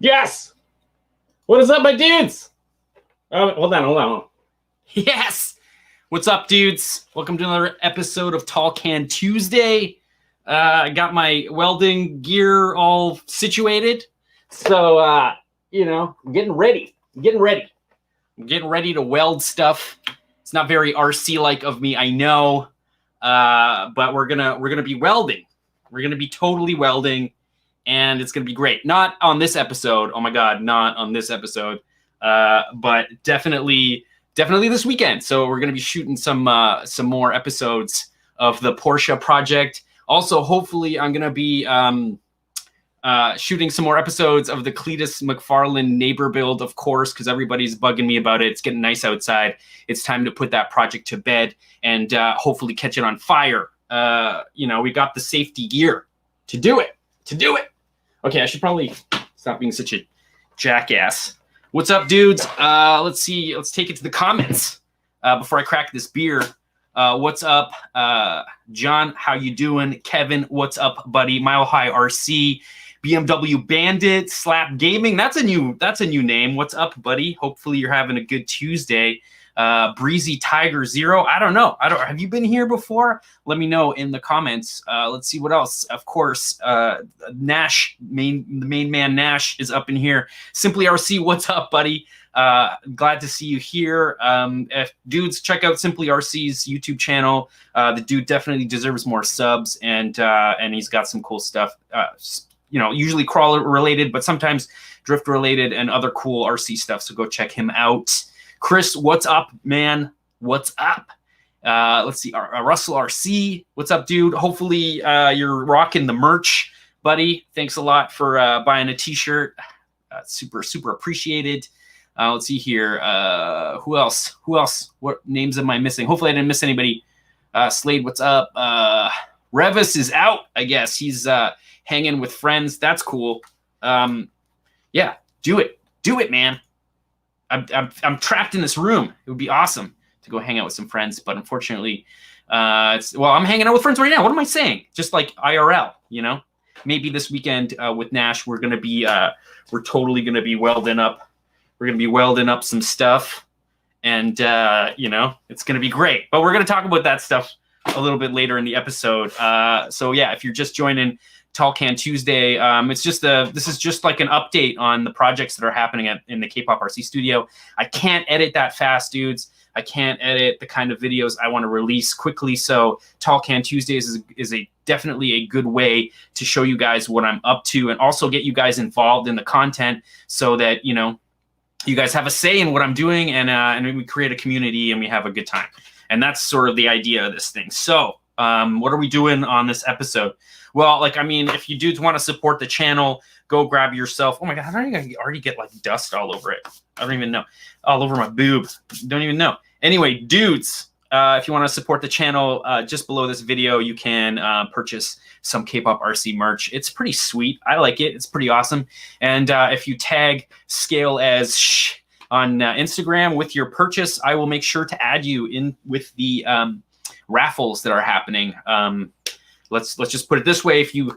Yes! What is up, my dudes? Hold on. Yes! What's up, dudes? Welcome to another episode of Tall Can Tuesday. I got my welding gear all situated. So, I'm getting ready. I'm getting ready to weld stuff. It's not very RC-like of me, I know. But we're gonna be welding. We're gonna be totally welding. And it's going to be great. Not on this episode. Oh, my God, not on this episode. But definitely this weekend. So we're going to be shooting some more episodes of the Porsche project. Also, hopefully, I'm going to be shooting some more episodes of the Cletus McFarlane neighbor build, of course, because everybody's bugging me about it. It's getting nice outside. It's time to put that project to bed and hopefully catch it on fire. We got the safety gear to do it. Okay, I should probably stop being such a jackass. What's up, dudes? Let's see. Let's take it to the comments before I crack this beer. What's up, John? How you doing? Kevin, what's up, buddy? Mile High RC, BMW Bandit, Slap Gaming. That's a new name. What's up, buddy? Hopefully you're having a good Tuesday. Breezy Tiger Zero. I don't know. Have you been here before? Let me know in the comments. Let's see what else. Of course, Nash, the main man Nash is up in here. Simply RC, what's up, buddy? Glad to see you here. If dudes, check out Simply RC's YouTube channel. The dude definitely deserves more subs, and he's got some cool stuff. Usually crawler related, but sometimes drift related and other cool RC stuff. So go check him out. Chris, what's up, man? What's up? Let's see. Russell RC, what's up, dude? Hopefully you're rocking the merch, buddy. Thanks a lot for buying a t-shirt. Super appreciated. Let's see here. Who else? What names am I missing? Hopefully I didn't miss anybody. Slade, what's up? Revis is out, I guess. He's hanging with friends. That's cool. Yeah, do it, man. I'm trapped in this room. It would be awesome to go hang out with some friends, but unfortunately, I'm hanging out with friends right now. What am I saying? Just like IRL, Maybe this weekend with Nash, we're totally gonna be welding up. We're gonna be welding up some stuff, and it's gonna be great. But we're gonna talk about that stuff a little bit later in the episode. So yeah, if you're just joining Tall Can Tuesday. This is just like an update on the projects that are happening in the Kpoprc studio. I can't edit that fast, dudes. I can't edit the kind of videos I want to release quickly. So Tall Can Tuesdays is definitely a good way to show you guys what I'm up to and also get you guys involved in the content so that, you guys have a say in what I'm doing and we create a community and we have a good time. And that's sort of the idea of this thing. So what are we doing on this episode? Well, if you dudes want to support the channel, go grab yourself. Oh my God, how did I already get like dust all over it? I don't even know. All over my boob. Don't even know. Anyway, dudes, if you want to support the channel, just below this video, you can purchase some Kpoprc merch. It's pretty sweet. I like it. It's pretty awesome. And if you tag Scale as on Instagram with your purchase, I will make sure to add you in with the raffles that are happening. Let's just put it this way: if you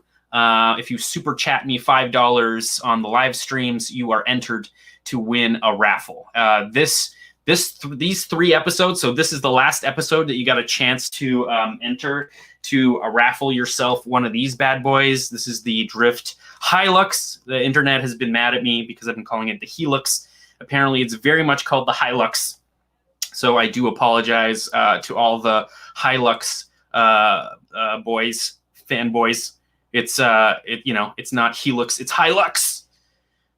super chat me $5 on the live streams, you are entered to win a raffle. These 3 episodes. So this is the last episode that you got a chance to enter to raffle yourself one of these bad boys. This is the Drift Hilux. The internet has been mad at me because I've been calling it the Helix. Apparently, it's very much called the Hilux. So I do apologize to all the Hilux boys, fanboys. It's it's not Helix, it's Hilux.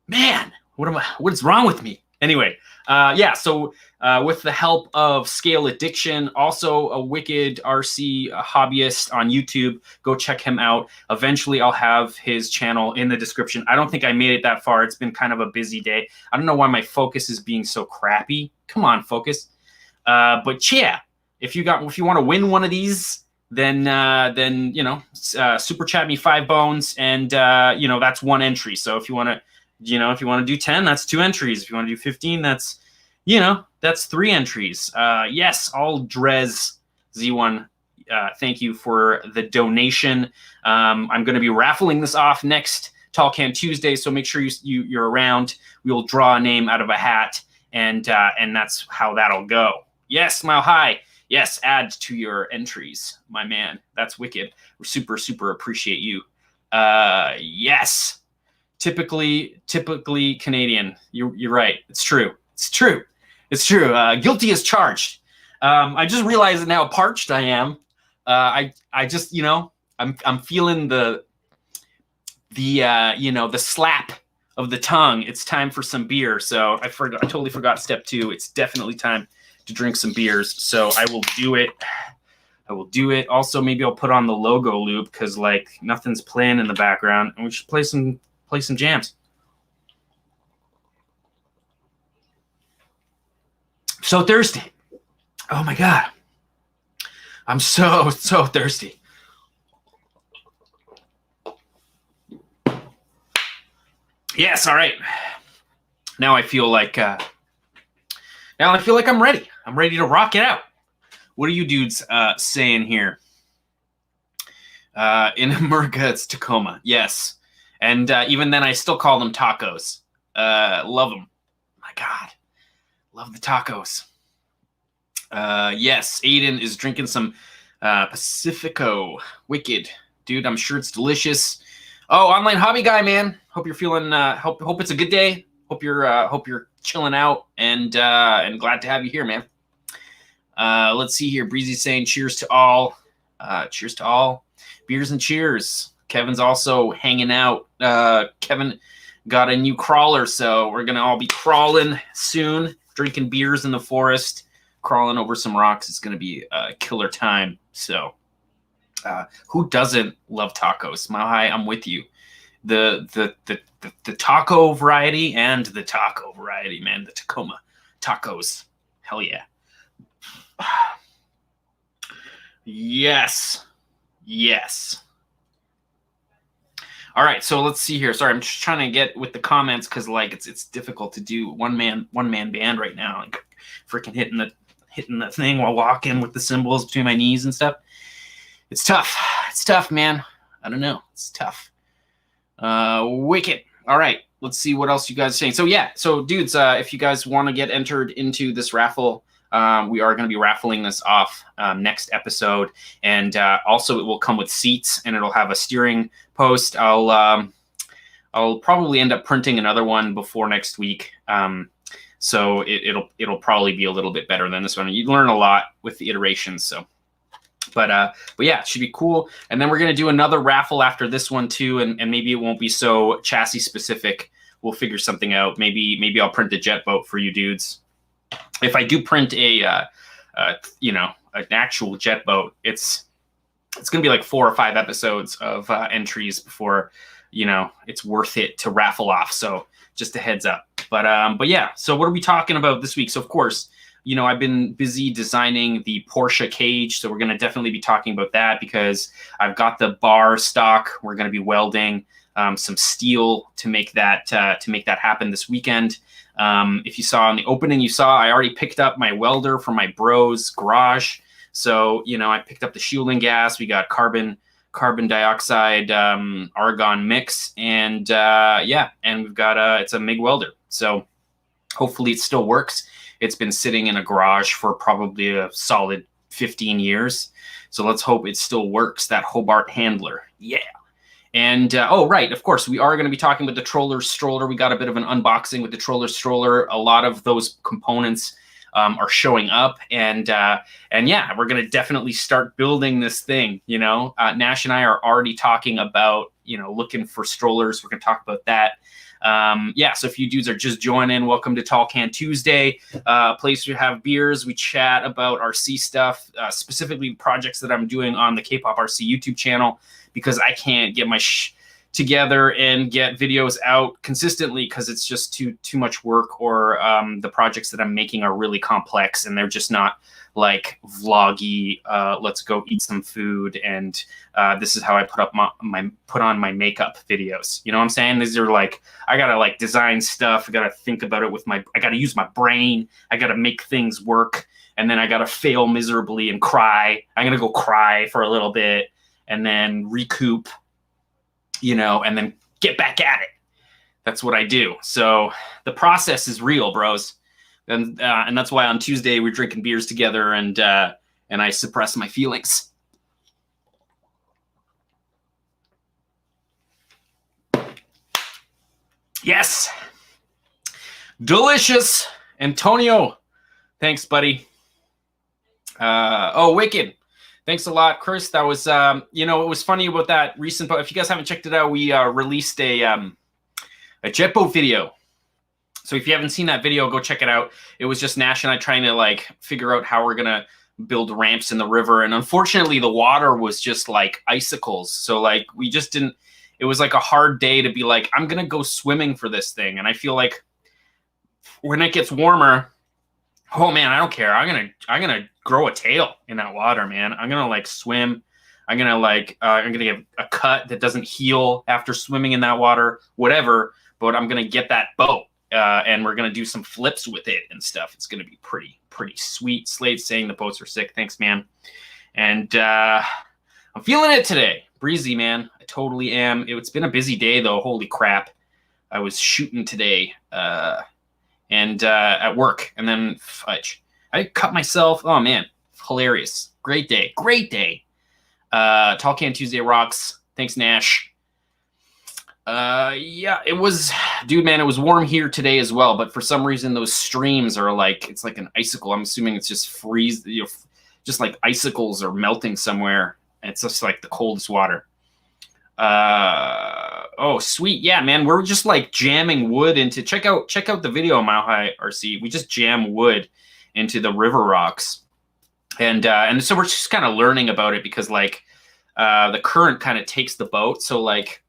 Man, what is wrong with me? Anyway, yeah, so with the help of Scale Addiction, also a wicked RC hobbyist on YouTube, go check him out. Eventually, I'll have his channel in the description. I don't think I made it that far. It's been kind of a busy day. I don't know why my focus is being so crappy. Come on, focus. But yeah, if you want to win one of these, then you know, super chat me 5 bones, and you know, that's 1 entry. So if you want to, you know, if you want to do 10, that's 2 entries. If you want to do 15, that's, you know, that's 3 entries. Yes, all Drez Z1. Thank you for the donation. I'm going to be raffling this off next Tall Can Tuesday, so make sure you're around. We will draw a name out of a hat, and that's how that'll go. Yes, Mile High. Yes, add to your entries, my man. That's wicked. We super appreciate you. Yes. Typically Canadian. You're right. It's true. Guilty as charged. I just realized that how parched I am. I just, you know, I'm feeling the you know, the slap of the tongue. It's time for some beer. So I totally forgot step 2. It's definitely time to drink some beers. So I will do it. Also, maybe I'll put on the logo loop, because like nothing's playing in the background, and we should play some jams. So thirsty. Oh my God. I'm so thirsty. Yes, all right. Now I feel like I'm ready. I'm ready to rock it out. What are you dudes saying here? In America, it's Tacoma. Yes. And even then, I still call them tacos. Love them. My God. Love the tacos. Yes, Aiden is drinking some Pacifico. Wicked. Dude, I'm sure it's delicious. Oh, online hobby guy, man. Hope you're feeling, hope it's a good day. Hope you're chilling out, and glad to have you here, man. Let's see here. Breezy's saying cheers to all. Cheers to all. Beers and cheers. Kevin's also hanging out. Kevin got a new crawler, so we're gonna all be crawling soon, drinking beers in the forest, crawling over some rocks. It's gonna be a killer time. So, who doesn't love tacos? Mile High, I'm with you. The taco variety and the taco variety, man. The Tacoma tacos. Hell yeah. Yes. All right, so let's see here. Sorry, I'm just trying to get with the comments, because like it's difficult to do one man band right now. Like freaking hitting the thing while walking with the cymbals between my knees and stuff. It's tough. It's tough, man. I don't know. It's tough. Wicked. All right, let's see what else you guys are saying. So yeah, so dudes, if you guys want to get entered into this raffle, we are going to be raffling this off next episode, and also it will come with seats, and it'll have a steering post. I'll probably end up printing another one before next week, so it'll probably be a little bit better than this one. You learn a lot with the iterations, so. But yeah, it should be cool. And then we're going to do another raffle after this one too, and maybe it won't be so chassis specific. We'll figure something out. Maybe I'll print a jet boat for you dudes. If I do print a you know, an actual jet boat, it's going to be like 4 or 5 episodes of entries before, you know, it's worth it to raffle off. So just a heads up. But yeah, so what are we talking about this week? So of course, you know, I've been busy designing the Porsche cage, so we're going to definitely be talking about that, because I've got the bar stock. We're going to be welding some steel to make that happen this weekend. If you saw in the opening, you saw I already picked up my welder from my bro's garage. So, you know, I picked up the shielding gas. We got carbon dioxide, argon mix, and yeah, and we've got it's a MIG welder. So hopefully it still works. It's been sitting in a garage for probably a solid 15 years. So let's hope it still works, that Hobart handler. Yeah. And, oh, right, of course, we are going to be talking about the Stroller. We got a bit of an unboxing with the Stroller. A lot of those components are showing up. And yeah, we're going to definitely start building this thing, you know. Nash and I are already talking about, looking for strollers. We're going to talk about that. Yeah, so if you dudes are just joining, welcome to Tall Can Tuesday, place where we have beers. We chat about RC stuff, specifically projects that I'm doing on the Kpoprc YouTube channel, because I can't get my together and get videos out consistently because it's just too much work, or the projects that I'm making are really complex and they're just not like vloggy, let's go eat some food and this is how I put on my makeup videos. You know what I'm saying? These are like, I gotta like design stuff, I gotta think about it I gotta use my brain, I gotta make things work, and then I gotta fail miserably and cry. I'm gonna go cry for a little bit and then recoup, and then get back at it. That's what I do. So the process is real, bros. And that's why on Tuesday we're drinking beers together, and I suppress my feelings. Yes, delicious, Antonio. Thanks, buddy. Oh, Wicked. Thanks a lot, Chris. That was, it was funny about that recent. But if you guys haven't checked it out, we released a jet boat video. So if you haven't seen that video, go check it out. It was just Nash and I trying to like figure out how we're gonna build ramps in the river, and unfortunately the water was just like icicles. So like we just didn't. It was like a hard day to be like, I'm gonna go swimming for this thing, and I feel like when it gets warmer, oh man, I don't care. I'm gonna grow a tail in that water, man. I'm gonna like swim. I'm gonna get a cut that doesn't heal after swimming in that water, whatever. But I'm gonna get that boat. And we're going to do some flips with it and stuff. It's going to be pretty sweet. Slade's saying the boats are sick. Thanks, man. And I'm feeling it today. Breezy, man. I totally am. It's been a busy day, though. Holy crap. I was shooting today and at work. And then fudge. I cut myself. Oh, man. Hilarious. Great day. Great day. Tall Can Tuesday rocks. Thanks, Nash. Yeah, it was, dude, man, it was warm here today as well, but for some reason those streams are like, it's like an icicle. I'm assuming it's just just like icicles are melting somewhere. It's just like the coldest water. Oh, sweet. Yeah, man, we're just like jamming wood into, check out the video on Mile High RC. We just jam wood into the river rocks. And so we're just kind of learning about it because like, the current kind of takes the boat. So like,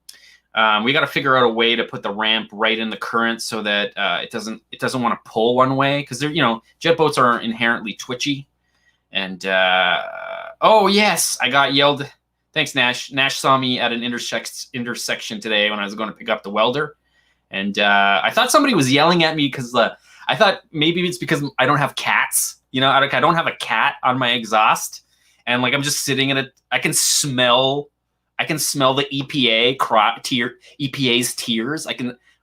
we got to figure out a way to put the ramp right in the current so that it doesn't want to pull one way, because they're jet boats are inherently twitchy. And oh yes, I got yelled. Thanks, Nash. Nash saw me at an intersection today when I was going to pick up the welder, and I thought somebody was yelling at me because I thought maybe it's because I don't have cats. I don't have a cat on my exhaust, and like I'm just sitting in it. I can smell the EPA's tears. I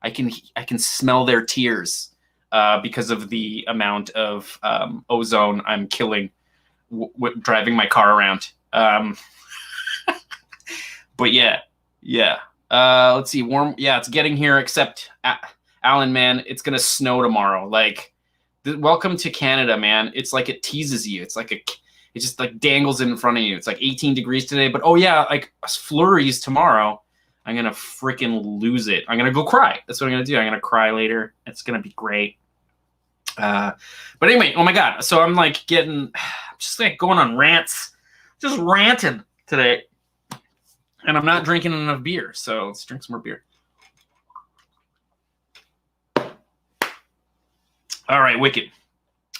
can smell their tears because of the amount of ozone I'm killing driving my car around. But yeah. Let's see, warm. Yeah, it's getting here. Except Alan, man, it's gonna snow tomorrow. Like, welcome to Canada, man. It's like it teases you. It's like it just like dangles in front of you. It's like 18 degrees today, but oh yeah, like flurries tomorrow. I'm going to freaking lose it. I'm going to go cry. That's what I'm going to do. I'm going to cry later. It's going to be great. But anyway, oh my God. So I'm like just like going on rants, just ranting today. And I'm not drinking enough beer. So let's drink some more beer. All right, wicked.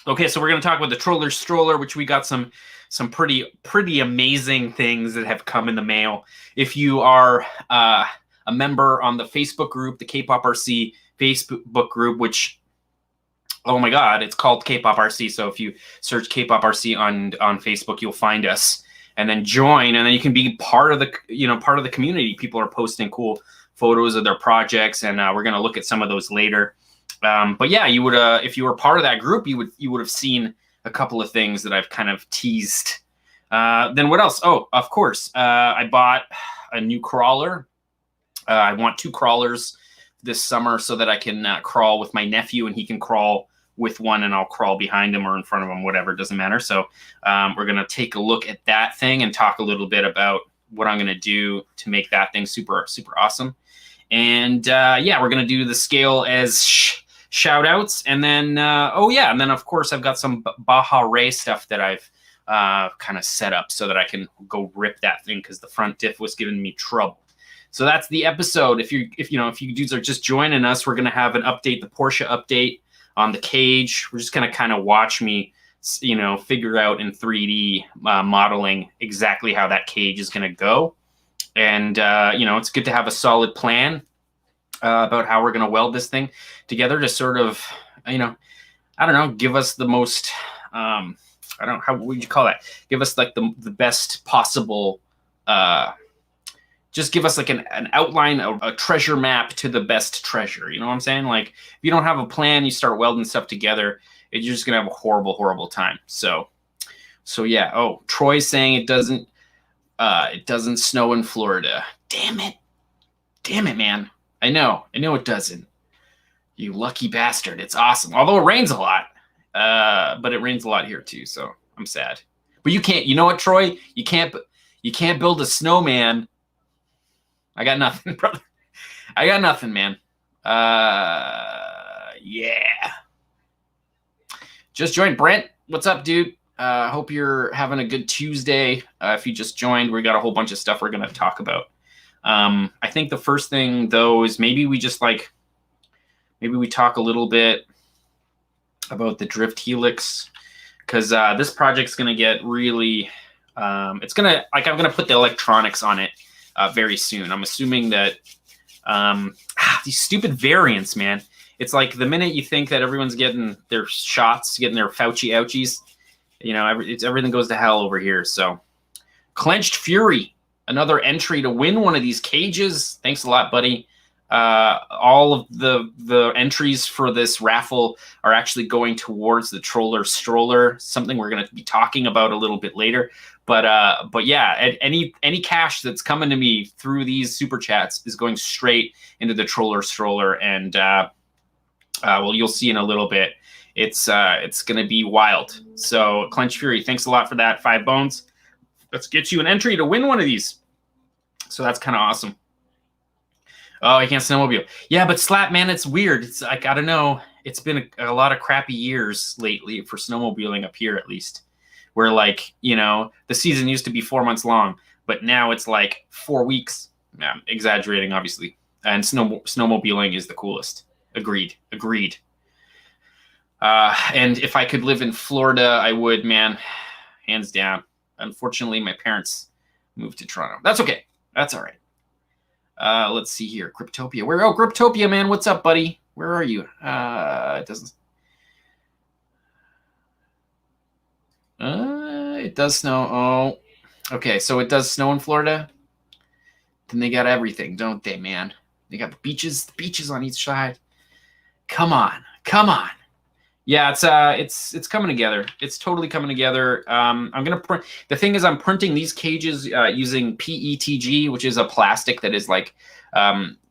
Okay, so we're going to talk about the Stroller, which we got some pretty amazing things that have come in the mail. If you are a member on the Facebook group, the Kpoprc Facebook group, which, oh my God, it's called Kpoprc. So if you search Kpoprc on Facebook, you'll find us, and then join, and then you can be part of the community. People are posting cool photos of their projects, and we're going to look at some of those later. But yeah, you would if you were part of that group, you would have seen a couple of things that I've kind of teased. Then what else? Oh, of course, I bought a new crawler. I want 2 crawlers this summer so that I can crawl with my nephew, and he can crawl with one, and I'll crawl behind him or in front of him, whatever, it doesn't matter. So we're gonna take a look at that thing and talk a little bit about what I'm going to do to make that thing super, super awesome. And yeah, we're going to do the scale as shout outs. And then, oh yeah, and then of course I've got some Baja Ray stuff that I've kind of set up so that I can go rip that thing because the front diff was giving me trouble. So that's the episode. If you dudes are just joining us, we're going to have an update, the Porsche update on the cage. We're just going to kind of watch me, figure out in 3D modeling exactly how that cage is going to go. And, it's good to have a solid plan about how we're going to weld this thing together to sort of, I don't know, give us the most, how would you call that? Give us like the best possible, just give us like an outline, a treasure map to the best treasure. You know what I'm saying? Like if you don't have a plan, you start welding stuff together, you're just going to have a horrible, horrible time. So yeah. Oh, Troy's saying it doesn't snow in Florida. Damn it, man. I know it doesn't. You lucky bastard. It's awesome. Although it rains a lot, but it rains a lot here too. So I'm sad, but you can't, you know what, Troy, you can't build a snowman. I got nothing, brother. I got nothing, man. Yeah. Just joined. Brent, what's up, dude? Hope you're having a good Tuesday. If you just joined, we got a whole bunch of stuff we're going to talk about. I think the first thing, though, is maybe we talk a little bit about the drift helix, because this project's going to get really, I'm going to put the electronics on it very soon. I'm assuming that these stupid variants, man. It's like the minute you think that everyone's getting their shots, getting their Fauci ouchies, everything goes to hell over here. So Clenched Fury, another entry to win one of these cages. Thanks a lot, buddy. All of the entries for this raffle are actually going towards the Stroller, something we're going to be talking about a little bit later. But yeah, any cash that's coming to me through these super chats is going straight into the Stroller, and well, you'll see in a little bit. It's going to be wild. So Clench Fury, thanks a lot for that. 5 bones. Let's get you an entry to win one of these. So that's kind of awesome. Oh, I can't snowmobile. Yeah, but Slap, man, it's weird. It's like, I don't know. It's been a lot of crappy years lately for snowmobiling up here, at least. Where, like, the season used to be 4 months long, but now it's like 4 weeks. I'm exaggerating, obviously. And snowmobiling is the coolest. Agreed. And if I could live in Florida, I would, man. Hands down. Unfortunately, my parents moved to Toronto. That's okay. That's all right. Let's see here. Kpoprc. Kpoprc, man. What's up, buddy? Where are you? It doesn't. It does snow. Oh, okay. So it does snow in Florida. Then they got everything, don't they, man? They got the beaches on each side. Come on. Yeah, it's coming together. It's totally coming together. I'm gonna print. The thing is, I'm printing these cages using PETG, which is a plastic that is like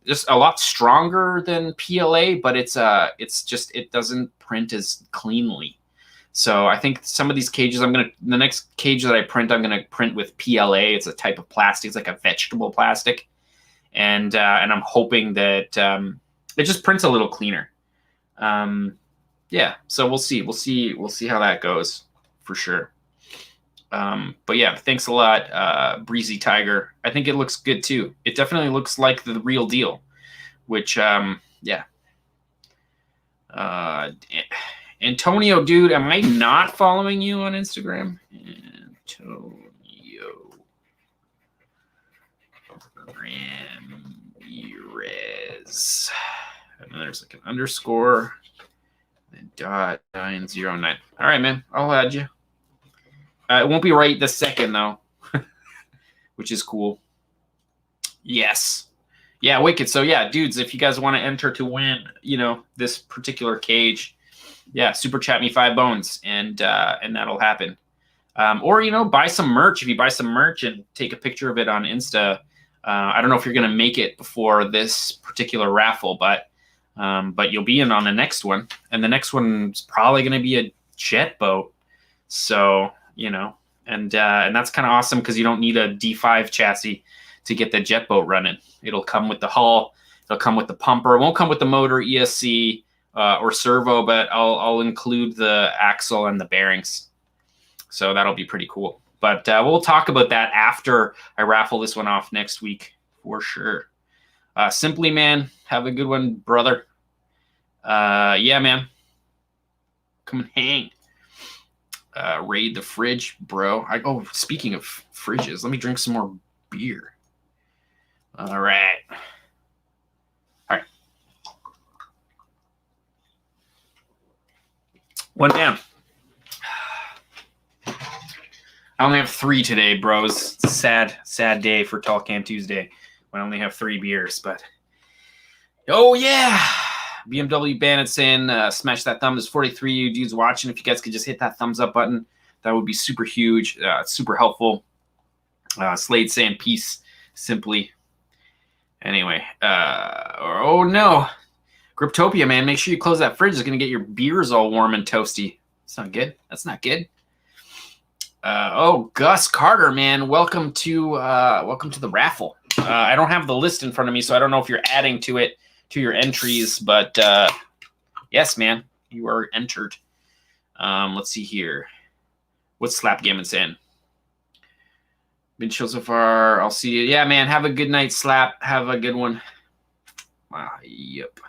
just a lot stronger than PLA, but it doesn't print as cleanly. So I think some of these cages, the next cage that I print, I'm gonna print with PLA. It's a type of plastic. It's like a vegetable plastic, and I'm hoping that it just prints a little cleaner. Yeah, so we'll see how that goes for sure. But yeah, thanks a lot, Breezy Tiger. I think it looks good too. It definitely looks like the real deal, which yeah. Antonio, dude, am I not following you on Instagram? Antonio Ramirez. And then there's like an underscore. .909. All right, man. I'll add you. It won't be right this second though, which is cool. Yes. Yeah, wicked. So yeah, dudes, if you guys want to enter to win, this particular cage, yeah, super chat me 5 bones, and that'll happen. Or buy some merch. If you buy some merch and take a picture of it on Insta, I don't know if you're gonna make it before this particular raffle, but you'll be in on the next one, and the next one's probably going to be a jet boat. So, And that's kind of awesome because you don't need a D5 chassis to get the jet boat running. It'll come with the hull. It'll come with the pumper. It won't come with the motor, ESC, or servo, but I'll include the axle and the bearings. So that'll be pretty cool. But we'll talk about that after I raffle this one off next week for sure. Simply, man, have a good one, brother. Yeah, man. Come and hang. Raid the fridge, bro. Speaking of fridges, let me drink some more beer. All right. All right. One down. I only have 3 today, bros. It's a sad day for Tall Can Tuesday when I only have 3 beers, but oh yeah. BMW Bandits in, smash that thumb. There's 43 you dudes watching. If you guys could just hit that thumbs up button, that would be super huge. It's super helpful. Slade saying peace, simply. Anyway, oh no. Griptopia, man, make sure you close that fridge. It's going to get your beers all warm and toasty. That's not good. That's not good. Oh, Gus Carter, man, welcome to the raffle. I don't have the list in front of me, so I don't know if you're adding to it, to your entries, but yes, man, you are entered. Let's see here. What's Slapgammon saying? Been chill so far. I'll see you. Yeah, man, have a good night, Slap. Have a good one. Yep.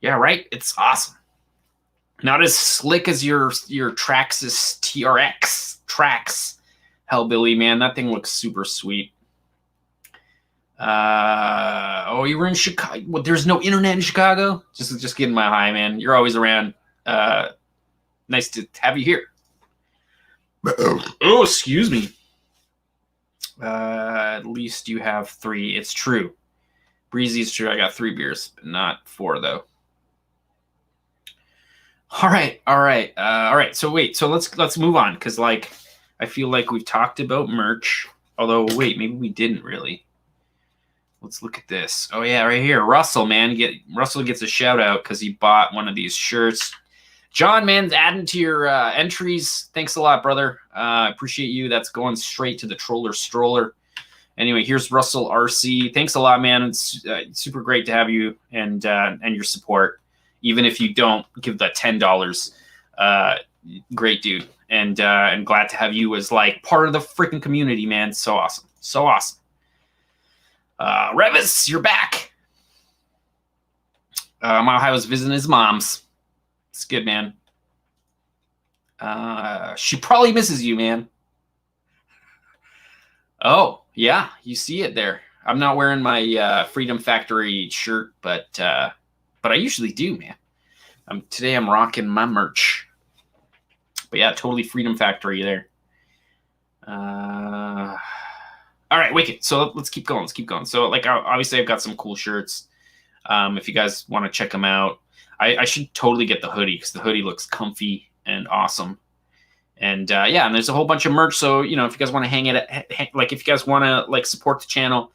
Yeah, right? It's awesome. Not as slick as your Traxxas TRX Trax. Hellbilly, man, that thing looks super sweet. Oh, you were in Chicago. Well, there's no internet in Chicago? Just getting my high, man. You're always around. Nice to have you here. Oh, excuse me. At least you have 3. It's true. Breezy is true. I got 3 beers, but not 4 though. All right. So wait. So let's move on because like I feel like we've talked about merch. Although wait, maybe we didn't really. Let's look at this. Oh yeah, right here, Russell, man. Russell gets a shout out because he bought one of these shirts. John, man, adding to your entries. Thanks a lot, brother. Appreciate you. That's going straight to the Stroller. Anyway, here's Russell RC. Thanks a lot, man. It's super great to have you and your support. Even if you don't give that $10, great dude. And glad to have you as like part of the freaking community, man. So awesome. So awesome. Revis, you're back. Mile was visiting his mom's. It's good, man. She probably misses you, man. Oh, yeah, you see it there. I'm not wearing my Freedom Factory shirt, but I usually do, man. Today I'm rocking my merch. But yeah, totally Freedom Factory there. All right, wicked. So let's keep going. So like obviously I've got some cool shirts. If you guys want to check them out, I should totally get the hoodie because the hoodie looks comfy and awesome. And yeah, and there's a whole bunch of merch. So if you guys want to hang it, like if you guys want to like support the channel,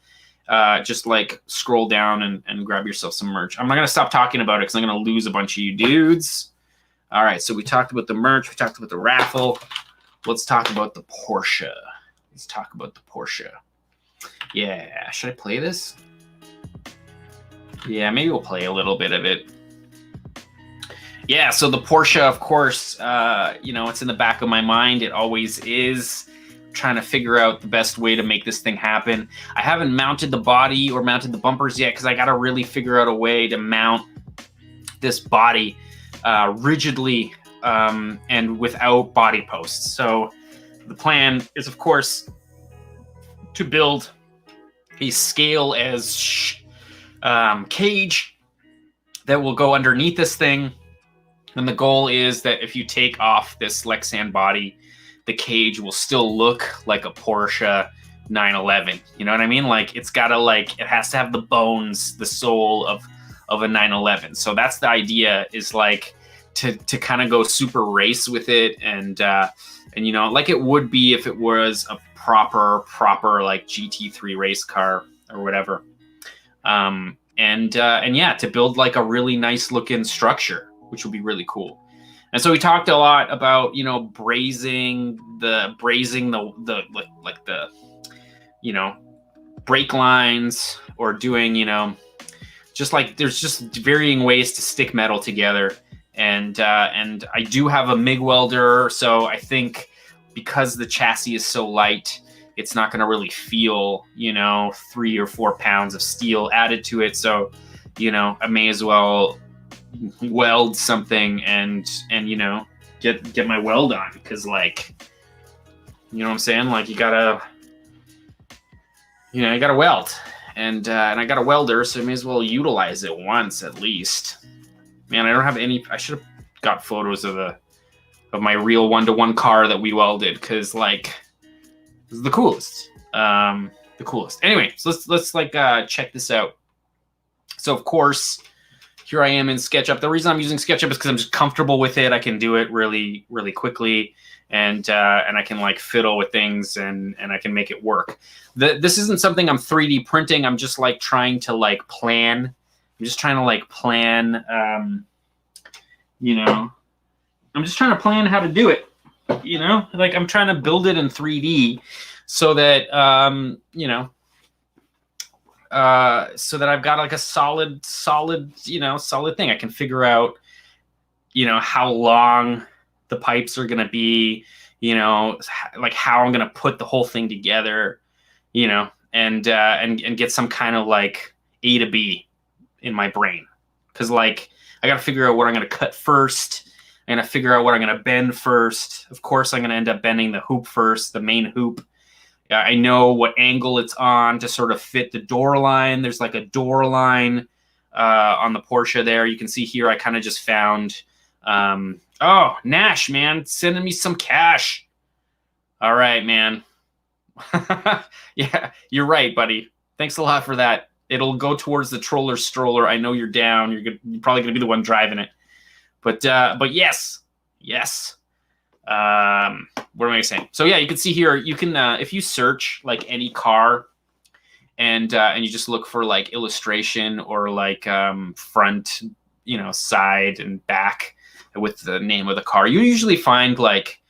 just like scroll down and grab yourself some merch. I'm not gonna stop talking about it because I'm gonna lose a bunch of you dudes. All right, so we talked about the merch. We talked about the raffle. Let's talk about the Porsche. Yeah, should I play this? Yeah, maybe we'll play a little bit of it. Yeah, so the Porsche, of course, it's in the back of my mind. It always is. Trying to figure out the best way to make this thing happen. I haven't mounted the body or mounted the bumpers yet because I got to really figure out a way to mount this body rigidly and without body posts. So the plan is, of course, to build a scale as cage that will go underneath this thing. And the goal is that if you take off this Lexan body, the cage will still look like a Porsche 911. You know what I mean? Like it has to have the bones, the soul of a 911. So that's the idea, is like to kind of go super race with it and like it would be if it was a proper like GT3 race car or whatever. And yeah, to build like a really nice looking structure, which will be really cool. And so we talked a lot about, you know, brazing the like the, you know, brake lines, or doing, you know, just like there's just varying ways to stick metal together. And I do have a MIG welder, so I think because the chassis is so light, it's not going to really feel, you know, 3 or 4 pounds of steel added to it. So, you know, I may as well weld something and you know, get my weld on, because, like, you know what I'm saying? Like, you gotta weld, and I got a welder, so I may as well utilize it once at least. Man, I don't have any. I should have got photos of my real 1-to-1 car that we welded, because, like, this is the coolest. The coolest. Anyway, so let's like check this out. So of course, here I am in SketchUp. The reason I'm using SketchUp is because I'm just comfortable with it. I can do it really, really quickly, and I can, like, fiddle with things, and I can make it work. This isn't something I'm 3D printing. I'm just, like, trying to, like, plan. I'm just trying to, like, plan. You know, I'm just trying to plan how to do it. You know, like, I'm trying to build it in 3D so that you know. So that I've got, like, a solid, you know, solid thing. I can figure out, you know, how long the pipes are going to be, you know, like how I'm going to put the whole thing together, you know, and get some kind of, like, A to B in my brain. 'Cause, like, I got to figure out what I'm going to cut first. I'm going to figure out what I'm going to bend first. Of course, I'm going to end up bending the hoop first, the main hoop. I know what angle it's on to sort of fit the door line. There's, like, a door line on the Porsche there. You can see here I kind of just found, oh, Nash, man, sending me some cash. All right, man. Yeah, you're right, buddy. Thanks a lot for that. It'll go towards the Stroller. I know you're down. You're probably going to be the one driving it. But yes. What am I saying? So yeah, you can see here, you can, if you search, like, any car, and you just look for, like, illustration, or, like, front, you know, side and back with the name of the car, you usually find, like,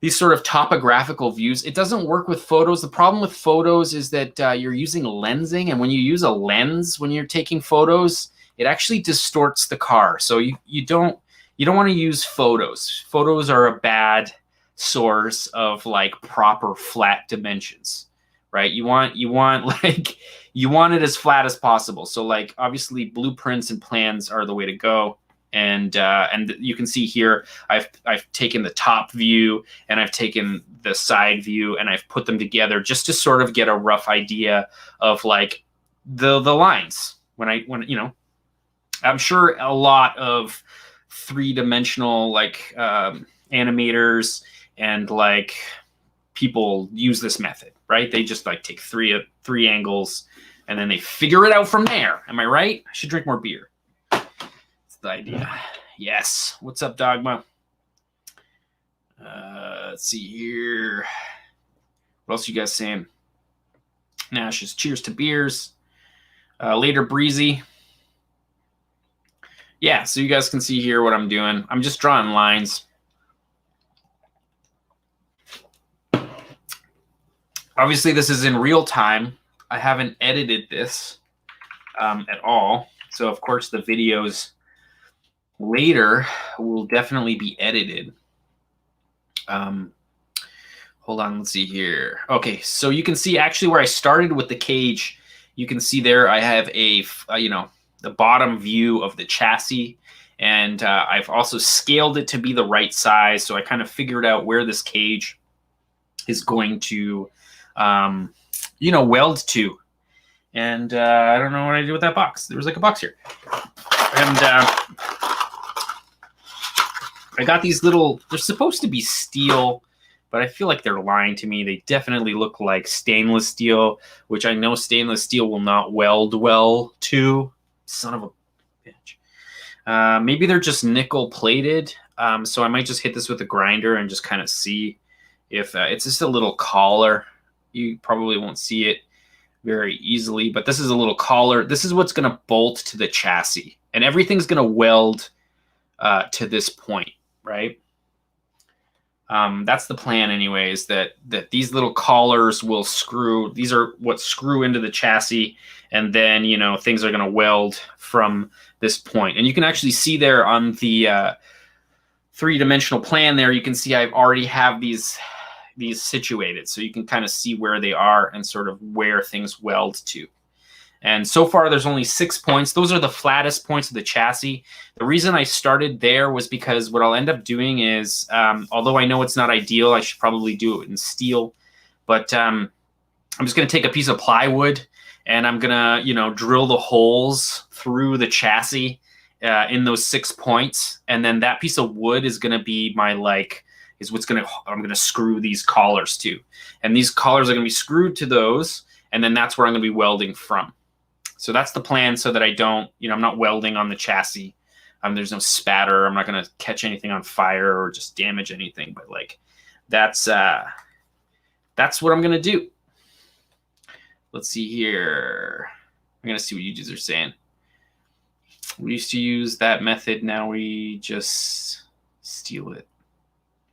these sort of topographical views. It doesn't work with photos. The problem with photos is that you're using lensing, and when you use a lens when you're taking photos, it actually distorts the car. So you don't want to use photos. Photos are a bad source of, like, proper flat dimensions, right? You want like, you want it as flat as possible. So, like, obviously blueprints and plans are the way to go. And you can see here, I've taken the top view and I've taken the side view, and I've put them together just to sort of get a rough idea of, like, the lines. When you know, I'm sure a lot of 3-dimensional, like, animators and, like, people use this method, right? They just, like, take three angles and then they figure it out from there. Am I right? I should drink more beer. That's the idea. Yes. What's up, Dogma? Let's see here. What else you guys saying? Nash's cheers to beers. Later, Breezy. Yeah, so you guys can see here what I'm doing. I'm just drawing lines. Obviously, this is in real time. I haven't edited this at all. So, of course, the videos later will definitely be edited. Hold on, let's see here. Okay, so you can see actually where I started with the cage. You can see there I have a, you know, the bottom view of the chassis, and I've also scaled it to be the right size. So I kind of figured out where this cage is going to, you know, weld to. And I don't know what I did with that box. There was, like, a box here. And I got these little, they're supposed to be steel, but I feel like they're lying to me. They definitely look like stainless steel, which I know stainless steel will not weld well to. Son of a bitch. Maybe they're just nickel plated. So I might just hit this with a grinder and just kind of see if it's just a little collar. You probably won't see it very easily, but this is a little collar. This is what's going to bolt to the chassis, and everything's going to weld to this point. right? That's the plan anyways, that these little collars will screw. These are what screw into the chassis, and then, you know, things are going to weld from this point. And you can actually see there on the three-dimensional plan there, you can see I've already have these situated. So you can kind of see where they are and sort of where things weld to. And so far, there's only 6 points. Those are the flattest points of the chassis. The reason I started there was because what I'll end up doing is, although I know it's not ideal, I should probably do it in steel. But I'm just going to take a piece of plywood and I'm going to, you know, drill the holes through the chassis in those 6 points. And then that piece of wood is going to be my, like, is what's going to, I'm going to screw these collars to. And these collars are going to be screwed to those. And then that's where I'm going to be welding from. So that's the plan, so that I don't, you know, I'm not welding on the chassis. There's no spatter. I'm not going to catch anything on fire or just damage anything. But like, that's what I'm going to do. Let's see here. I'm going to see what you guys are saying. We used to use that method. Now we just steal it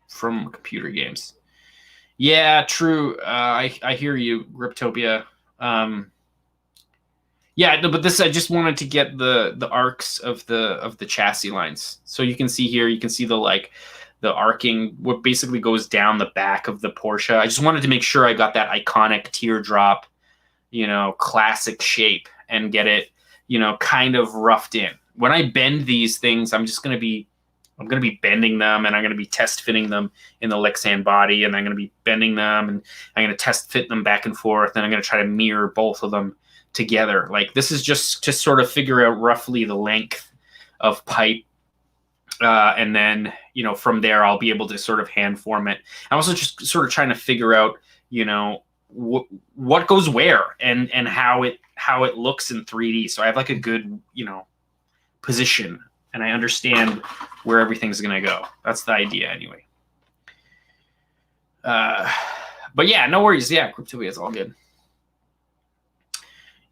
from computer games. Yeah, true. I hear you, Griptopia. Yeah, but this, I just wanted to get the arcs of the chassis lines. So you can see here, you can see the arcing, what basically goes down the back of the Porsche. I just wanted to make sure I got that iconic teardrop, you know, classic shape and get it, you know, kind of roughed in. When I bend these things, I'm going to be bending them, and I'm going to be test fitting them in the Lexan body, and I'm going to be bending them, and I'm going to test fit them back and forth, and I'm going to try to mirror both of them together. Like, this is just to sort of figure out roughly the length of pipe, and then, you know, from there I'll be able to sort of hand form it. I'm also just sort of trying to figure out, you know, what goes where and how it looks in 3D. So I have like a good, you know, position, and I understand where everything's gonna go. That's the idea anyway. But yeah, no worries. Yeah, Cryptovia, it's all good.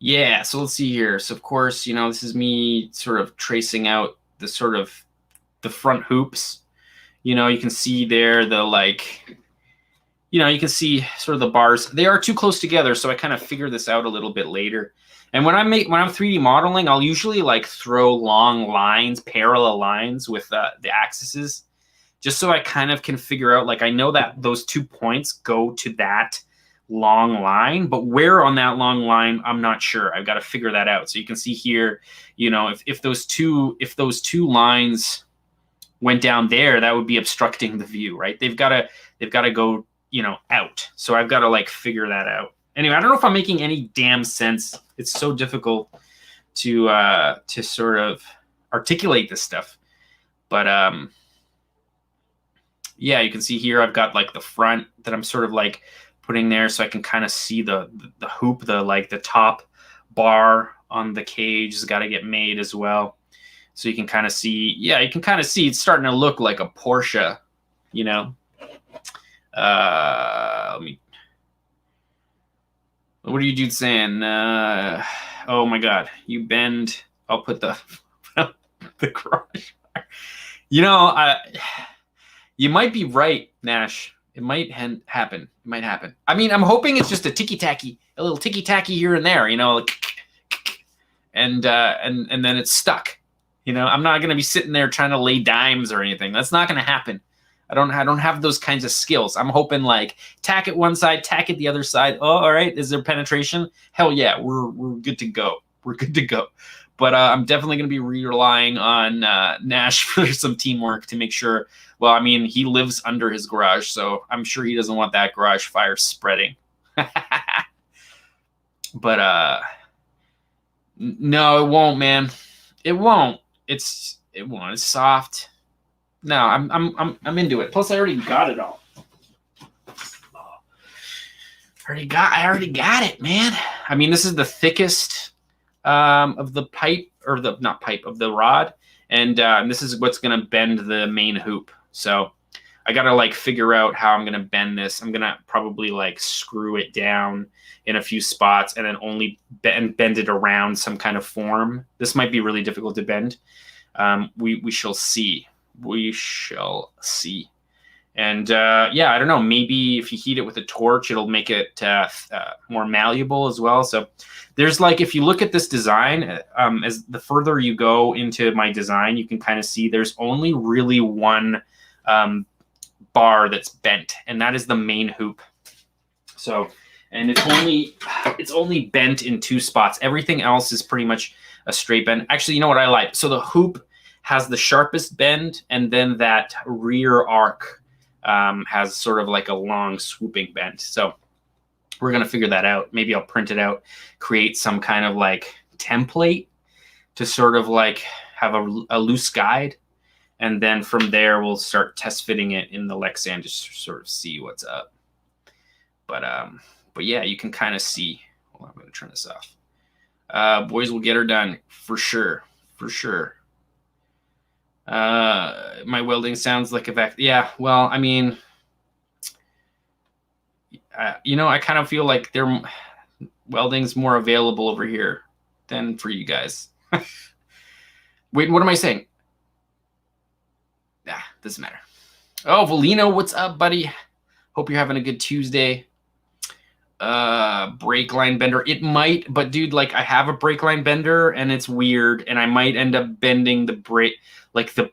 Yeah, so let's see here. So of course, you know, this is me sort of tracing out the sort of the front hoops. You know, you can see there the, like, you know, you can see sort of the bars. They are too close together, so I kind of figure this out a little bit later. And when I'm 3D modeling, I'll usually like throw long lines, parallel lines with the axes, just so I kind of can figure out, like, I know that those 2 points go to that long line, but where on that long line, I'm not sure. I've got to figure that out. So you can see here, you know, if those two lines went down there, that would be obstructing the view, right? They've got to go, you know, out. So I've got to like figure that out. Anyway, I don't know if I'm making any damn sense. It's so difficult to sort of articulate this stuff. But yeah, you can see here I've got like the front that I'm sort of like putting there, so I can kind of see the hoop, the top bar on the cage has got to get made as well. So you can kind of see, yeah, you can kind of see it's starting to look like a Porsche, you know. Let me. What are you dudes saying? Oh my God, you bend. I'll put the the garage. You know, you might be right, Nash. It might happen. It might happen. I mean, I'm hoping it's just a little ticky-tacky here and there, you know, like, and then it's stuck. You know, I'm not going to be sitting there trying to lay dimes or anything. That's not going to happen. I don't have those kinds of skills. I'm hoping like tack it one side, tack it the other side. Oh, all right. Is there penetration? Hell yeah, we're good to go. We're good to go. But I'm definitely going to be relying on Nash for some teamwork to make sure. Well, I mean, he lives under his garage, so I'm sure he doesn't want that garage fire spreading. But no, it won't, man. It won't. It won't. It's soft. No, I'm into it. Plus, I already got it all. I already got it, man. I mean, this is the thickest of the pipe, or of the rod, and this is what's gonna bend the main hoop. So I gotta like figure out how I'm gonna bend this. I'm gonna probably like screw it down in a few spots and then only bend it around some kind of form. This might be really difficult to bend. We shall see. we shall see. And yeah, I don't know, maybe if you heat it with a torch, it'll make it more malleable as well. So there's like, if you look at this design, as the further you go into my design, you can kind of see there's only really one bar that's bent, and that is the main hoop. So, and it's only bent in 2 spots. Everything else is pretty much a straight bend. Actually, you know what I like? So the hoop has the sharpest bend, and then that rear arc has sort of like a long swooping bend. So we're going to figure that out. Maybe I'll print it out, create some kind of like template to sort of like have a loose guide. And then from there, we'll start test fitting it in the Lexan to sort of see what's up. But yeah, you can kind of see. Well, I'm going to turn this off. Boys will get her done for sure. For sure. My welding sounds like a vac. Yeah, well, I mean, you know, I kind of feel like welding's more available over here than for you guys. Wait, what am I saying? Doesn't matter. Oh, Volino, what's up, buddy? Hope you're having a good Tuesday. Brake line bender. It might, but dude, like I have a brake line bender and it's weird, and I might end up bending the brake. Like the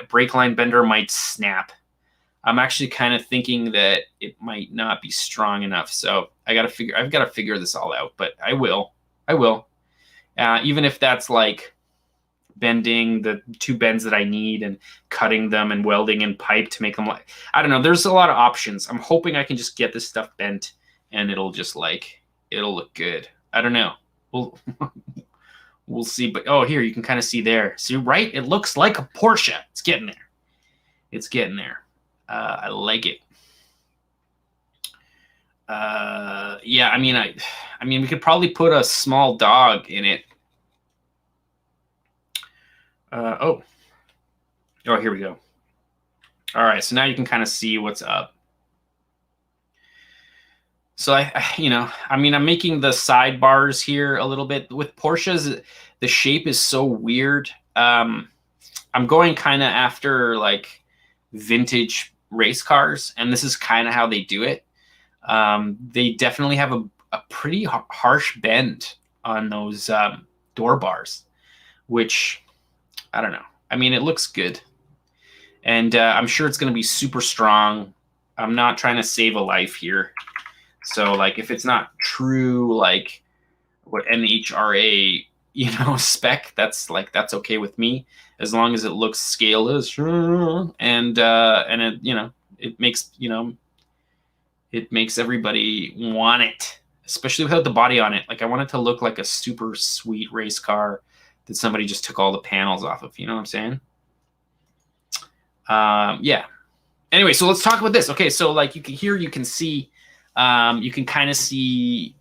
brake line bender might snap. I'm actually kind of thinking that it might not be strong enough. So I've got to figure this all out, but I will. Even if that's like bending the 2 bends that I need and cutting them and welding in pipe to make them like, I don't know. There's a lot of options. I'm hoping I can just get this stuff bent and it'll just like, it'll look good. I don't know. We'll see. But oh, here you can kind of see there. See, right? It looks like a Porsche. It's getting there. It's getting there. I like it. Yeah, I mean, we could probably put a small dog in it. Oh, here we go. All right, so now you can kind of see what's up. So I'm making the sidebars here a little bit. With Porsches, the shape is so weird. I'm going kind of after like vintage race cars, and this is kind of how they do it. They definitely have a pretty harsh bend on those door bars, which I don't know. I mean, it looks good, and I'm sure it's going to be super strong. I'm not trying to save a life here. So like if it's not true like what NHRA spec, that's okay with me, as long as it looks scaleless and it makes everybody want it, especially without the body on it. Like I want it to look like a super sweet race car that somebody just took all the panels off of. You know what I'm saying? Yeah. Anyway, so let's talk about this. Okay, so like you can see. You can kind of see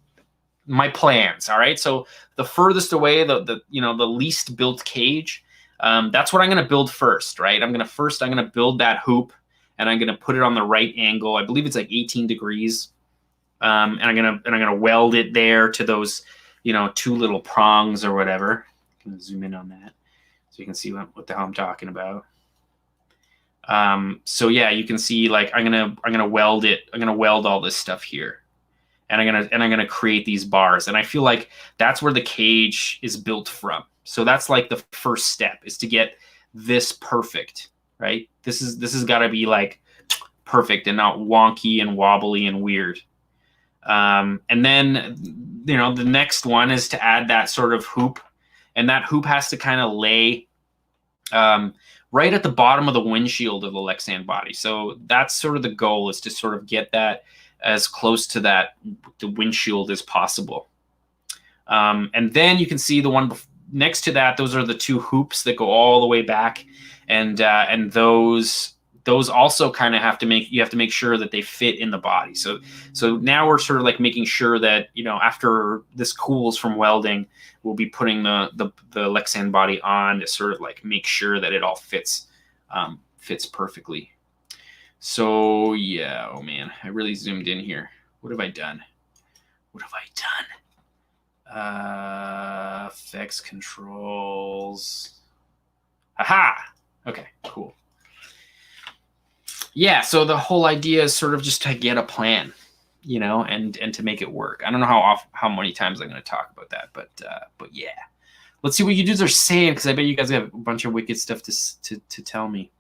my plans. All right. So the furthest away, the least built cage, that's what I'm going to build first, right? I'm going to build that hoop, and I'm going to put it on the right angle. I believe it's like 18 degrees. And I'm going to weld it there to those, 2 little prongs or whatever. I'm going to zoom in on that so you can see what the hell I'm talking about. So yeah, you can see like I'm gonna weld it. I'm gonna weld all this stuff here, and I'm gonna create these bars. And I feel like that's where the cage is built from. So that's like the first step, is to get this perfect, right? This has got to be like perfect and not wonky and wobbly and weird. And then the next one is to add that sort of hoop, and that hoop has to kind of lay right at the bottom of the windshield of the Lexan body. So that's sort of the goal, is to sort of get that as close to the windshield as possible. And then you can see the one next to that, those are the 2 hoops that go all the way back. And those also kind of have to make sure that they fit in the body. So now we're sort of like making sure that, after this cools from welding, we'll be putting the Lexan body on to sort of like make sure that it all fits perfectly. So yeah, oh man, I really zoomed in here. What have I done? Effects controls. Aha! Okay, cool. Yeah, so the whole idea is sort of just to get a plan, you know, and to make it work. I don't know how many times I'm going to talk about that, but yeah. Let's see what you dudes are saying, because I bet you guys have a bunch of wicked stuff to tell me.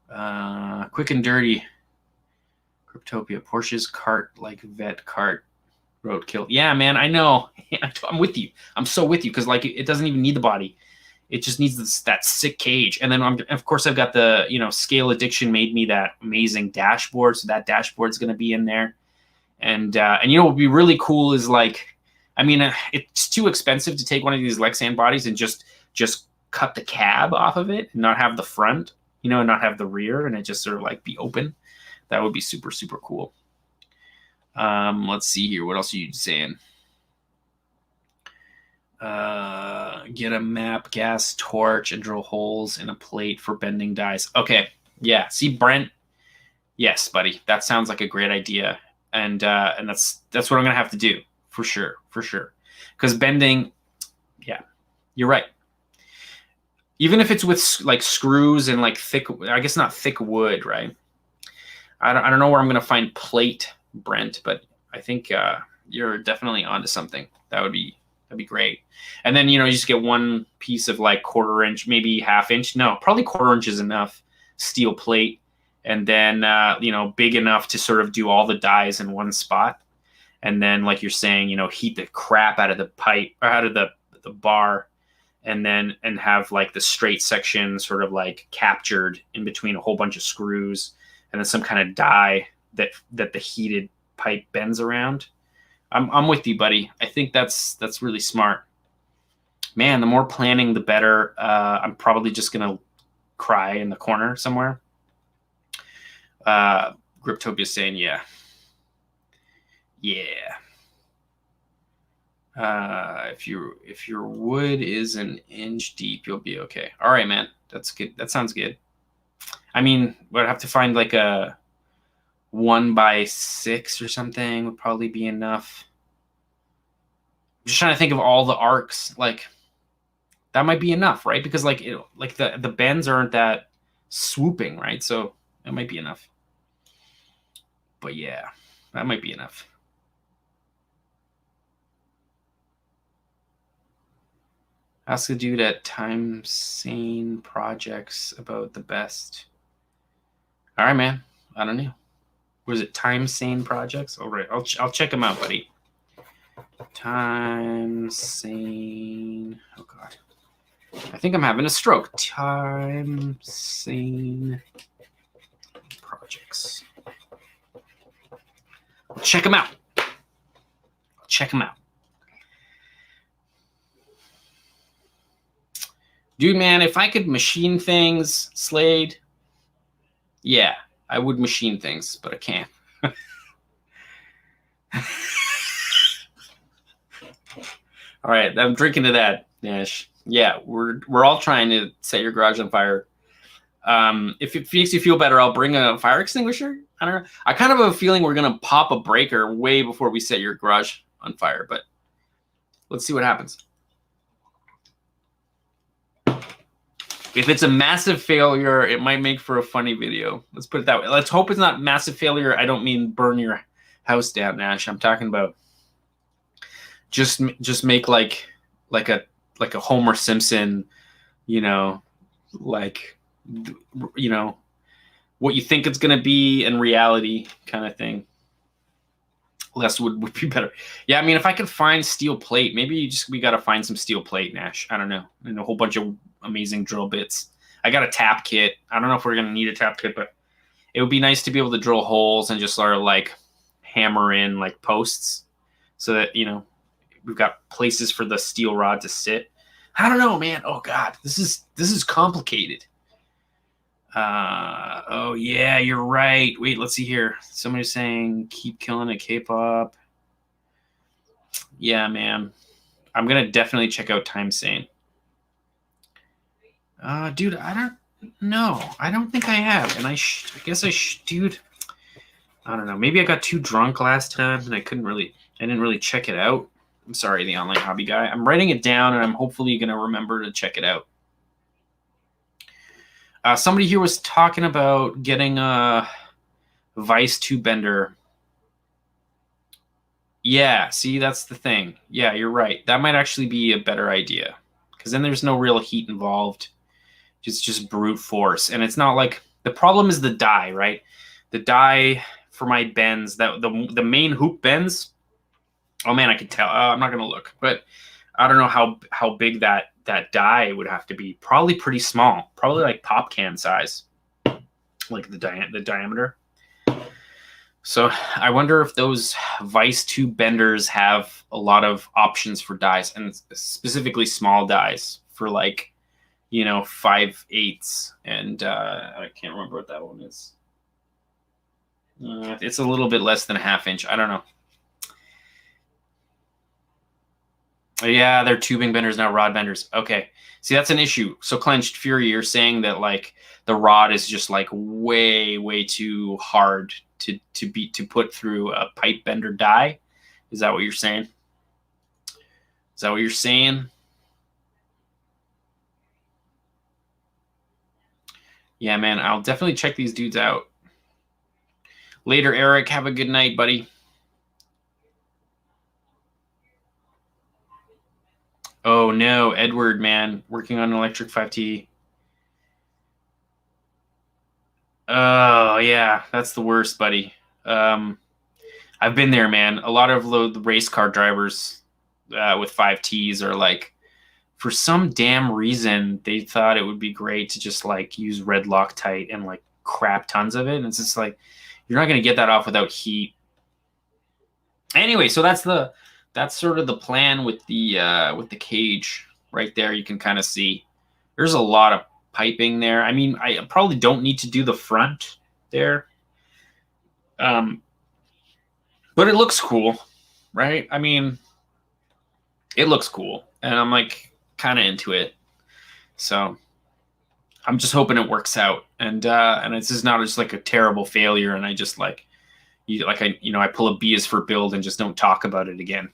Quick and dirty. Kpopr. Porsche's cart like vet cart roadkill. Yeah, man, I know. I'm with you. I'm so with you, because like it doesn't even need the body. It just needs that sick cage. And then of course I've got the, you know, Scale Addiction made me that amazing dashboard. So that dashboard's going to be in there. And you know, what would be really cool is like, I mean, it's too expensive to take one of these Lexan bodies and just cut the cab off of it and not have the front, you know, and not have the rear, and it just sort of like be open. That would be super, super cool. Let's see here. What else are you saying? Get a map, gas torch, and drill holes in a plate for bending dies. Okay, yeah. See, Brent. Yes, buddy. That sounds like a great idea, and that's what I'm gonna have to do for sure, Because bending, yeah, you're right. Even if it's with like screws and like thick, I guess not thick wood, right? I don't know where I'm gonna find plate, Brent, but I think you're definitely onto something. That'd be great. And then, you know, you just get one piece of like 1/4 inch, maybe 1/2 inch. No, probably 1/4 inch is enough steel plate. And then, you know, big enough to sort of do all the dies in one spot. And then, like you're saying, you know, heat the crap out of the pipe, or out of the bar, and have like the straight section sort of like captured in between a whole bunch of screws, and then some kind of die that the heated pipe bends around. I'm with you, buddy. I think that's really smart. Man, the more planning, the better. I'm probably just gonna cry in the corner somewhere. Kpoprc saying, yeah. If your wood is an inch deep, you'll be okay. All right, man. That's good. That sounds good. I mean, we'd have to find like a 1x6 or something would probably be enough. I'm just trying to think of all the arcs. Like that might be enough, right? Because like the bends aren't that swooping, right? So that might be enough. But yeah, that might be enough. Ask a dude at Time Sane Projects about the best. All right, man. I don't know. Was it Time Sane Projects? All right, I'll check them out, buddy. Time Sane. Oh God, I think I'm having a stroke. Time Sane Projects. I'll check them out. Dude, man, if I could machine things, Slade, yeah, I would machine things, but I can't. All right, I'm drinking to that, Nash. Yeah, we're all trying to set your garage on fire. If it makes you feel better, I'll bring a fire extinguisher. I don't know. I kind of have a feeling we're gonna pop a breaker way before we set your garage on fire, but let's see what happens. If it's a massive failure, it might make for a funny video. Let's put it that way. Let's hope it's not massive failure. I don't mean burn your house down, Nash. I'm talking about just make like a Homer Simpson, you know, like, you know, what you think it's gonna be in reality kind of thing. Less would be better. Yeah, I mean, if I could find steel plate, maybe we got to find some steel plate, Nash. I don't know, and a whole bunch of amazing drill bits. I got a tap kit. I don't know if we're gonna need a tap kit, but it would be nice to be able to drill holes and just sort of like hammer in like posts, so that, you know, we've got places for the steel rod to sit. I don't know, man. Oh God, this is complicated. Oh yeah, you're right. Wait, let's see here. Somebody's saying keep killing it, Kpop. Yeah, man. I'm gonna definitely check out Time Sane. Dude, I don't know. I don't think I have, and I guess dude. I don't know. Maybe I got too drunk last time, and I didn't really check it out. I'm sorry, the online hobby guy. I'm writing it down, and I'm hopefully gonna remember to check it out. Somebody here was talking about getting a vice tube bender. Yeah, see, that's the thing. Yeah, you're right. That might actually be a better idea, because then there's no real heat involved. It's just brute force, and it's not like the problem is the die, right? The die for my bends, that the main hoop bends. Oh man, I could tell. I'm not gonna look, but I don't know how big that die would have to be. Probably pretty small. Probably like pop can size, like the diameter. So I wonder if those vice tube benders have a lot of options for dies, and specifically small dies for like, 5/8, and I can't remember what that one is. It's a little bit less than a 1/2 inch. I don't know. Yeah, they're tubing benders, not rod benders. Okay. See, that's an issue. So Clenched Fury, you're saying that like the rod is just like way too hard to put through a pipe bender die. Is that what you're saying? Is that what you're saying? Yeah, man, I'll definitely check these dudes out. Later, Eric. Have a good night, buddy. Oh no, Edward, man, working on an electric 5T. Oh yeah, that's the worst, buddy. I've been there, man. A lot of the race car drivers with 5Ts are like, for some damn reason, they thought it would be great to just like use red Loctite and like crap tons of it. And it's just like, you're not going to get that off without heat. Anyway, so that's sort of the plan with the cage right there. You can kind of see there's a lot of piping there. I mean, I probably don't need to do the front there. But it looks cool, right? I mean, it looks cool, and I'm like kind of into it. So I'm just hoping it works out, and it's just not just like a terrible failure, and I just like I pull a B is for build and just don't talk about it again.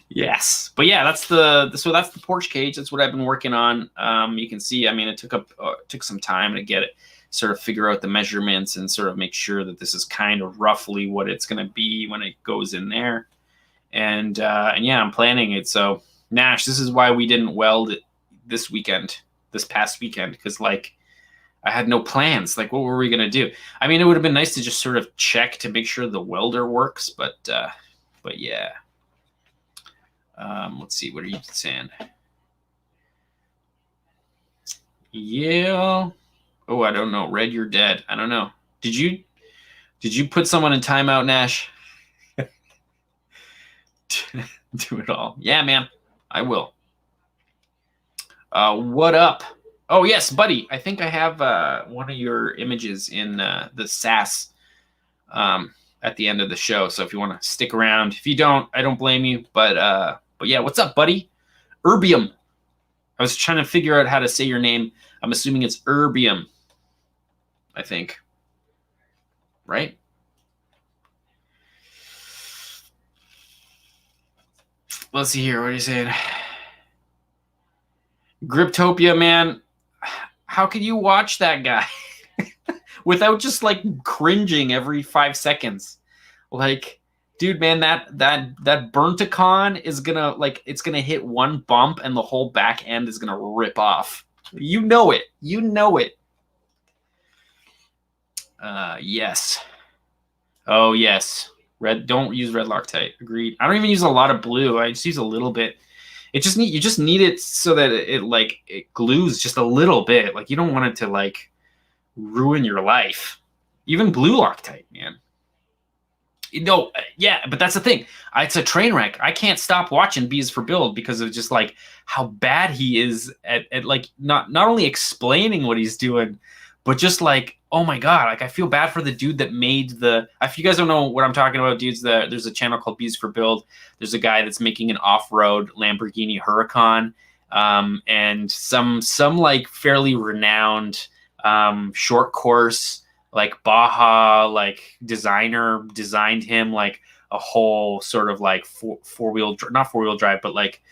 Yes, but yeah, that's the Porsche cage. That's what I've been working on. You can see, I mean, it took some time to get it, sort of figure out the measurements and sort of make sure that this is kind of roughly what it's going to be when it goes in there. And yeah, I'm planning it. So Nash, this is why we didn't weld it this past weekend, because like I had no plans. Like, what were we going to do? I mean, it would have been nice to just sort of check to make sure the welder works, but yeah. Let's see. What are you saying? Yeah. Oh, I don't know. Red, you're dead. I don't know. Did you put someone in timeout, Nash? Do it all. Yeah, man. I will. What up? Oh, yes, buddy. I think I have one of your images in the SAS at the end of the show. So if you want to stick around. If you don't, I don't blame you. But yeah, what's up, buddy? Erbium. I was trying to figure out how to say your name. I'm assuming it's Erbium, I think. Right? Let's see here. What are you saying? Griptopia, man. How can you watch that guy without just like cringing every 5 seconds? Like, dude, man, that Burnticon is gonna, like, it's gonna hit one bump and the whole back end is gonna rip off. You know it. You know it. Yes. Oh, yes. Red. Don't use red Loctite. Agreed. I don't even use a lot of blue. I just use a little bit. You just need it so that it glues just a little bit. Like, you don't want it to like ruin your life. Even blue Loctite, man. No, yeah, but that's the thing. It's a train wreck. I can't stop watching B is for Build because of just like how bad he is at like not only explaining what he's doing, but just like, oh my god, like I feel bad for the dude that made the. If you guys don't know what I'm talking about, dudes, there's a channel called B is for Build. There's a guy that's making an off-road Lamborghini Huracan, and some like fairly renowned short course like Baja like designer designed him like a whole sort of like not four-wheel drive, but like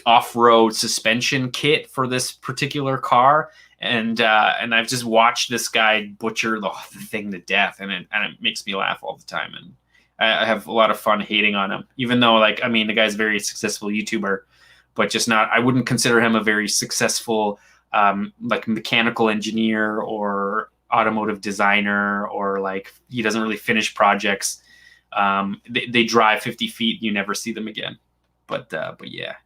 off-road suspension kit for this particular car, and I've just watched this guy butcher the thing to death, and it makes me laugh all the time, and I have a lot of fun hating on him, even though, like, I mean, the guy's a very successful YouTuber, but just not, I wouldn't consider him a very successful like mechanical engineer or automotive designer, or like he doesn't really finish projects. They drive 50 feet, you never see them again. But yeah.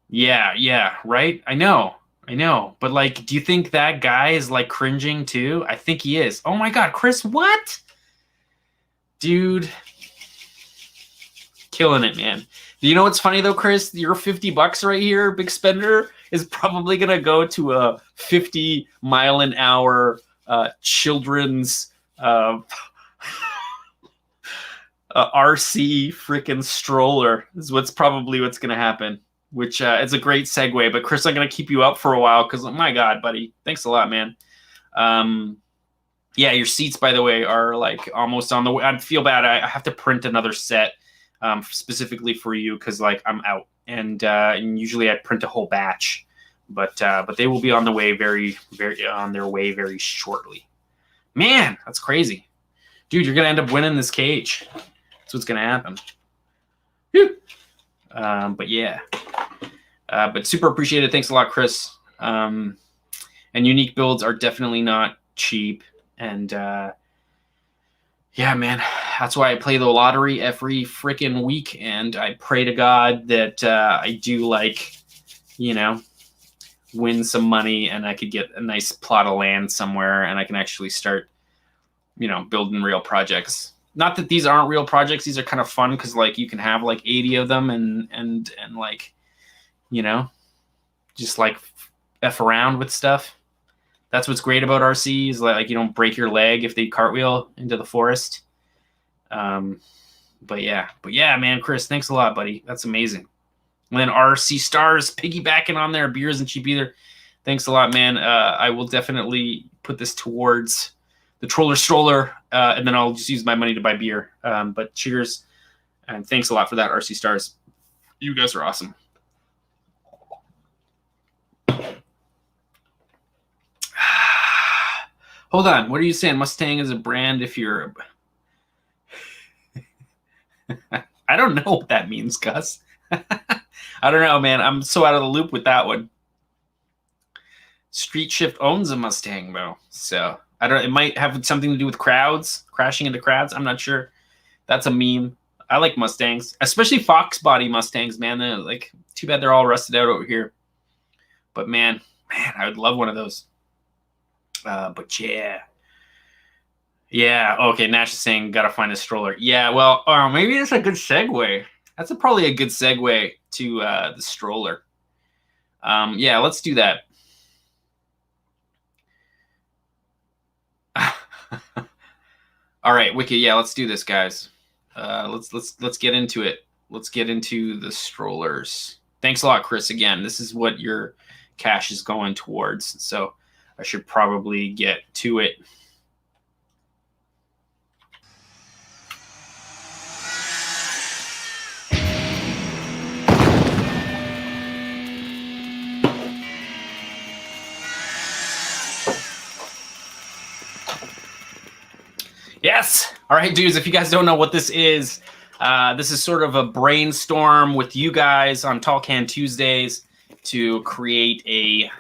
Yeah, right? I know. But like, do you think that guy is like cringing too? I think he is. Oh my God, Chris, what? Dude. Killing it, man. You know what's funny though, Chris? Your $50 right here, big spender, is probably going to go to a 50-mile-an-hour children's RC freaking stroller is probably what's going to happen. Which is a great segue. But Chris, I'm going to keep you up for a while because, oh my God, buddy, thanks a lot, man. Yeah, your seats, by the way, are like almost on the way. I feel bad. I have to print another set specifically for you because like I'm out, and usually I print a whole batch, but they will be on the way very very shortly. Man, that's crazy, dude. You're gonna end up winning this cage. That's what's gonna happen. Whew. But yeah, but super appreciated. Thanks a lot, Chris. And unique builds are definitely not cheap. And yeah, man, that's why I play the lottery every freaking week. And I pray to God that I do, like, you know, win some money and I could get a nice plot of land somewhere and I can actually start, you know, building real projects. Not that these aren't real projects. These are kind of fun because, like, you can have like 80 of them and like, you know, just like F around with stuff. That's what's great about RC is like you don't break your leg if they cartwheel into the forest. But yeah, man, Chris, thanks a lot, buddy. That's amazing. And then RC Stars piggybacking on there. Beer isn't cheap either. Thanks a lot, man. I will definitely put this towards the Stroller, and then I'll just use my money to buy beer. But cheers, and thanks a lot for that, RC Stars. You guys are awesome. Hold on, what are you saying? Mustang is a brand if you're... I don't know what that means, Gus. I don't know, man. I'm so out of the loop with that one. Street Shift owns a Mustang, though. So... I don't. It might have something to do with crowds, crashing into crowds. I'm not sure. That's a meme. I like Mustangs, especially Fox body Mustangs, man. They're like, too bad they're all rusted out over here. But man, I would love one of those. But yeah. Okay, Nash is saying gotta find a stroller. Yeah, well, maybe that's a good segue. That's probably a good segue to the stroller. Yeah, let's do that. All right, Wiki. Yeah, let's do this, guys. Let's get into it. Let's get into the strollers. Thanks a lot, Chris. Again, this is what your cash is going towards. So I should probably get to it. Yes. All right, dudes, if you guys don't know what this is sort of a brainstorm with you guys on Tall Can Tuesdays to create a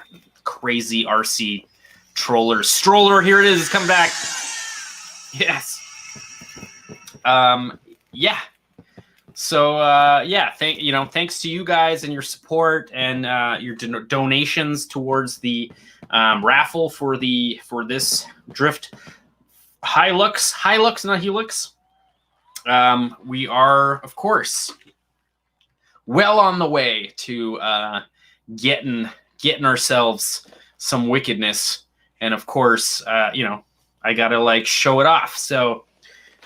crazy RC stroller. Here it is. It's coming back. Yes. Yeah. So, yeah, thanks to you guys and your support and your donations towards the raffle for this drift Hilux, not Helix. We are, of course, well on the way to getting ourselves some wickedness, and of course, I gotta like show it off. So,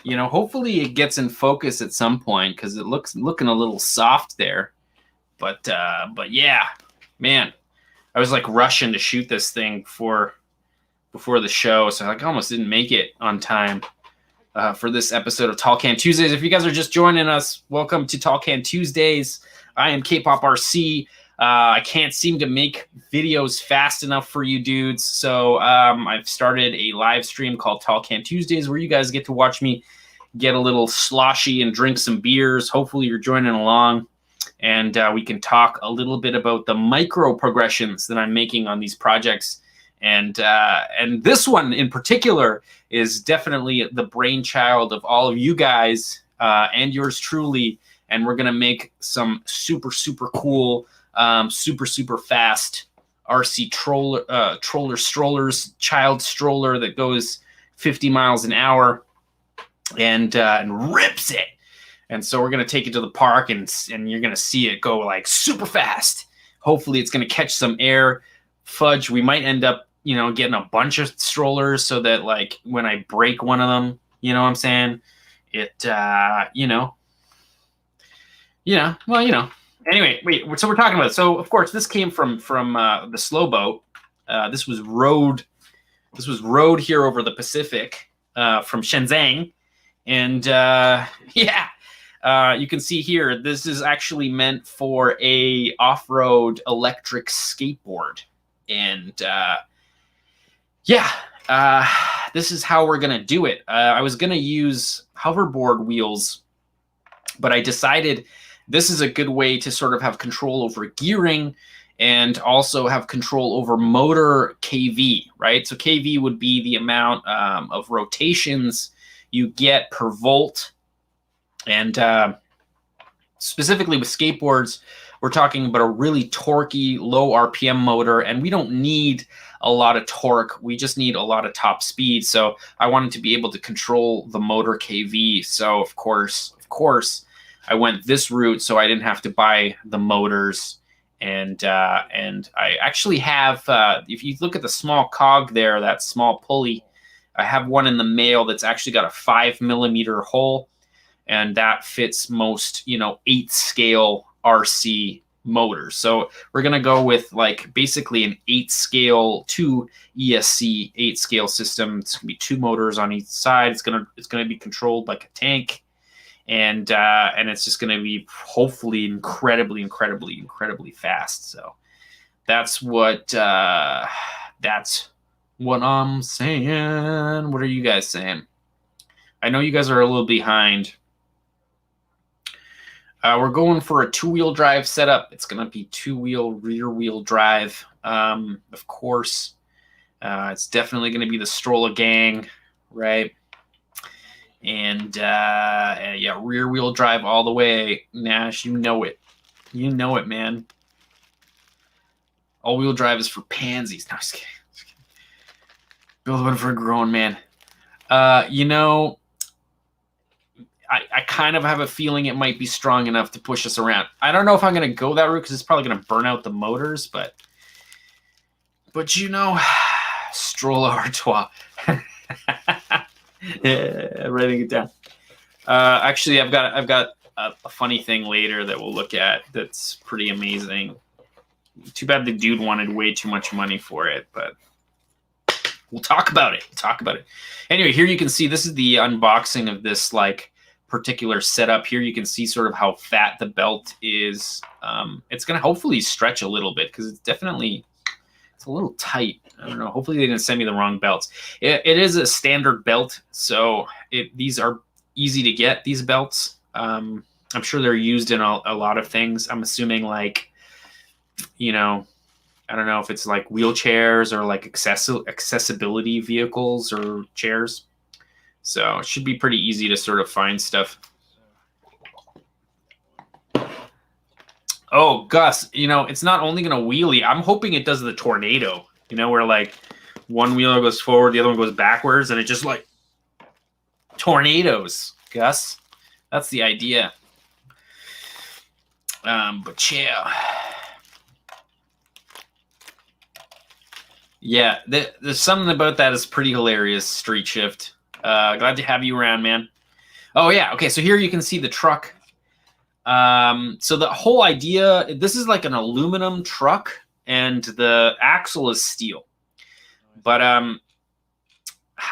hopefully it gets in focus at some point because it looking a little soft there. But yeah, man, I was like rushing to shoot this thing before the show, so I almost didn't make it on time. for this episode of Tall Can Tuesdays. If you guys are just joining us, welcome to Tall Can Tuesdays. I am Kpoprc. I can't seem to make videos fast enough for you dudes, so I've started a live stream called Tall Can Tuesdays where you guys get to watch me get a little sloshy and drink some beers. Hopefully you're joining along, and we can talk a little bit about the micro progressions that I'm making on these projects. And this one in particular is definitely the brainchild of all of you guys and yours truly. And we're gonna make some super cool, super fast RC strollers, child stroller that goes 50 miles an hour and rips it. And so we're gonna take it to the park, and you're gonna see it go like super fast. Hopefully it's gonna catch some air. Fudge, we might end up, you know, getting a bunch of strollers so that like when I break one of them, you know what I'm saying? It, Anyway, wait, so we're talking about it. So of course this came from the slow boat. This was rowed here over the Pacific from Shenzhen. And you can see here, this is actually meant for a off-road electric skateboard. And this is how we're gonna do it. I was gonna use hoverboard wheels, but I decided this is a good way to sort of have control over gearing and also have control over motor KV, right? So KV would be the amount of rotations you get per volt. And specifically with skateboards, we're talking about a really torquey, low RPM motor, and we don't need a lot of torque. We just need a lot of top speed. So I wanted to be able to control the motor KV. So of course, I went this route so I didn't have to buy the motors. And I actually have, if you look at the small cog there, that small pulley, I have one in the mail that's actually got a 5mm hole, and that fits most, 8 scale RC motors. So we're gonna go with like basically an 8 scale, 2 ESC 8 scale system. It's gonna be 2 motors on each side. It's gonna be controlled like a tank, and it's just gonna be hopefully incredibly fast. So that's what I'm saying. What are you guys saying? I know you guys are a little behind. We're going for a 2-wheel drive setup. It's going to be 2-wheel, rear-wheel drive. Of course, it's definitely going to be the Stroller gang, right? And rear-wheel drive all the way. Nash, you know it. You know it, man. All-wheel drive is for pansies. No, I'm just kidding. Build one for a grown man. I kind of have a feeling it might be strong enough to push us around. I don't know if I'm going to go that route because it's probably going to burn out the motors, but Stroller Artois. Yeah, writing it down. Actually, I've got a funny thing later that we'll look at that's pretty amazing. Too bad the dude wanted way too much money for it, but we'll talk about it. Anyway, here you can see this is the unboxing of this like particular setup. Here you can see sort of how fat the belt is. It's going to hopefully stretch a little bit because it's a little tight. I don't know. Hopefully they didn't send me the wrong belts. It is a standard belt, so these are easy to get, these belts. I'm sure they're used in a lot of things. I'm assuming like, I don't know if it's like wheelchairs or like accessibility vehicles or chairs. So it should be pretty easy to sort of find stuff. Oh, Gus, it's not only going to wheelie. I'm hoping it does the tornado, where like one wheel goes forward, the other one goes backwards, and it just like tornadoes, Gus. That's the idea. But yeah. Yeah, there's something about that is pretty hilarious, Street Shift. Glad to have you around, man. Oh, yeah. Okay, so here you can see the truck. So the whole idea, this is like an aluminum truck, and the axle is steel. But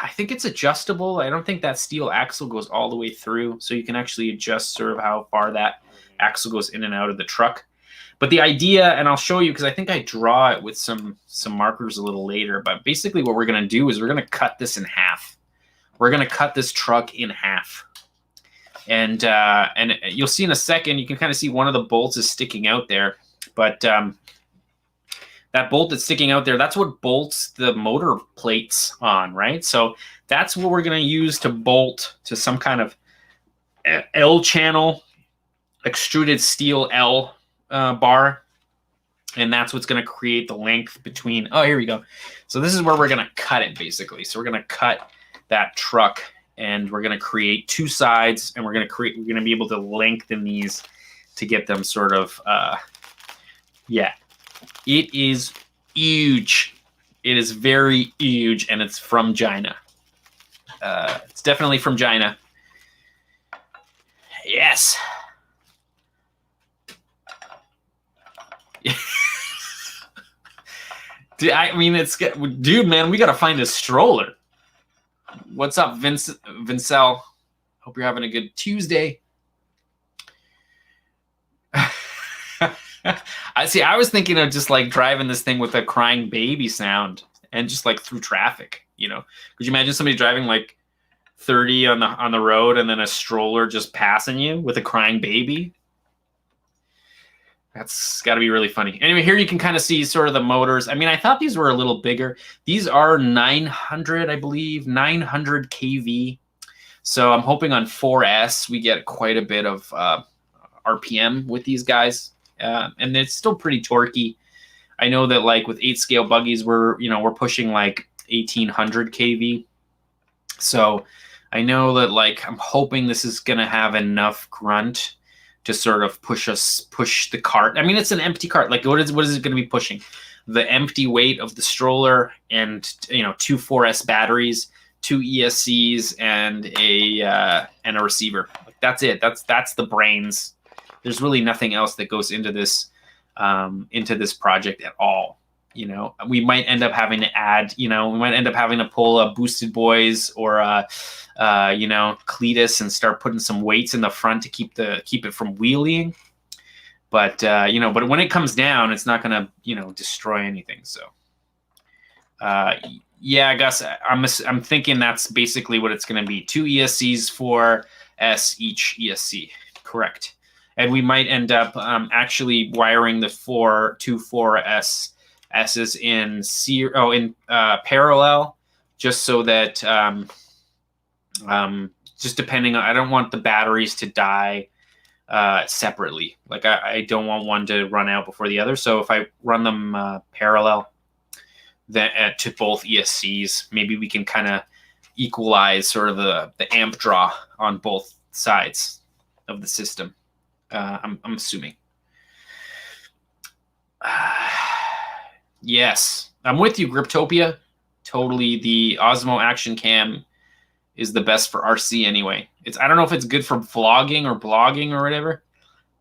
I think it's adjustable. I don't think that steel axle goes all the way through, so you can actually adjust sort of how far that axle goes in and out of the truck. But the idea, and I'll show you because I think I draw it with some markers a little later, but basically what we're going to do is we're going to cut this in half. We're going to cut this truck in half. And you'll see in a second, you can kind of see one of the bolts is sticking out there. But that bolt that's sticking out there, that's what bolts the motor plates on, right? So that's what we're going to use to bolt to some kind of L channel, extruded steel L bar. And that's what's going to create the length between, oh, here we go. So this is where we're going to cut it, basically. So we're going to cut that truck, and we're going to create two sides, and we're going to be able to lengthen these to get them sort of, yeah. It is huge. It is very huge, and it's from China. It's definitely from China. Yes. Dude, man, we got to find a stroller. What's up, Vincel? Hope you're having a good Tuesday. I was thinking of just like driving this thing with a crying baby sound and just like through traffic, you know. Could you imagine somebody driving like 30 on the road and then a stroller just passing you with a crying baby? That's got to be really funny. Anyway, here you can kind of see sort of the motors. I mean, I thought these were a little bigger. These are 900, I believe, 900 kV. So I'm hoping on 4S we get quite a bit of RPM with these guys. And it's still pretty torquey. I know that like with 8-scale buggies, we're pushing like 1800 kV. So I know that like I'm hoping this is going to have enough grunt to sort of push the cart. I mean, it's an empty cart. Like what is it going to be pushing? The empty weight of the stroller and, 2 4S batteries, 2 ESCs, and a receiver. Like, that's it. That's the brains. There's really nothing else that goes into this project at all. We might end up having to add, we might end up having to pull a Boosted Boys or Cletus and start putting some weights in the front to keep it from wheeling. But but when it comes down, it's not gonna destroy anything. So yeah, I guess I'm thinking that's basically what it's gonna be. 2 ESCs, 4S each ESC, correct. And we might end up actually wiring the 2 4S S's in parallel, just so that just depending on, I don't want the batteries to die separately. Like I don't want one to run out before the other. So if I run them parallel then to both ESCs, maybe we can kind of equalize sort of the amp draw on both sides of the system. I'm assuming. Yes, I'm with you, Griptopia. Totally, the Osmo Action Cam is the best for RC anyway. I don't know if it's good for vlogging or blogging or whatever,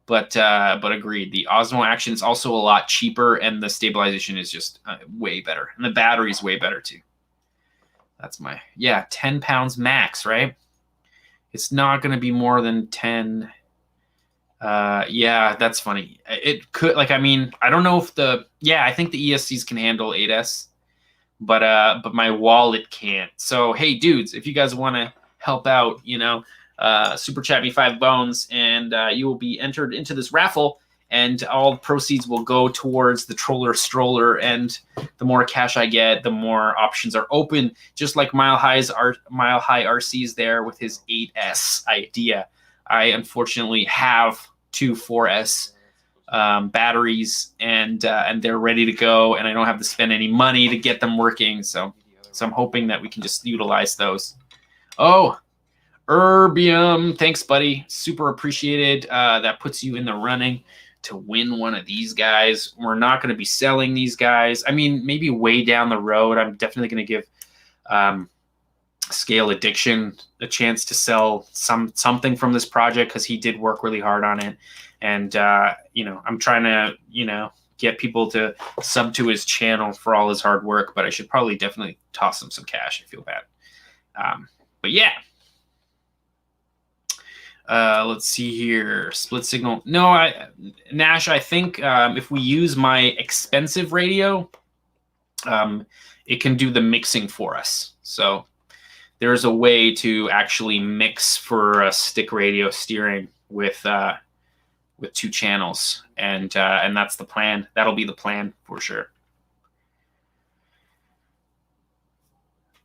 but agreed. The Osmo Action is also a lot cheaper, and the stabilization is just way better, and the battery's way better too. That's 10 pounds max, right? It's not going to be more than 10. Yeah, that's funny. It could, like, I mean, I don't know if I think the ESCs can handle 8S, but my wallet can't. So, hey, dudes, if you guys want to help out, super chat me 5 bones, and you will be entered into this raffle, and all proceeds will go towards the stroller. And the more cash I get, the more options are open. Just like Mile High RC's there with his 8S idea. I unfortunately have 2 4S batteries, and they're ready to go, and I don't have to spend any money to get them working. So I'm hoping that we can just utilize those. Oh, Erbium, thanks, buddy. Super appreciated. That puts you in the running to win one of these guys. We're not going to be selling these guys. I mean, maybe way down the road, I'm definitely going to give Scale Addiction a chance to sell something from this project, because he did work really hard on it. And I'm trying to get people to sub to his channel for all his hard work, but I should probably definitely toss him some cash. I feel bad. But yeah. Let's see here. Split signal. No, Nash, I think if we use my expensive radio, it can do the mixing for us. So there's a way to actually mix for a stick radio steering with 2 channels, and that's the plan. That'll be the plan for sure.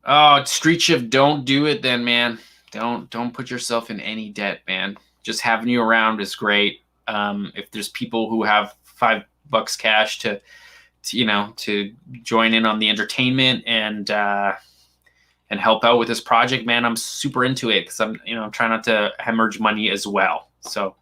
Oh, Street Shift, don't do it then, man. Don't put yourself in any debt, man. Just having you around is great. If there's people who have $5 cash to join in on the entertainment and help out with this project, man, I'm super into it because I'm trying not to hemorrhage money as well. So,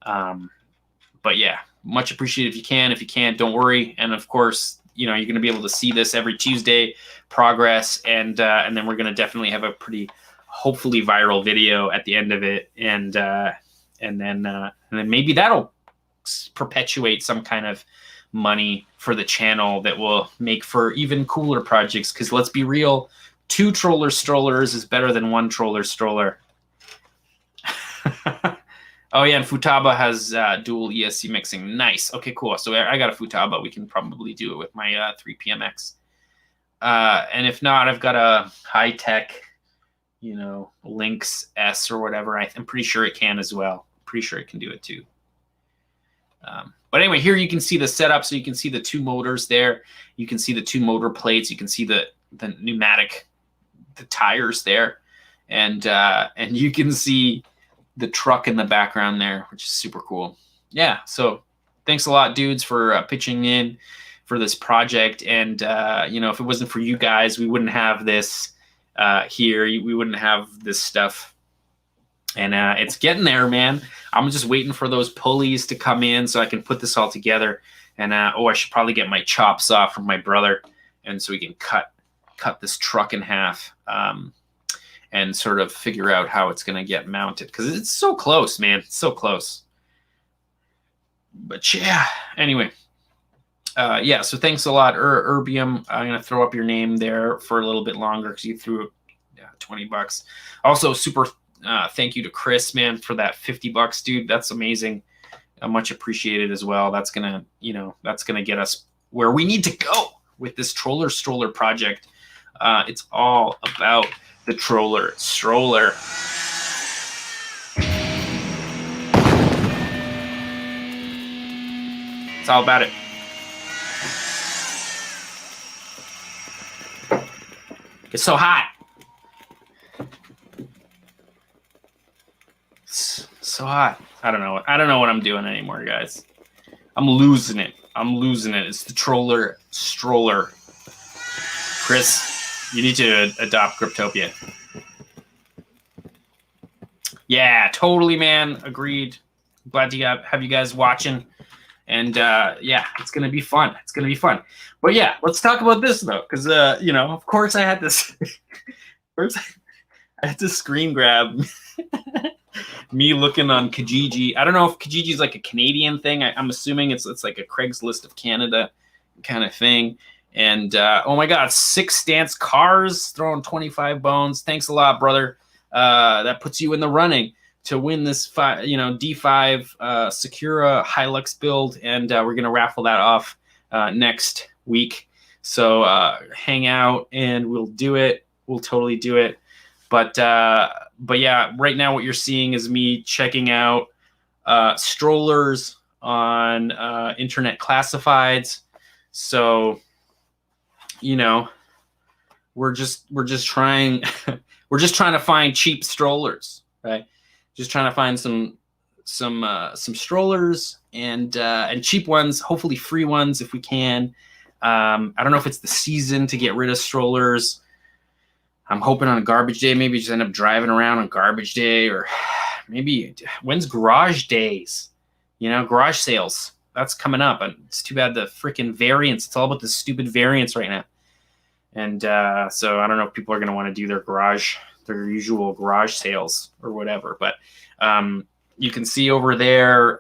but yeah, much appreciated if you can. If you can't, don't worry. And of course, you're going to be able to see this every Tuesday progress, and then we're going to definitely have a pretty hopefully viral video at the end of it, and then maybe that'll perpetuate some kind of money for the channel that will make for even cooler projects. Because let's be real, 2 Troller Strollers is better than 1 Troller Stroller. Oh yeah, and Futaba has dual ESC mixing. Nice. Okay, cool. So I got a Futaba. We can probably do it with my 3PMX. And if not, I've got a high-tech, Lynx S or whatever. I'm pretty sure it can as well. Pretty sure it can do it too. But anyway, here you can see the setup. So you can see the 2 motors there. You can see the 2 motor plates. You can see the pneumatic, the tires there, and you can see the truck in the background there, which is super cool. Yeah. So thanks a lot, dudes, for pitching in for this project. And if it wasn't for you guys, we wouldn't have this here. We wouldn't have this stuff. And it's getting there, man. I'm just waiting for those pulleys to come in so I can put this all together. And I should probably get my chops off from my brother, and so we can cut this truck in half, and sort of figure out how it's going to get mounted, because it's so close, man. It's so close. But yeah, anyway. Yeah, so thanks a lot, Erbium. I'm going to throw up your name there for a little bit longer because you threw $20. Also, super thank you to Chris, man, for that $50, dude. That's amazing. Much appreciated as well. That's gonna get us where we need to go with this Stroller project. It's all about the Stroller. It's all about it. It's so hot. It's so hot. I don't know what I'm doing anymore, guys. I'm losing it. It's the Stroller. Chris, you need to adopt Cryptopia. Yeah, totally, man. Agreed. Glad to have you guys watching. And yeah, it's gonna be fun. But yeah, let's talk about this though, because of course I had this. First, I had to screen grab me looking on Kijiji. I don't know if Kijiji is like a Canadian thing. I'm assuming it's like a Craigslist of Canada kind of thing. And oh my God, 6 stance cars throwing 25 bones. Thanks a lot, brother. That puts you in the running to win this D5 Sakura Hilux build, and we're gonna raffle that off next week. So hang out and we'll do it. We'll totally do it. But yeah, right now what you're seeing is me checking out strollers on internet classifieds. So we're just trying to find cheap strollers, right? Just trying to find some strollers and cheap ones, hopefully free ones if we can. I don't know if it's the season to get rid of strollers. I'm hoping on a garbage day, maybe just end up driving around on garbage day, or maybe when's garage days? Garage sales. That's coming up. It's too bad the freaking variants. It's all about the stupid variants right now. And so I don't know if people are going to want to do their usual garage sales or whatever. But you can see over there,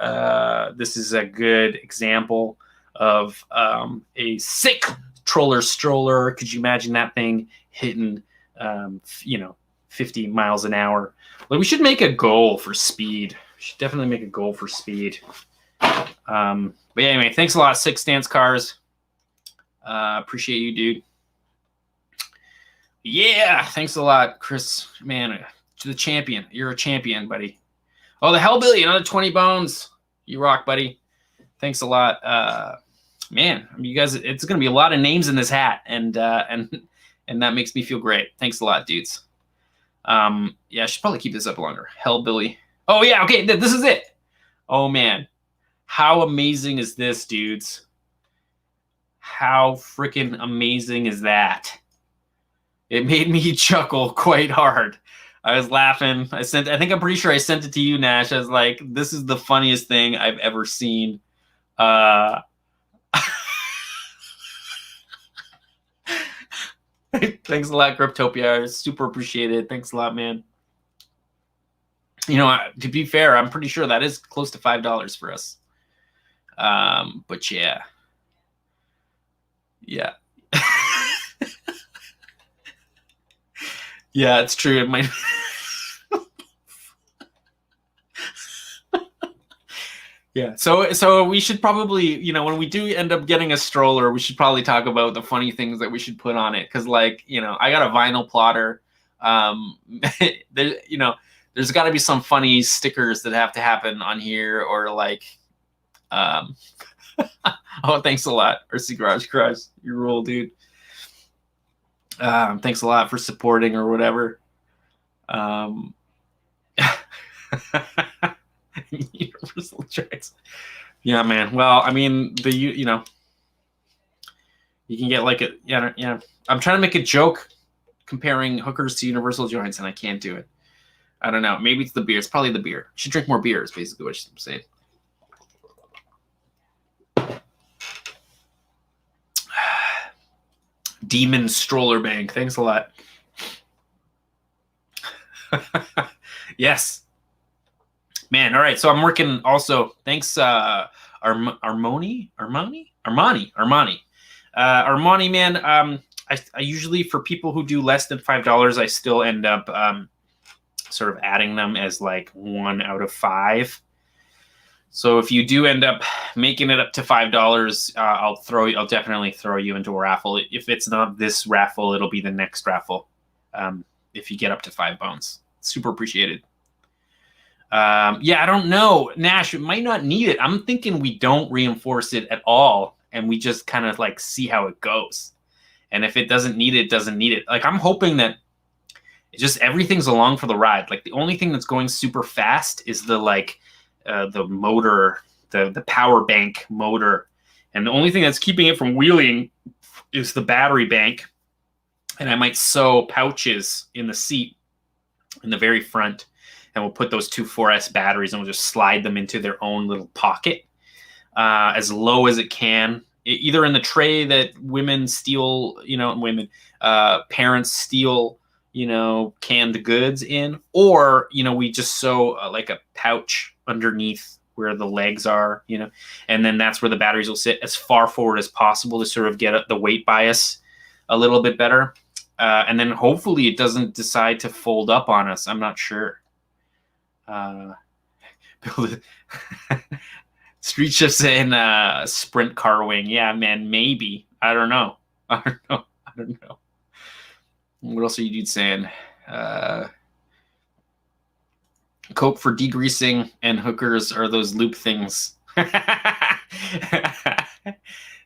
this is a good example of a sick Stroller. Could you imagine that thing hitting 50 miles an hour. Like, we should make a goal for speed. We should definitely make a goal for speed. But yeah, anyway, thanks a lot, Six Stance Cars. Appreciate you, dude. Yeah, thanks a lot, Chris. Man, the champion. You're a champion, buddy. Oh, the Hellbilly, another 20 bones. You rock, buddy. Thanks a lot. Man, I mean, you guys, it's going to be a lot of names in this hat, and that makes me feel great. Thanks a lot, dudes. Yeah, I should probably keep this up longer. Hellbilly. Oh, yeah, okay, this is it. Oh, man. How amazing is this, dudes? How freaking amazing is that? It made me chuckle quite hard. I was laughing. I think I'm pretty sure I sent it to you, Nash. I was like, this is the funniest thing I've ever seen. Thanks a lot, Cryptopia. I super appreciate it. Thanks a lot, man. You know, to be fair, I'm pretty sure that is close to $5 for us. But yeah. Yeah. Yeah, it's true. It might. Yeah. So we should probably, when we do end up getting a stroller, we should probably talk about the funny things that we should put on it. Cause like, I got a vinyl plotter. There's got to be some funny stickers that have to happen on here, or like, oh, thanks a lot, RC Garage. You rule, dude. Thanks a lot for supporting or whatever. Universal joints. Yeah, man. Well, I mean, you can get like a, yeah. I'm trying to make a joke comparing hookers to universal joints, and I can't do it. I don't know. Maybe it's the beer. It's probably the beer. You should drink more beer is basically what I'm saying. Demon Stroller Bank. Thanks a lot. Yes. Man, all right. So I'm working also. Thanks, Armani, man. I usually, for people who do less than $5, I still end up sort of adding them as like 1 out of 5. So if you do end up making it up to $5, I'll definitely throw you into a raffle. If it's not this raffle, it'll be the next raffle. If you get up to 5 bones, super appreciated. Yeah, I don't know, Nash. It might not need it. I'm thinking we don't reinforce it at all, and we just kind of like see how it goes. And if it doesn't need it, doesn't need it. Like, I'm hoping that just everything's along for the ride. Like, the only thing that's going super fast is the motor, the power bank motor, and the only thing that's keeping it from wheeling is the battery bank. And I might sew pouches in the seat in the very front, and we'll put those two 4S batteries and we'll just slide them into their own little pocket as low as it can, either in the tray that women steal, parents steal, canned goods in, or, we just sew like a pouch underneath where the legs are, and then that's where the batteries will sit as far forward as possible to sort of get the weight bias a little bit better. And then hopefully it doesn't decide to fold up on us. I'm not sure. Street Shift saying sprint car wing. Yeah, man, maybe. I don't know. What else are you dudes saying? Coke for degreasing and hookers are those loop things.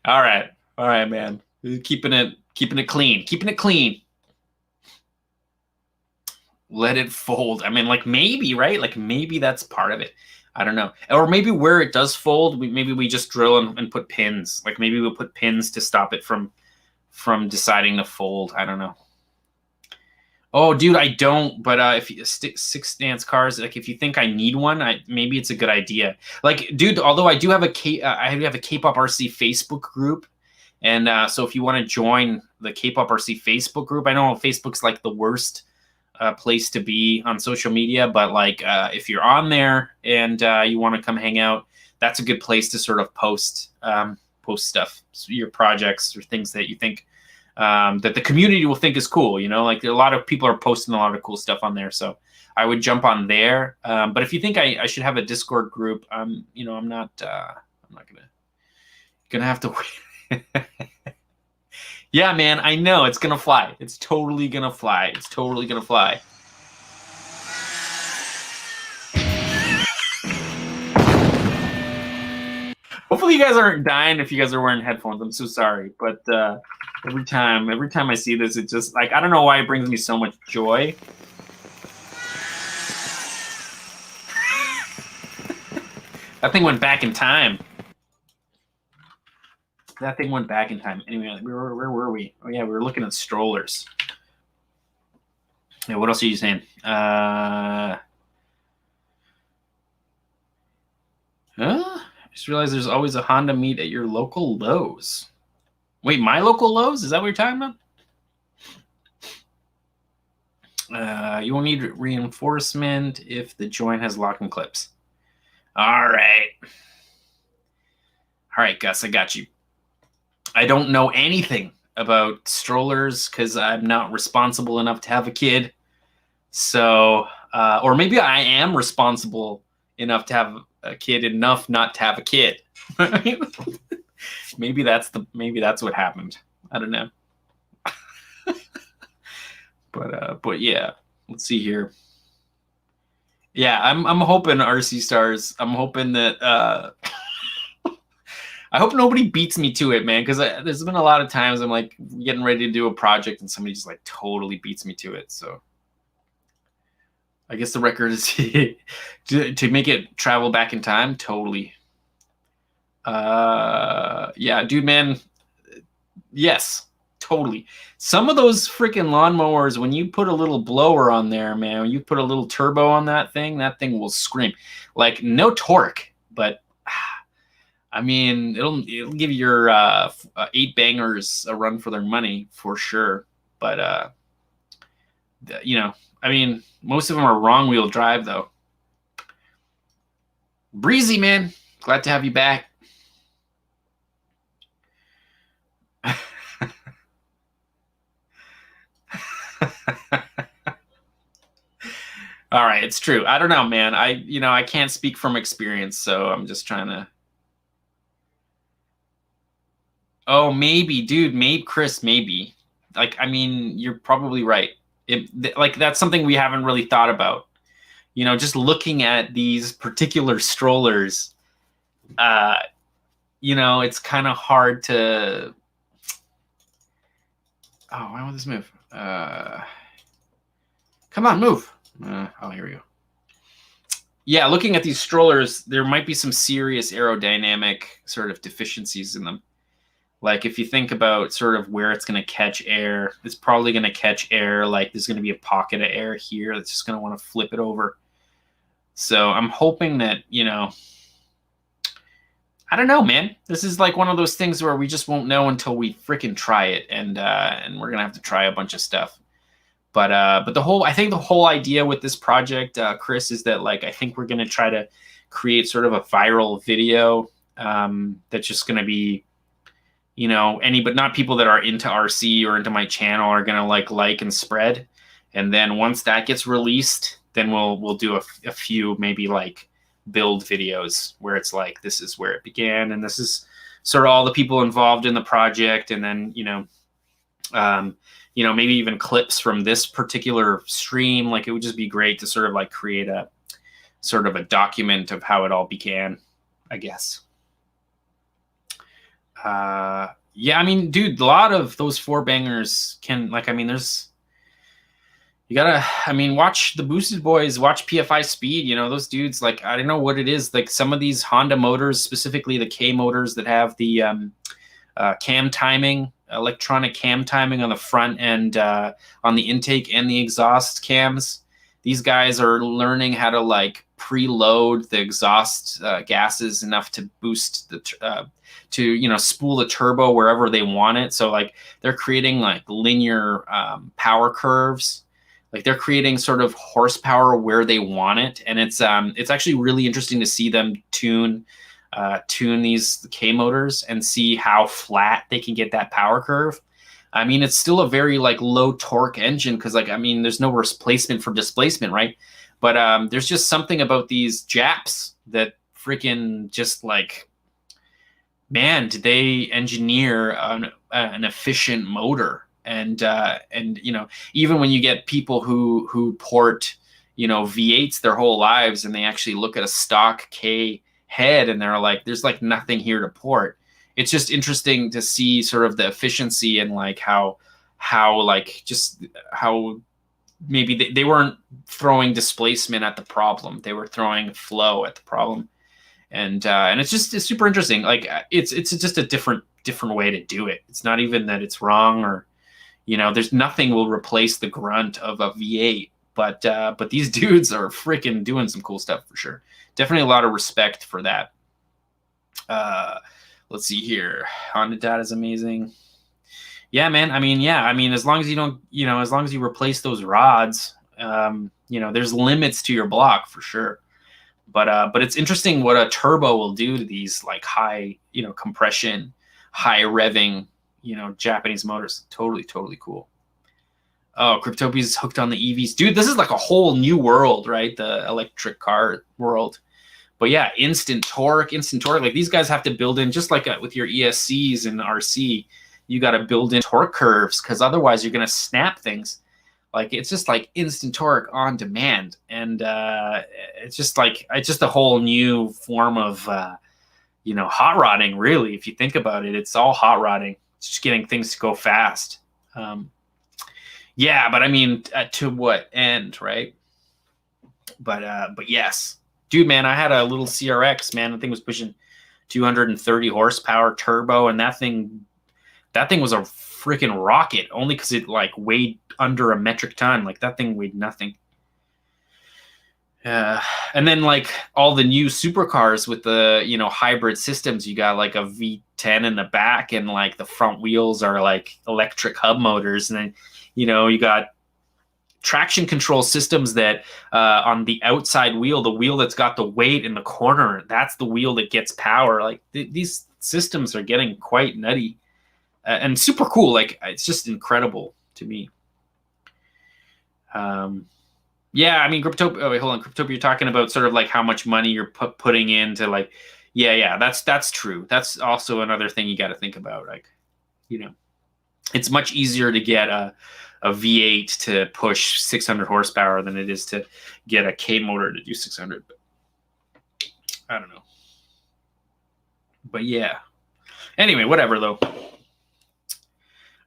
All right, man. Keeping it clean. Let it fold. I mean, like, maybe, right? Like, maybe that's part of it. I don't know. Or maybe where it does fold, maybe we just drill and put pins. Like, maybe we'll put pins to stop it from deciding to fold. I don't know. Oh, dude, I don't. But if you Six Stance Cars, like, if you think I need one, maybe it's a good idea. Like, dude, although I do have I have a Kpoprc Facebook group, and so if you want to join the Kpoprc Facebook group, I know Facebook's like the worst place to be on social media, but like if you're on there and you want to come hang out, that's a good place to sort of post stuff, your projects or things that you think that the community will think is cool. You know, like a lot of people are posting a lot of cool stuff on there. So I would jump on there. But if you think I should have a Discord group, you know, I'm not gonna have to wait. Yeah, man, I know it's gonna fly. It's totally gonna fly. It's totally gonna fly. Hopefully you guys aren't dying if you guys are wearing headphones. I'm so sorry, but every time I see this, it just like I don't know why it brings me so much joy. That thing went back in time. That thing went back in time. Anyway, where were we? Oh yeah, we were looking at strollers. Yeah, what else are you saying? I just realized there's always a Honda meet at your local Lowe's. Wait, my local Lowe's? Is that what you're talking about? You will need reinforcement if the joint has locking clips. All right. All right, Gus, I got you. I don't know anything about strollers because I'm not responsible enough to have a kid. So, or maybe I am responsible enough to have a kid enough not to have a kid. maybe that's what happened. I don't know. But yeah, let's see here. Yeah, I'm hoping RC Stars. I'm hoping that I hope nobody beats me to it, man, because there's been a lot of times I'm like getting ready to do a project and somebody just like totally beats me to it. So I guess the record is to make it travel back in time. Totally. Yeah, dude, man. Yes, totally. Some of those freaking lawnmowers, when you put a little blower on there, man, when you put a little turbo on that thing will scream. Like no torque, but I mean, it'll give your 8 bangers a run for their money for sure. But you know, I mean, most of them are wrong wheel drive though. Breezy, man, glad to have you back. All right, it's true. I don't know, man. I can't speak from experience, so I'm just trying to. Oh, maybe, dude. Maybe, Chris. Maybe. Like, I mean, you're probably right. Like that's something we haven't really thought about. You know, just looking at these particular strollers. You know, it's kind of hard to. Oh, why won't this move? Come on, move. Oh, here we go. Yeah, looking at these strollers, there might be some serious aerodynamic sort of deficiencies in them. Like if you think about sort of where it's going to catch air, it's probably going to catch air. Like there's going to be a pocket of air here that's just going to want to flip it over. So I'm hoping that, you know, I don't know, man. This is like one of those things where we just won't know until we freaking try it. And we're going to have to try a bunch of stuff. But I think the whole idea with this project, Chris, is that like I think we're going to try to create sort of a viral video that's just going to be, you know, but not people that are into RC or into my channel are going to like and spread. And then once that gets released, then we'll do a few maybe like build videos where it's like this is where it began and this is sort of all the people involved in the project, and then you know, maybe even clips from this particular stream. Like it would just be great to sort of like create a sort of a document of how it all began, I guess. Yeah, I mean, dude, a lot of those 4-bangers can, like, I mean, you gotta, I mean, watch the Boosted Boys, watch PFI Speed, you know, those dudes, like, I don't know what it is. Like some of these Honda motors, specifically the K motors that have the cam timing, electronic cam timing on the front and on the intake and the exhaust cams. These guys are learning how to like preload the exhaust gases enough to boost the to, you know, spool the turbo wherever they want it. So like they're creating like linear power curves. Like they're creating sort of horsepower where they want it, and it's actually really interesting to see them tune these K motors and see how flat they can get that power curve. I mean, it's still a very like low torque engine because like, I mean, there's no replacement for displacement, right? But there's just something about these Japs that freaking just like, man, did they engineer an efficient motor? And you know, even when you get people who port, you know, V8s their whole lives, and they actually look at a stock K head and they're like, there's like nothing here to port. It's just interesting to see sort of the efficiency and like how like just how maybe they weren't throwing displacement at the problem, they were throwing flow at the problem. And it's super interesting. Like it's just a different way to do it. It's not even that it's wrong, or you know, there's nothing will replace the grunt of a V8. But these dudes are freaking doing some cool stuff for sure. Definitely a lot of respect for that. Let's see here. Honda data is amazing. Yeah, man. I mean, as long as you don't, you know, as long as you replace those rods, you know, there's limits to your block for sure. But it's interesting what a turbo will do to these like high, you know, compression, high revving, you know, Japanese motors. Totally cool. Oh, Kpoprc's hooked on the EVs. Dude, this is like a whole new world, right? The electric car world. But yeah, instant torque. Like these guys have to build in, just like with your ESCs and RC, you got to build in torque curves because otherwise you're going to snap things. Like it's just like instant torque on demand. And it's just a whole new form of, you know, hot rodding, really. If you think about it, it's all hot rodding. It's just getting things to go fast. Yeah, but I mean, to what end, right? But yes, dude, man, I had a little CRX, man. The thing was pushing 230 horsepower turbo, and that thing was a freaking rocket. Only because it like weighed under a metric ton. Like that thing weighed nothing. And then like all the new supercars with the, you know, hybrid systems, you got like a V10 in the back, and like the front wheels are like electric hub motors, and then, you know, you got traction control systems that on the outside wheel, the wheel that's got the weight in the corner, that's the wheel that gets power. Like these systems are getting quite nutty and super cool. Like it's just incredible to me. Yeah, I mean, Kpoprc. Oh wait, hold on, Kpoprc. You're talking about sort of like how much money you're putting into like, yeah, that's true. That's also another thing you got to think about. Like, you know, it's much easier to get a V8 to push 600 horsepower than it is to get a K motor to do 600. But I don't know. But yeah. Anyway, whatever though.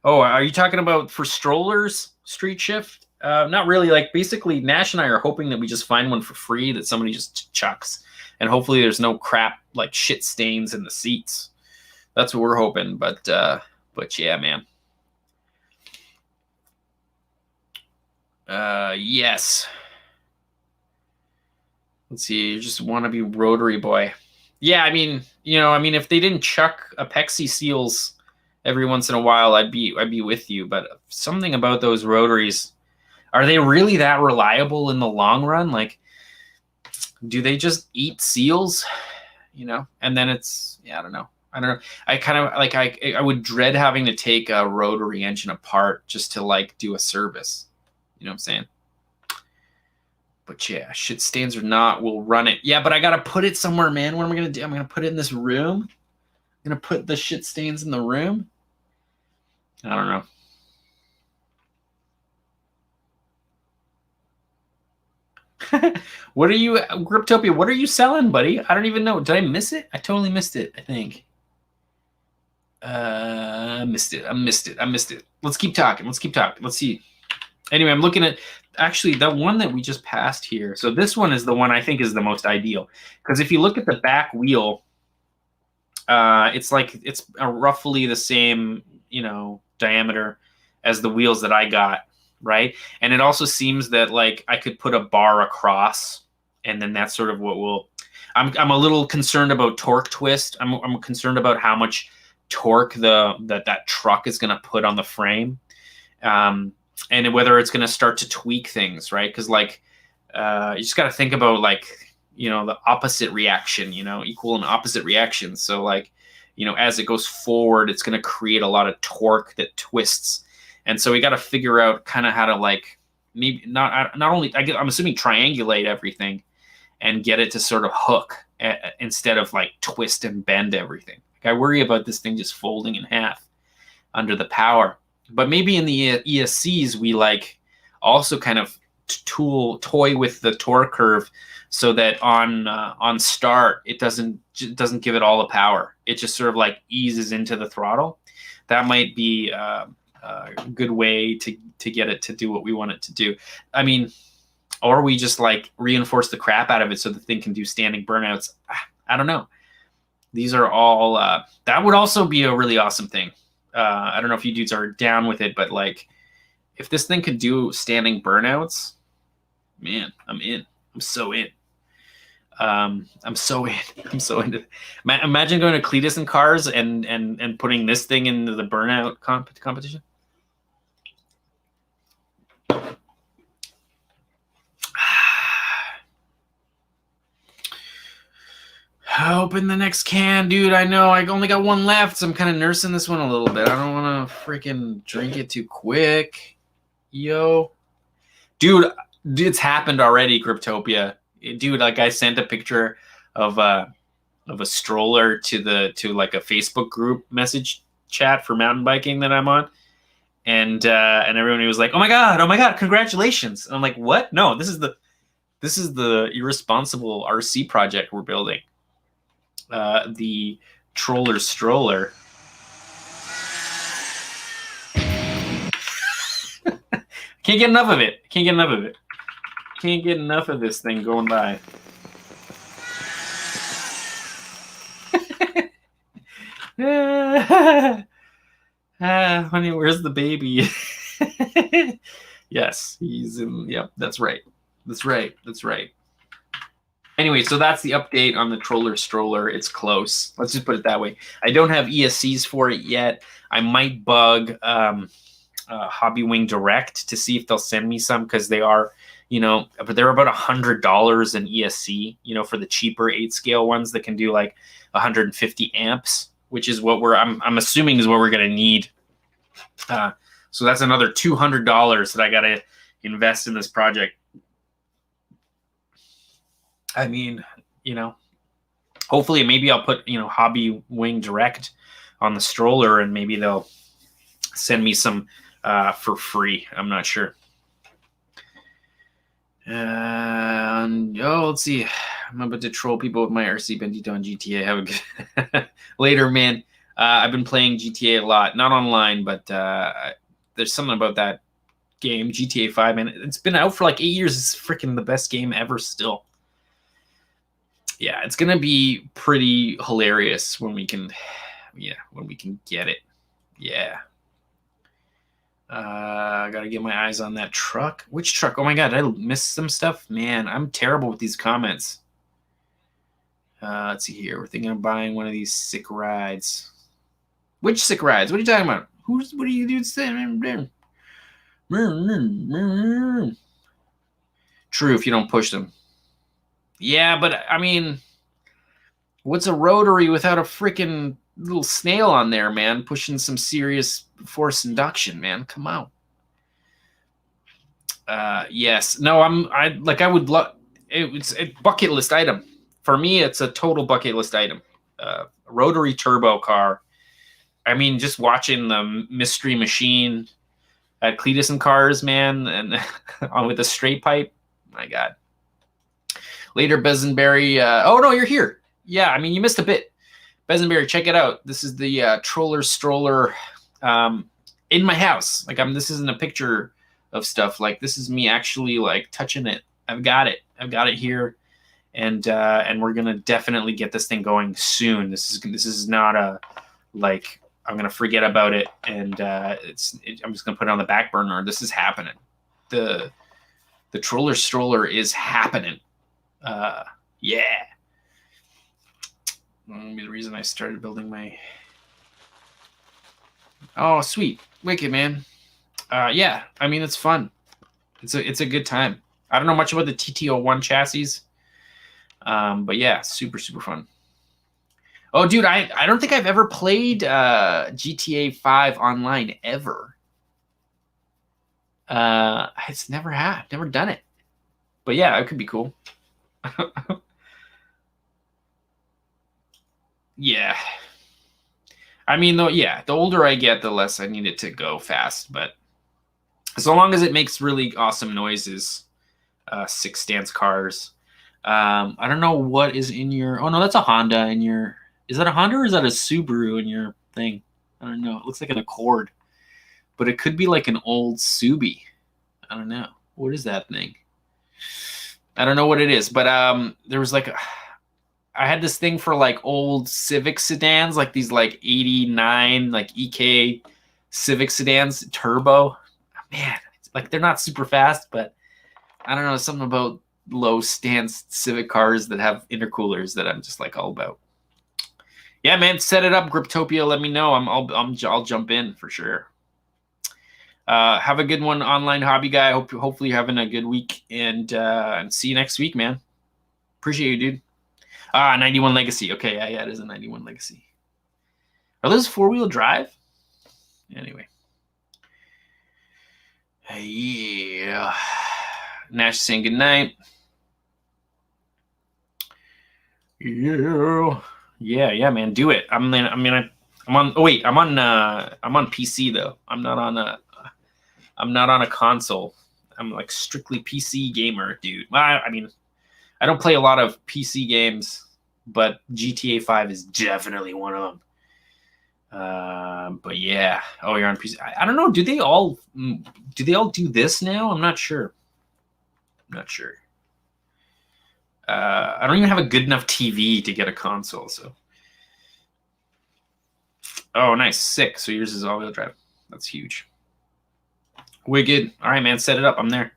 Oh, are you talking about for Strollers street shift? Not really. Like basically, Nash and I are hoping that we just find one for free that somebody just chucks, and hopefully there's no crap like shit stains in the seats. That's what we're hoping. But yeah, man. Yes. Let's see. You just want to be rotary boy. Yeah, I mean, you know, I mean, if they didn't chuck epoxy seals every once in a while, I'd be with you. But something about those rotaries, are they really that reliable in the long run? Like, do they just eat seals? You know, and then it's, yeah, I don't know. I kind of like, I would dread having to take a rotary engine apart just to like do a service. You know what I'm saying? But yeah, shit stains or not, we'll run it. Yeah, but I gotta put it somewhere, man. What am I gonna do? I'm gonna put it in this room. I'm gonna put the shit stains in the room. I don't know. What are you, Cryptopia? What are you selling, buddy? I don't even know. Did I miss it? I totally missed it, I think. I missed it. Let's keep talking. Let's see. Anyway, I'm looking at actually the one that we just passed here. So this one is the one I think is the most ideal, because if you look at the back wheel, it's like it's roughly the same, you know, diameter as the wheels that I got, right? And it also seems that like I could put a bar across, and then that's sort of what will. I'm a little concerned about torque twist. I'm concerned about how much torque that truck is going to put on the frame. And whether it's going to start to tweak things, right? Because like, you just got to think about like, you know, the opposite reaction, you know, equal and opposite reactions. So like, you know, as it goes forward, it's going to create a lot of torque that twists. And so we got to figure out kind of how to like maybe not only I'm assuming triangulate everything and get it to sort of hook instead of like twist and bend everything. Like I worry about this thing just folding in half under the power. But maybe in the ESCs we like also kind of toy with the torque curve so that on start it doesn't give it all the power. It just sort of like eases into the throttle. That might be a good way to get it to do what we want it to do. I mean, or we just like reinforce the crap out of it so the thing can do standing burnouts. I don't know. These are all that would also be a really awesome thing. I don't know if you dudes are down with it, but like if this thing could do standing burnouts, man, I'm in. I'm so in. I'm so in. I'm so into. Imagine going to Cletus and Cars and putting this thing into the burnout competition. Open the next can, dude. I know I only got one left, so I'm kind of nursing this one a little bit. I don't want to freaking drink it too quick. Yo. Dude, it's happened already, Kpopr. Dude, like I sent a picture of a stroller to like a Facebook group message chat for mountain biking that I'm on. And everyone was like, oh my god, congratulations. And I'm like, what? No, this is the irresponsible RC project we're building. The Troller Stroller. Can't get enough of it. Can't get enough of this thing going by. Honey, where's the baby? Yes, he's in. Yep, that's right. Anyway, so that's the update on the Troller Stroller. It's close. Let's just put it that way. I don't have ESCs for it yet. I might bug Hobby Wing Direct to see if they'll send me some, because they are, you know, but they're about $100 in ESC, you know, for the cheaper 8-scale ones that can do like 150 amps, which is what I'm assuming is what we're gonna need. So that's another $200 that I gotta invest in this project. I mean, you know, hopefully maybe I'll put, you know, Hobby Wing Direct on the stroller and maybe they'll send me some for free. I'm not sure. Let's see. I'm about to troll people with my RC Bendito on GTA. Have a good later, man. I've been playing GTA a lot, not online, but there's something about that game, GTA 5, man. It's been out for like 8 years. It's freaking the best game ever still. Yeah, it's gonna be pretty hilarious when we can, get it. Yeah. I gotta get my eyes on that truck. Which truck? Oh my god, did I miss some stuff? Man, I'm terrible with these comments. Let's see here. We're thinking of buying one of these sick rides. Which sick rides? What are you talking about? What are you dudes saying? True, if you don't push them. Yeah, but I mean, what's a rotary without a freaking little snail on there, man? Pushing some serious force induction, man. Come on. Yes. No, I would love. It's a bucket list item for me. It's a total bucket list item. Rotary turbo car. I mean, just watching the Mystery Machine at Cletus and Cars, man, and on with a straight pipe. My God. Later, Besenberry. Oh no, you're here. Yeah, I mean, you missed a bit. Besenberry, check it out. This is the Troller Stroller in my house. Like, this isn't a picture of stuff. Like, this is me actually like touching it. I've got it here, and we're gonna definitely get this thing going soon. This is not a like I'm gonna forget about it and I'm just gonna put it on the back burner. This is happening. The Troller Stroller is happening. Yeah. Maybe the reason I started building my. Oh, sweet, wicked, man. Yeah, I mean, it's fun. It's a good time. I don't know much about the TT01 chassis, but yeah, super fun. Oh, dude, I don't think I've ever played GTA 5 online ever. It's never done it. But yeah, it could be cool. Yeah. I mean, though, yeah, the older I get, the less I need it to go fast. But so long as it makes really awesome noises, 6-stance cars. I don't know what is in your. Oh no, that's a Honda in your. Is that a Honda or is that a Subaru in your thing? I don't know. It looks like an Accord, but it could be like an old Subi. I don't know. What is that thing? I don't know what it is, but there was like I had this thing for like old Civic sedans, like these like 89 like EK Civic sedans, turbo. Man, like they're not super fast, but I don't know, something about low stance Civic cars that have intercoolers that I'm just like all about. Yeah, man, set it up, Kpoprc. Let me know. I'll jump in for sure. Have a good one, online hobby guy. Hopefully you're having a good week, and see you next week, man. Appreciate you, dude. 91 Legacy. Okay, yeah, it is a 91 Legacy. Are those 4-wheel drive? Anyway. Yeah. Nash saying good night. Yeah, man, do it. I'm on. Oh wait, I'm on PC though. I'm not on a console. I'm like strictly PC gamer, dude. I mean, I don't play a lot of PC games, but GTA 5 is definitely one of them. But yeah. Oh, you're on PC. I don't know. Do they all do this now? I'm not sure. I don't even have a good enough TV to get a console, so. Oh, nice. Sick. So yours is all-wheel drive. That's huge. Wicked. All right, man. Set it up. I'm there.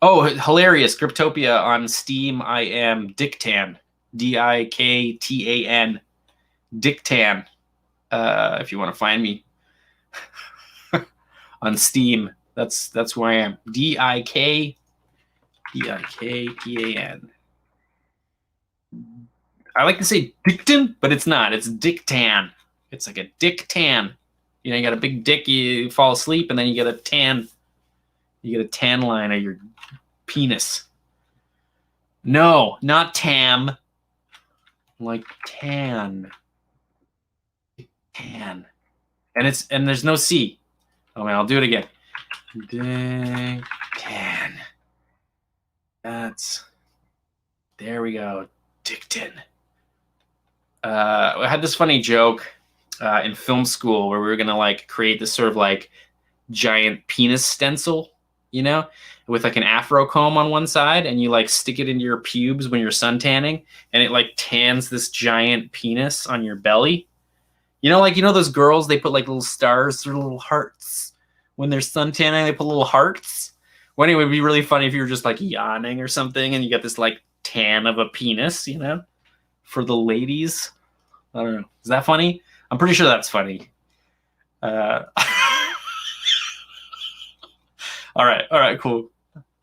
Oh, hilarious. Kpoprc on Steam. I am Diktan. Diktan. Diktan. If you want to find me on Steam, that's where I am. Diktan. I like to say Diktan, but it's not. It's Diktan. It's like a Diktan. You know, you got a big dick, you fall asleep, and then you get a tan. You get a tan line of your penis. No, not tam. Like tan. Tan. And there's no C. Oh man, I'll do it again. Tan. There we go. Diktan. I had this funny joke in film school where we were gonna like create this sort of like giant penis stencil, you know, with like an afro comb on one side, and you like stick it into your pubes when you're suntanning, and it like tans this giant penis on your belly. You know, like, you know those girls, they put like little stars or little hearts when they're suntanning, they put little hearts. Well, anyway, it'd be really funny if you were just like yawning or something and you got this like tan of a penis, you know, for the ladies. I don't know. Is that funny? I'm pretty sure that's funny. All right, cool.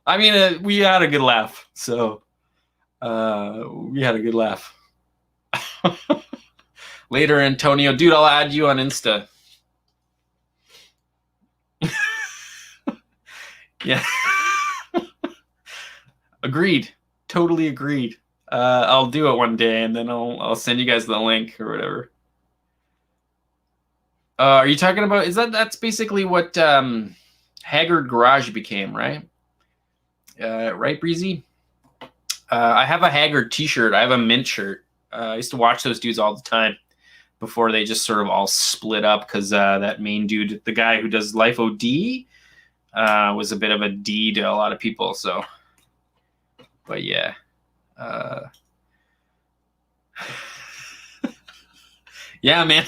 I mean, we had a good laugh, so we had a good laugh. Later, Antonio. Dude, I'll add you on Insta. Yeah. Agreed. Totally agreed. I'll do it one day, and then I'll send you guys the link or whatever. Are you talking about? That's basically what Haggard Garage became, right? Right, Breezy? I have a Haggard T-shirt. I have a Mint shirt. I used to watch those dudes all the time before they just sort of all split up because that main dude, the guy who does Life OD, was a bit of a D to a lot of people. So, but yeah. Yeah, man.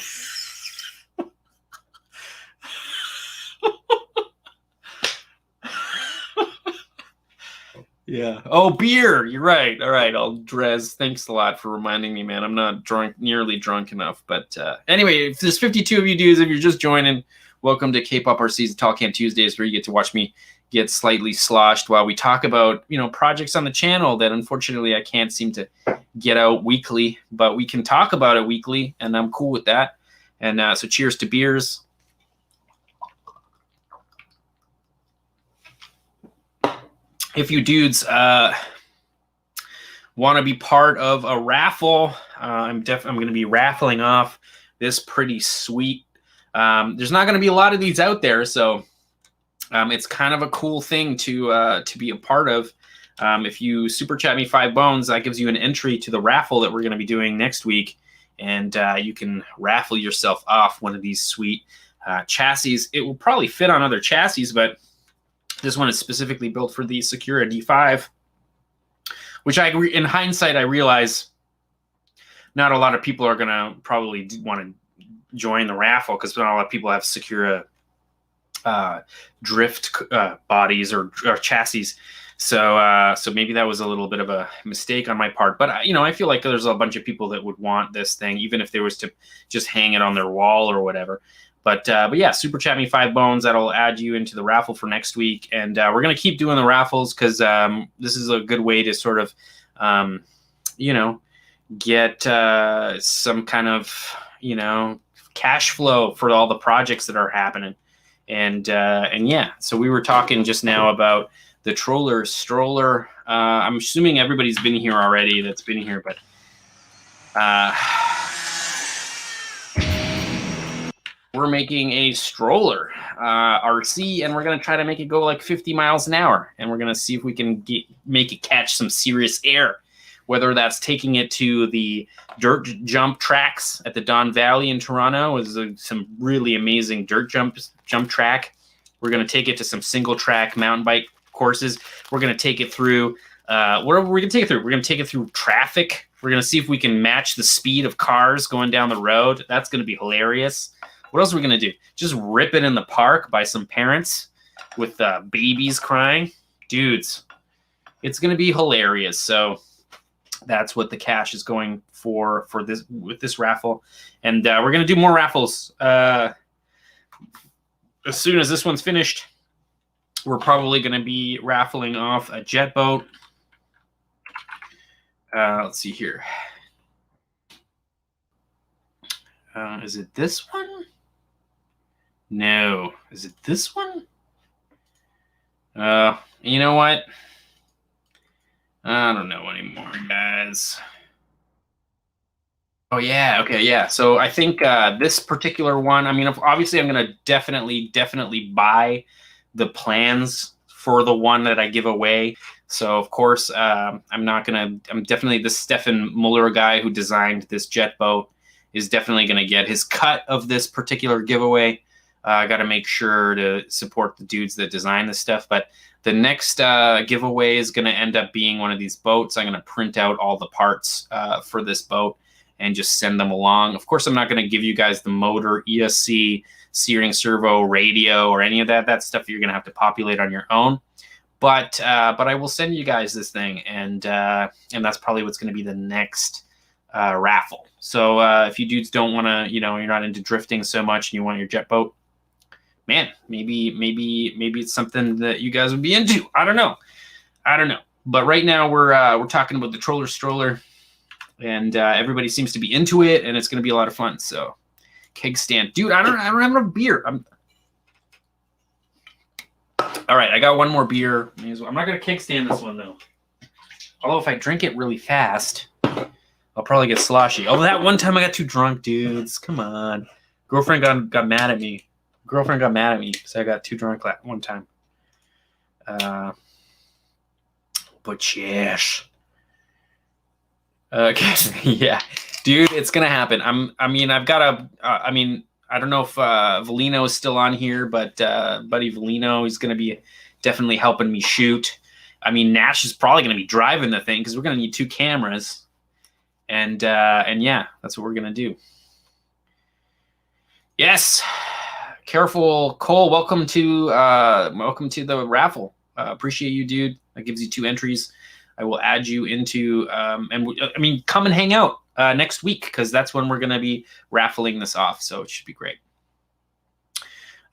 Yeah. Oh, beer. You're right. All right. Drez, thanks a lot for reminding me, man. I'm not nearly drunk enough. But anyway, if there's 52 of you dudes, if you're just joining, welcome to Kpoprc's Tall Can Tuesdays, where you get to watch me get slightly sloshed while we talk about, you know, projects on the channel that unfortunately I can't seem to get out weekly, but we can talk about it weekly, and I'm cool with that. And so cheers to beers. If you dudes want to be part of a raffle, I'm going to be raffling off this pretty sweet. There's not going to be a lot of these out there, so it's kind of a cool thing to be a part of. If you super chat me 5 bones, that gives you an entry to the raffle that we're going to be doing next week, and you can raffle yourself off one of these sweet chassis. It will probably fit on other chassis, but this one is specifically built for the Sakura D5, which in hindsight, I realize not a lot of people are going to probably want to join the raffle because not a lot of people have Sakura drift bodies or chassis. So maybe that was a little bit of a mistake on my part. But, you know, I feel like there's a bunch of people that would want this thing, even if they was to just hang it on their wall or whatever. But yeah, super chat me 5 bones. That'll add you into the raffle for next week. And we're going to keep doing the raffles because this is a good way to sort of, you know, get some kind of, you know, cash flow for all the projects that are happening. And yeah, so we were talking just now about the Stroller. I'm assuming everybody's been here already that's been here, but we're making a Stroller RC, and we're going to try to make it go like 50 miles an hour. And we're going to see if we can make it catch some serious air, whether that's taking it to the dirt jump tracks at the Don Valley in Toronto. Is some really amazing dirt jump track. We're going to take it to some single track mountain bike courses. We're going to take it through where are we going to take it through? We're going to take it through traffic. We're going to see if we can match the speed of cars going down the road. That's going to be hilarious. What else are we going to do? Just rip it in the park by some parents with babies crying. Dudes, it's going to be hilarious. So that's what the cash is going for this with this raffle. And we're going to do more raffles. As soon as this one's finished, we're probably going to be raffling off a jet boat. Let's see here. Is it this one? No. Is it this one? You know what? I don't know anymore, guys. Oh, yeah. Okay, yeah. So I think this particular one, I mean, obviously I'm going to definitely buy the plans for the one that I give away. So, of course, I'm definitely the Stefan Muller guy who designed this jet boat is definitely going to get his cut of this particular giveaway. I got to make sure to support the dudes that design this stuff. But the next giveaway is going to end up being one of these boats. I'm going to print out all the parts for this boat and just send them along. Of course, I'm not going to give you guys the motor, ESC, steering servo, radio, or any of that. That stuff you're going to have to populate on your own. But I will send you guys this thing, and that's probably what's going to be the next raffle. So if you dudes don't want to, you know, you're not into drifting so much and you want your jet boat, man, maybe it's something that you guys would be into. I don't know. But right now we're talking about the Stroller, and everybody seems to be into it, and it's going to be a lot of fun. So keg stand, dude. I don't have enough beer. All right, I got one more beer. I'm not going to kickstand this one, though. Although if I drink it really fast, I'll probably get sloshy. Oh, that one time I got too drunk, dudes. Come on. Girlfriend got mad at me. Girlfriend got mad at me because I got too drunk that one time. But yes. Okay. Yeah. Dude, it's going to happen. I don't know if Valino is still on here, but buddy Valino is going to be definitely helping me shoot. I mean, Nash is probably going to be driving the thing because we're going to need 2 cameras. And yeah, that's what we're going to do. Yes. Careful, Cole. Welcome to the raffle. Appreciate you, dude. That gives you 2 entries. I will add you into come and hang out next week because that's when we're going to be raffling this off. So it should be great.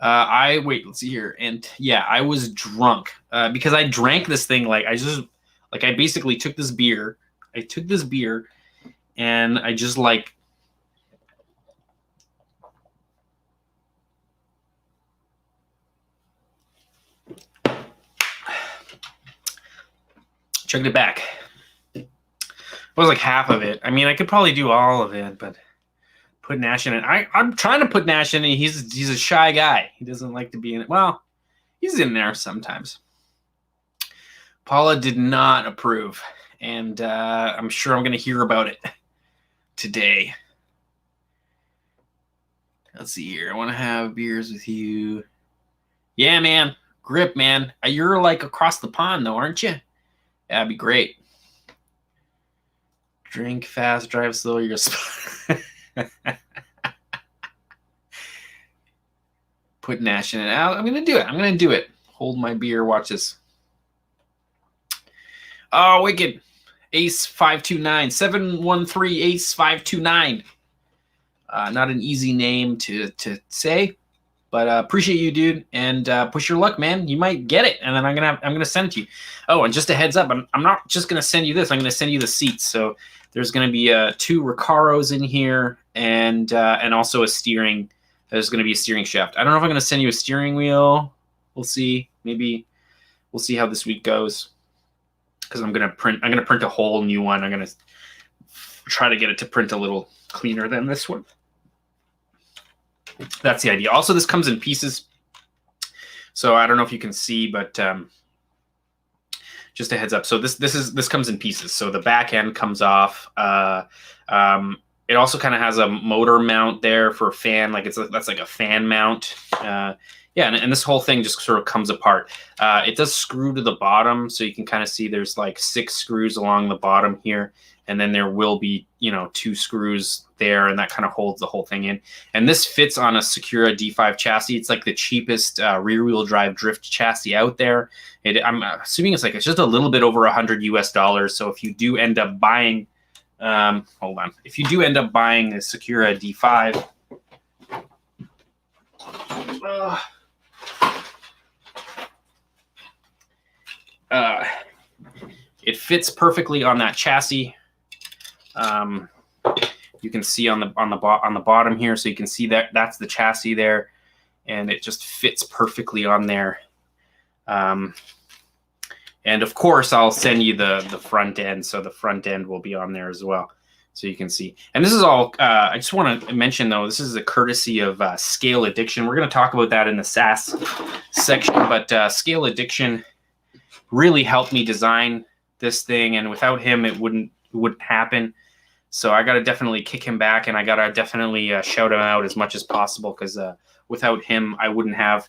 Let's see here. And yeah, I was drunk because I drank this thing. I basically took this beer. And I just like, chugged it back. It was like half of it. I mean, I could probably do all of it, but put Nash in it. I'm trying to put Nash in it. He's a shy guy. He doesn't like to be in it. Well, he's in there sometimes. Paula did not approve, and I'm sure I'm going to hear about it today. Let's see here. I want to have beers with you. Yeah, man. Grip, man. You're like across the pond, though, aren't you? That'd be great. Drink fast, drive slow. You're put Nash in it. I'm going to do it. Hold my beer. Watch this. Oh, wicked. Ace 529. 713 Ace 529. Not an easy name to say, but appreciate you, dude, and push your luck, man. You might get it, and then I'm gonna send it to you. Oh, and just a heads up, I'm not just gonna send you this. I'm gonna send you the seats. So there's gonna be 2 Recaros in here, and also a steering. There's gonna be a steering shaft. I don't know if I'm gonna send you a steering wheel. We'll see. Maybe we'll see how this week goes. Because I'm gonna print a whole new one. I'm gonna try to get it to print a little cleaner than this one. That's the idea. Also, this comes in pieces. So I don't know if you can see, but just a heads up. So this comes in pieces. So the back end comes off. It also kind of has a motor mount there for a fan. That's like a fan mount. Yeah, and this whole thing just sort of comes apart. It does screw to the bottom, so you can kind of see there's like 6 screws along the bottom here, and then there will be 2 screws there, and that kind of holds the whole thing in. And this fits on a Secura D5 chassis. It's like the cheapest rear-wheel drive drift chassis out there. I'm assuming it's just a little bit over $100 US. So if you do end up buying, if you do end up buying a Secura D5. It fits perfectly on that chassis. You can see on the bottom here, so you can see that's the chassis there, and it just fits perfectly on there. And of course, I'll send you the front end, so the front end will be on there as well, so you can see. And this is all. I just want to mention though, this is a courtesy of Scale Addiction. We're going to talk about that in the SAS section, but Scale Addiction really helped me design this thing, and without him, it wouldn't happen. So I got to definitely kick him back, and I got to definitely shout him out as much as possible, because without him, I wouldn't have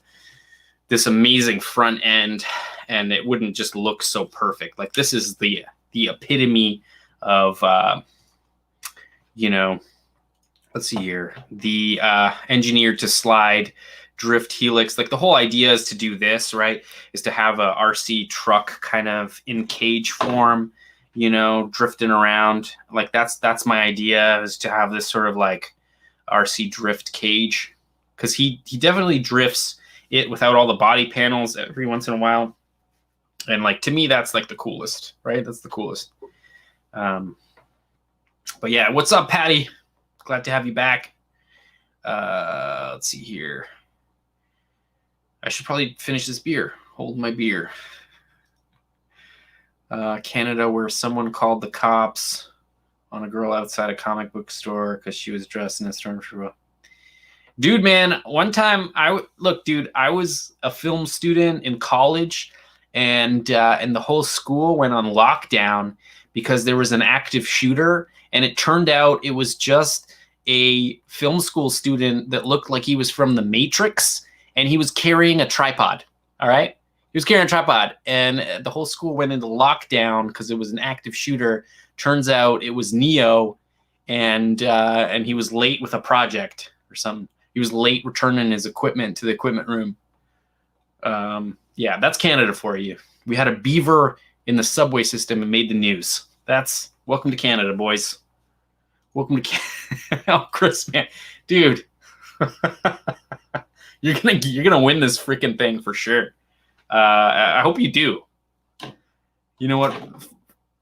this amazing front end, and it wouldn't just look so perfect. Like, this is the epitome of, let's see here, the engineered to slide drift helix. Like, the whole idea is to do this, right? Is to have a RC truck kind of in cage form, drifting around. Like, that's my idea, is to have this sort of like RC drift cage, because he definitely drifts it without all the body panels every once in a while. And like, to me, that's like the coolest, right? That's the coolest. But yeah, what's up, Patty? Glad to have you back. Let's see here. I should probably finish this beer. Hold my beer. Canada, where someone called the cops on a girl outside a comic book store because she was dressed in a stormtrooper. Dude, man, one time, I was a film student in college, and the whole school went on lockdown because there was an active shooter, and it turned out it was just a film school student that looked like he was from The Matrix, and he was carrying a tripod. All right. He was carrying a tripod, and the whole school went into lockdown because it was an active shooter. Turns out it was Neo, and he was late with a project or something. He was late returning his equipment to the equipment room. Yeah, that's Canada for you. We had a beaver in the subway system and made the news. That's welcome to Canada, boys. Welcome to Canada. Oh, Chris, man. Dude. You're gonna win this freaking thing for sure. I hope you do. You know what?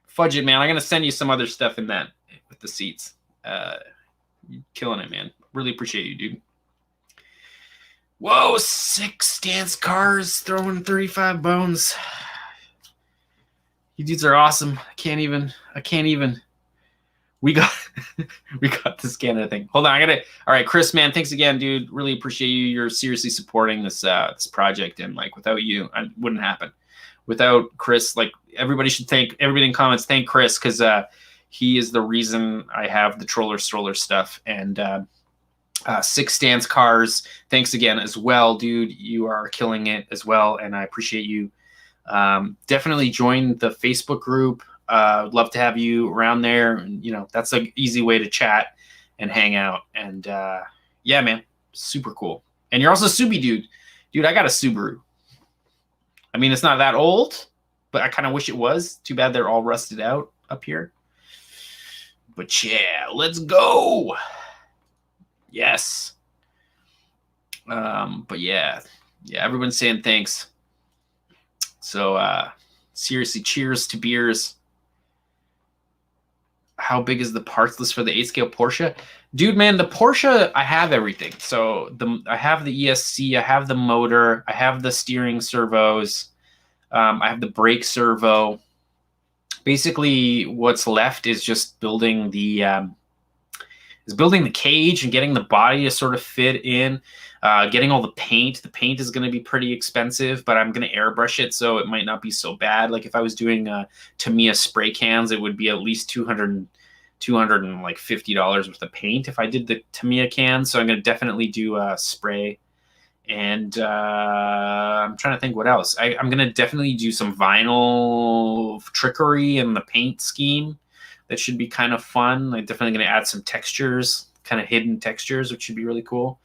Fudge it, man. I'm gonna send you some other stuff in that with the seats. You're killing it, man. Really appreciate you, dude. Whoa, 6 stance cars throwing 35 bones. You dudes are awesome. I can't even. We got this Canada thing. Hold on, all right, Chris, man, thanks again, dude. Really appreciate you. You're seriously supporting this this project, and like without you, it wouldn't happen. Without Chris, like everybody in comments, thank Chris, because he is the reason I have the Stroller stuff. And 6 stance cars, thanks again as well, dude. You are killing it as well, and I appreciate you. Definitely join the Facebook group. I'd love to have you around there, and you know that's an easy way to chat and hang out. And yeah, man, super cool. And you're also Subi, dude. I got a Subaru. I mean, it's not that old, but I kind of wish it was. Too bad they're all rusted out up here. But yeah, let's go. Yes. But yeah, everyone's saying thanks. So seriously, cheers to beers. How big is the parts list for the 8-scale Porsche? Dude, man, the Porsche, I have everything. So I have the ESC, I have the motor, I have the steering servos, I have the brake servo. Basically, what's left is just building the cage and getting the body to sort of fit in, getting all the paint. The paint is going to be pretty expensive, but I'm going to airbrush it, so it might not be so bad. Like if I was doing Tamiya spray cans, it would be at least $250 worth of paint if I did the Tamiya cans. So I'm going to definitely do spray. And I'm trying to think what else. I'm going to definitely do some vinyl trickery in the paint scheme. That should be kind of fun. I'm definitely going to add some textures, kind of hidden textures, which should be really cool.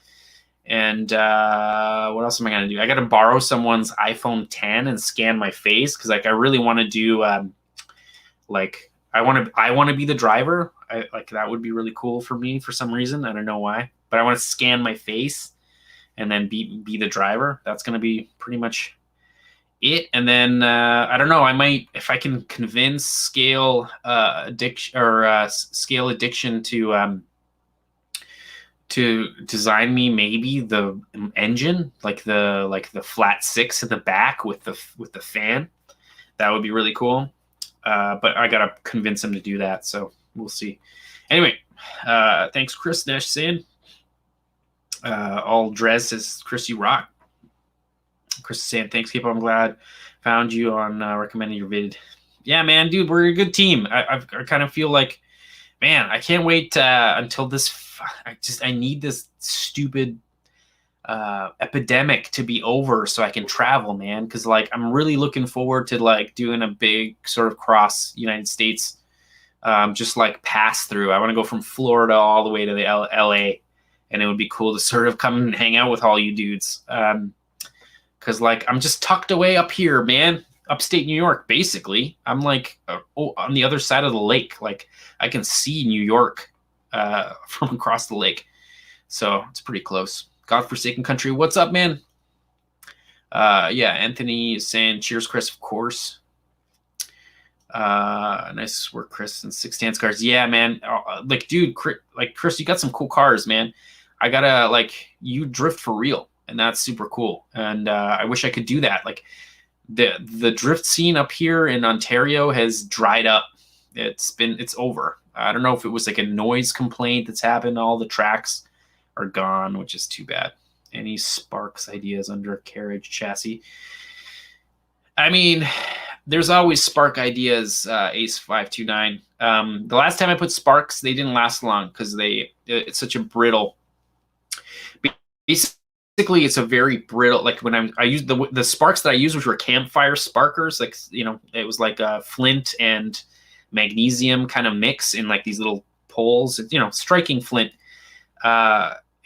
And what else am I going to do? I got to borrow someone's iPhone 10 and scan my face, because like I really want to do like I want to be the driver. Like that would be really cool for me for some reason. I don't know why, but I want to scan my face and then be the driver. That's going to be pretty much it. And then I don't know, I might, if I can convince Scale Addiction to design me maybe the engine, like the flat 6 at the back with the fan. That would be really cool. But I gotta convince him to do that, so we'll see. Anyway, thanks, Chris Nash saying. All Drez says, Chris, you rock. Chris is saying, thanks, Kpo. I'm glad found you on recommending your vid. Yeah, man, dude, we're a good team. I kind of feel like, man, I can't wait until this. I need this stupid epidemic to be over so I can travel, man. Because like I'm really looking forward to like doing a big sort of cross United States, just like pass through. I want to go from Florida all the way to the LA, and it would be cool to sort of come and hang out with all you dudes. Because like I'm just tucked away up here, man. Upstate New York, basically. I'm like on the other side of the lake. Like I can see New York from across the lake. So it's pretty close. Godforsaken country. What's up, man? Yeah, Anthony is saying, cheers, Chris, of course. Nice work, Chris, and 6 stance cars. Yeah, man. Like, dude, Chris, you got some cool cars, man. I gotta, like, you drift for real, and that's super cool. And I wish I could do that. Like, the drift scene up here in Ontario has dried up. It's over. I don't know if it was like a noise complaint that's happened. All the tracks are gone, which is too bad. Any Sparks ideas under a carriage chassis? I mean, there's always Spark ideas, Ace 529. The last time I put Sparks, they didn't last long because it's such a brittle. Basically, it's a very brittle. Like when I used the Sparks that I used, which were campfire sparkers, like it was like a flint and magnesium kind of mix in like these little poles. Striking flint.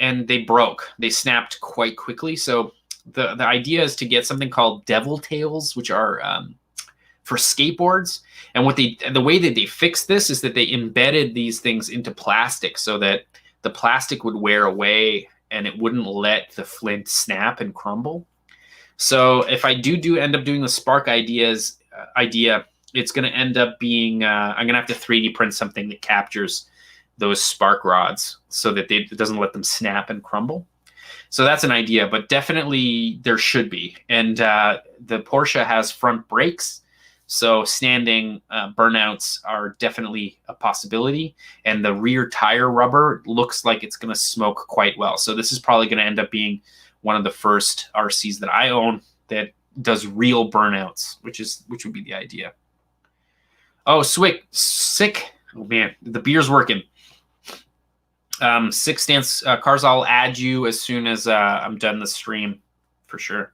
And they broke. They snapped quite quickly. So the idea is to get something called devil tails, which are for skateboards. And the way that they fixed this is that they embedded these things into plastic so that the plastic would wear away and it wouldn't let the flint snap and crumble. So if I do end up doing the spark idea, it's going to end up being, I'm going to have to 3D print something that captures those spark rods so that it doesn't let them snap and crumble. So that's an idea, but definitely there should be. And the Porsche has front brakes, so standing burnouts are definitely a possibility. And the rear tire rubber looks like it's going to smoke quite well. So this is probably going to end up being one of the first RCs that I own that does real burnouts, which would be the idea. Oh, sick. Oh man, the beer's working. Sick stance cars. I'll add you as soon as I'm done the stream, for sure.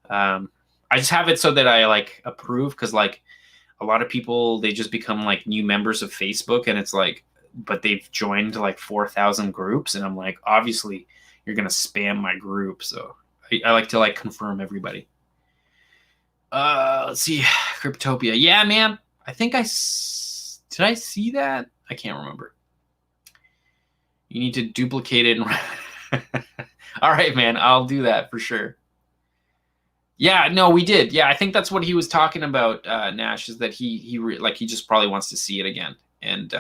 I just have it so that I like approve, because like a lot of people, they just become like new members of Facebook, and it's like, but they've joined like 4,000 groups, and I'm like, obviously you're gonna spam my group, so I like to like confirm everybody. Let's see, Cryptopia. Yeah, man. I think did I see that? I can't remember. You need to duplicate it. All right, man. I'll do that for sure. Yeah, no, we did. Yeah, I think that's what he was talking about, Nash, is that he just probably wants to see it again. And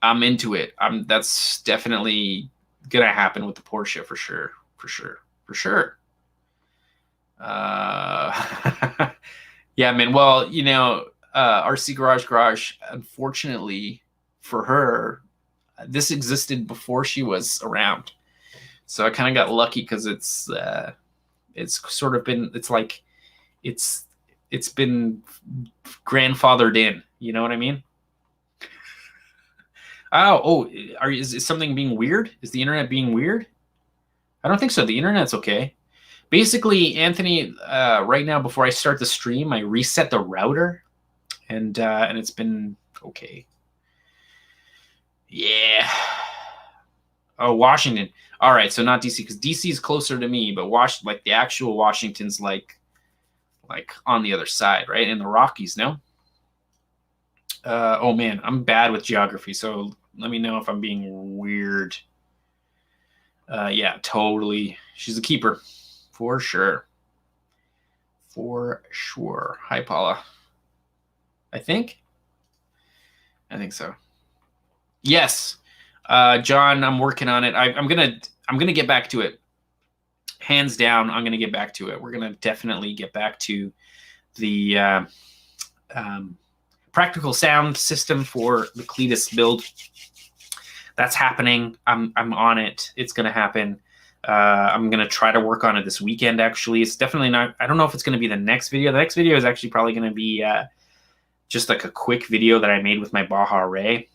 I'm into it. That's definitely going to happen with the Porsche for sure. Yeah, man. Well, you know, RC Garage, unfortunately for her, this existed before she was around. So I kind of got lucky, because it's sort of been, it's been grandfathered in, you know what I mean? Is something being weird? Is the internet being weird? I don't think so. The internet's okay. Basically, Anthony, right now, before I start the stream, I reset the router, and it's been okay. Yeah. Oh, Washington. All right, so not DC, because DC is closer to me, but the actual Washington's like on the other side, right? In the Rockies, no? Oh man, I'm bad with geography, so let me know if I'm being weird. Yeah, totally. She's a keeper, for sure. Hi, Paula. I think so. Yes, John, I'm working on it. I'm gonna get back to it. Hands down, I'm gonna get back to it. We're gonna definitely get back to the practical sound system for the Cletus build. That's happening. I'm on it. It's gonna happen. I'm gonna try to work on it this weekend. Actually, it's definitely not. I don't know if it's gonna be the next video. The next video is actually probably gonna be just like a quick video that I made with my Baja Ray.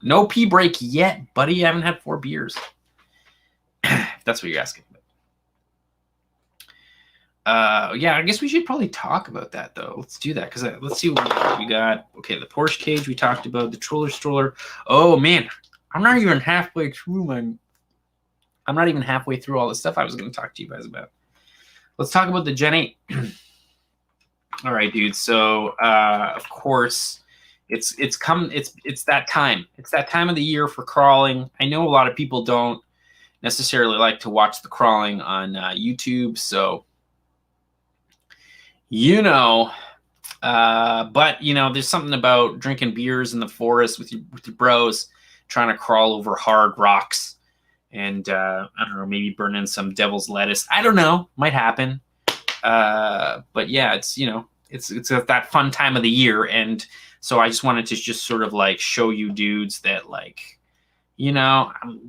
No pee break yet, buddy. I haven't had 4 beers. If that's what you're asking. Yeah, I guess we should probably talk about that, though. Let's do that, because let's see what we got. Okay, the Porsche cage we talked about, the Stroller. Oh, man. I'm not even halfway through all the stuff I was going to talk to you guys about. Let's talk about the Gen 8. All right, dude. So, of course, it's that time. It's that time of the year for crawling. I know a lot of people don't necessarily like to watch the crawling on YouTube, so but there's something about drinking beers in the forest with your bros, trying to crawl over hard rocks, and I don't know, maybe burning some devil's lettuce. I don't know, might happen. But yeah, it's that fun time of the year, and so I just wanted to just sort of like show you dudes that I've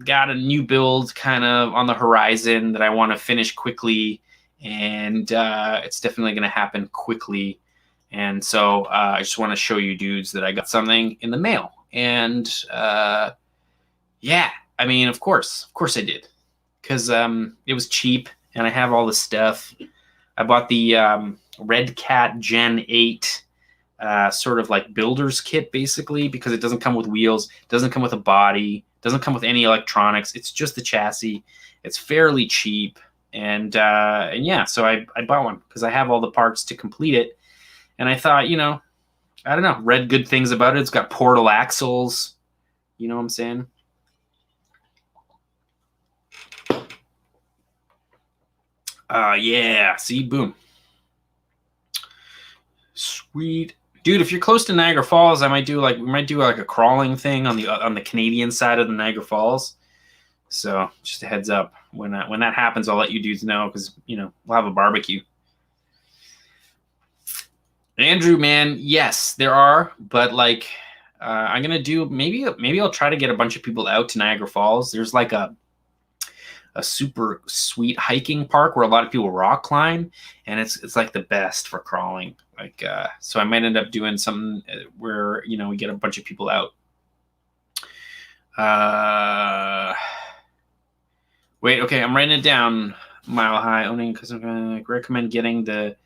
got a new build kind of on the horizon that I want to finish quickly, and it's definitely going to happen quickly. And so I just want to show you dudes that I got something in the mail. And yeah, I mean, of course I did, because it was cheap and I have all the stuff. I bought the Red Cat Gen 8 sort of like builder's kit, basically, because it doesn't come with wheels, doesn't come with a body, doesn't come with any electronics. It's just the chassis. It's fairly cheap. And yeah, so I bought one because I have all the parts to complete it. And I thought, I don't know, read good things about it. It's got portal axles. You know what I'm saying? Yeah. See, boom. Sweet. Dude, if you're close to Niagara Falls, we might do like a crawling thing on the Canadian side of the Niagara Falls. So just a heads up, when that happens, I'll let you dudes know, because we'll have a barbecue. Andrew, man, yes, there are, but like I'm gonna do maybe I'll try to get a bunch of people out to Niagara Falls. There's like a super sweet hiking park where a lot of people rock climb, and it's like the best for crawling. Like so I might end up doing something where we get a bunch of people out. Wait, okay, I'm writing it down. Mile High owning, because I'm gonna recommend getting the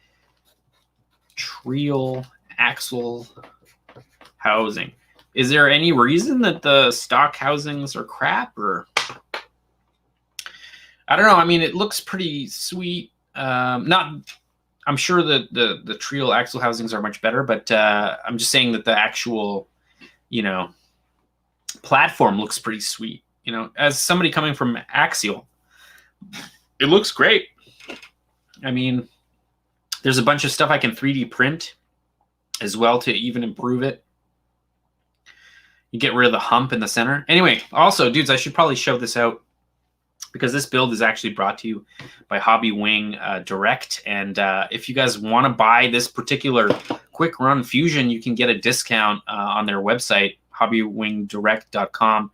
Trial axle housing. Is there any reason that the stock housings are crap, or I don't know? I mean, it looks pretty sweet. I'm sure that the Trial axle housings are much better, but I'm just saying that the actual platform looks pretty sweet. As somebody coming from Axial, it looks great. I mean, there's a bunch of stuff I can 3D print as well to even improve it. You get rid of the hump in the center. Anyway, also, dudes, I should probably show this out, because this build is actually brought to you by Hobby Wing Direct. And if you guys want to buy this particular quick run Fusion, you can get a discount on their website, hobbywingdirect.com.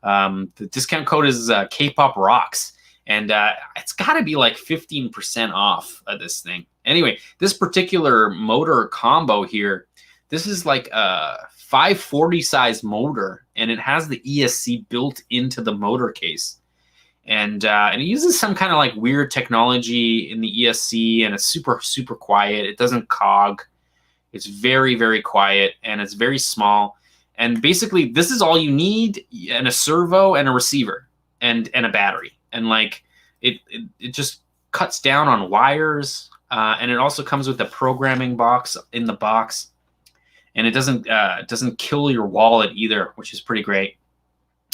The discount code is Kpoprc. And it's got to be like 15% off of this thing. Anyway, this particular motor combo here, this is like a 540 size motor, and it has the ESC built into the motor case. And it uses some kind of like weird technology in the ESC, and it's super, super quiet. It doesn't cog. It's very, very quiet, and it's very small. And basically, this is all you need, and a servo and a receiver and a battery. And like it just cuts down on wires, and it also comes with a programming box in the box, and it doesn't kill your wallet either, which is pretty great.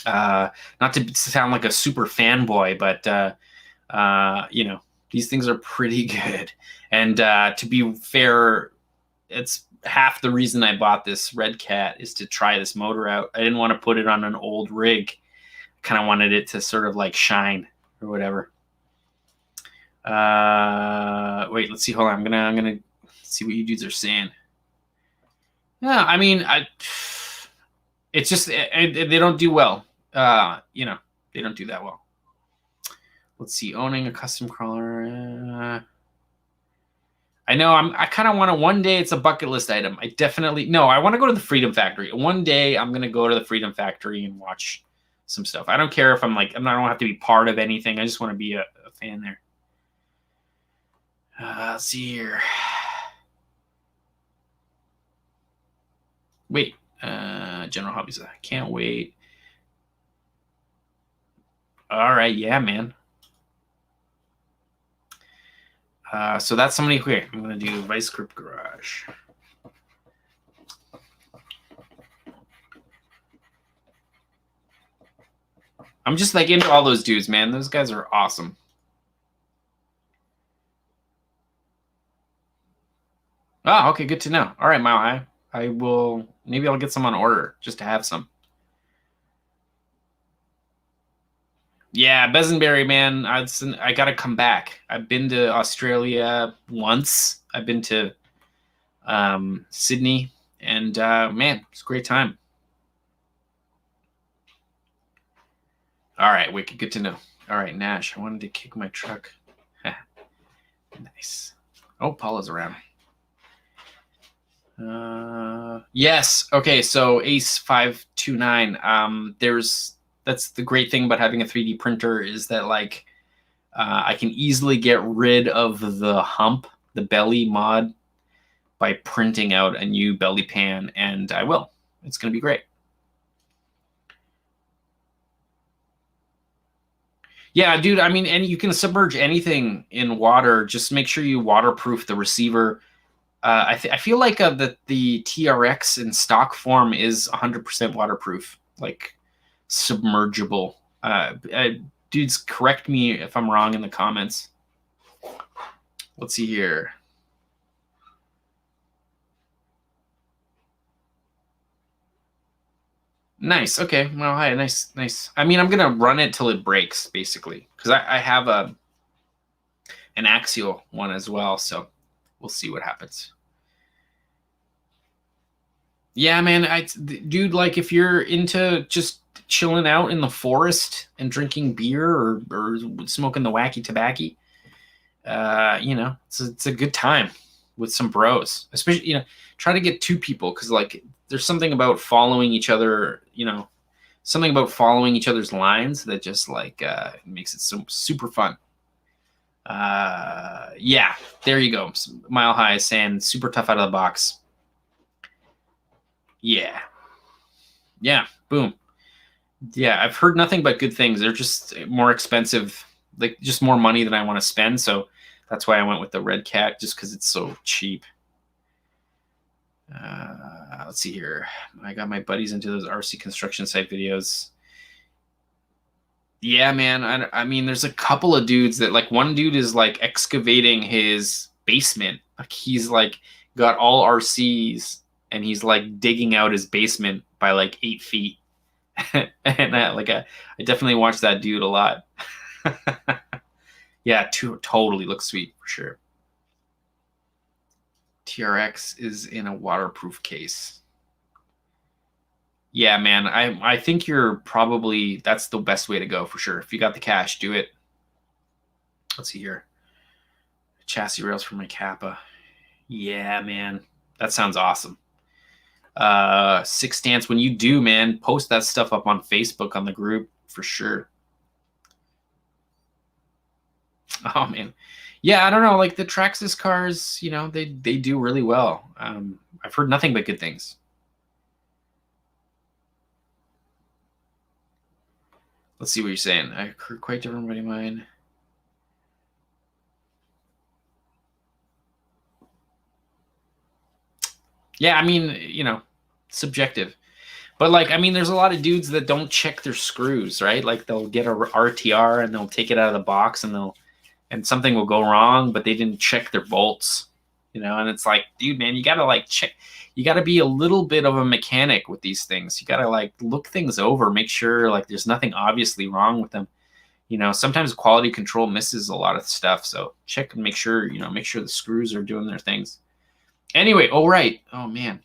Not to sound like a super fanboy, but these things are pretty good. And to be fair, it's half the reason I bought this Red Cat is to try this motor out. I didn't want to put it on an old rig. Kind of wanted it to sort of like shine or whatever. Wait, let's see. Hold on. I'm gonna see what you dudes are saying. Yeah, I mean, it's just they don't do well. They don't do that well. Let's see. Owning a custom crawler. I know. I kind of want to. One day, it's a bucket list item. I want to go to the Freedom Factory. One day, I'm gonna go to the Freedom Factory and watch some stuff. I don't care if I don't have to be part of anything. I just want to be a fan there. Let's see here. Wait, General Hobbies. I can't wait. All right, yeah, man. So that's somebody here. I'm gonna do Vice Grip Garage. I'm just like into all those dudes, man. Those guys are awesome. Oh, okay, good to know. All right, Mile High. Maybe I'll get some on order just to have some. Yeah, Besenberry, man. I gotta come back. I've been to Australia once. I've been to Sydney, and man, it's a great time. All right, wicked, good to know. All right, Nash, I wanted to kick my truck. Nice. Oh, Paula's around. Yes. Okay, so Ace 529. That's the great thing about having a 3D printer, is that like I can easily get rid of the hump, the belly mod, by printing out a new belly pan, and I will. It's going to be great. Yeah, dude, I mean, and you can submerge anything in water. Just make sure you waterproof the receiver. I feel like the TRX in stock form is 100% waterproof, like submergible. Dudes, correct me if I'm wrong in the comments. Let's see here. Nice. Okay. Well, hi. Nice. I mean, I'm gonna run it till it breaks, basically, because I have an axial one as well. So we'll see what happens. Yeah, man. Dude, like if you're into just chilling out in the forest and drinking beer or smoking the wacky tobacco, you know, it's a good time with some bros, especially, you know, try to get 2 people, because like there's something about following each other, you know, something about following each other's lines that just like makes it so super fun. Yeah, there you go. Mile High is saying super tough out of the box. Yeah, boom. Yeah, I've heard nothing but good things. They're just more expensive, like just more money than I want to spend. So that's why I went with the Red Cat, just because it's so cheap. Let's see here. I got my buddies into those RC construction site videos. Yeah, man. I mean, there's a couple of dudes that, like, one dude is like excavating his basement. Like he's like got all RCs and he's like digging out his basement by like 8 feet. And I definitely watch that dude a lot. Yeah, totally looks sweet for sure. TRX is in a waterproof case. Yeah, man. I think that's the best way to go for sure. If you got the cash, do it. Let's see here. Chassis rails for my Kappa. Yeah, man. That sounds awesome. 6 stance. When you do, man, post that stuff up on Facebook on the group for sure. Oh man. Yeah, I don't know. Like the Traxxas cars, you know, they do really well. I've heard nothing but good things. Let's see what you're saying. I heard quite different from mine. Yeah, I mean, you know, subjective. But like, I mean, there's a lot of dudes that don't check their screws, right? Like they'll get a RTR and they'll take it out of the box and something will go wrong, but they didn't check their bolts, you know? And it's like, dude, man, you gotta like check. You gotta be a little bit of a mechanic with these things. You gotta like look things over, make sure like there's nothing obviously wrong with them. You know, sometimes quality control misses a lot of stuff. So check and make sure, you know, make sure the screws are doing their things. Anyway, oh, right. Oh, man.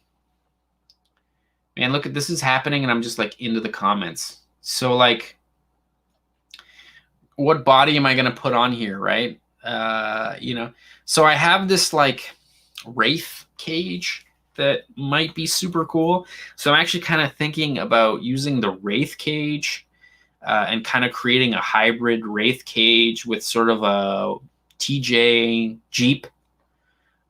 Man, look at this is happening, and I'm just like into the comments. So like, what body am I going to put on here, right? You know, so I have this like Wraith cage that might be super cool. So I'm actually kind of thinking about using the Wraith cage and kind of creating a hybrid Wraith cage with sort of a TJ Jeep.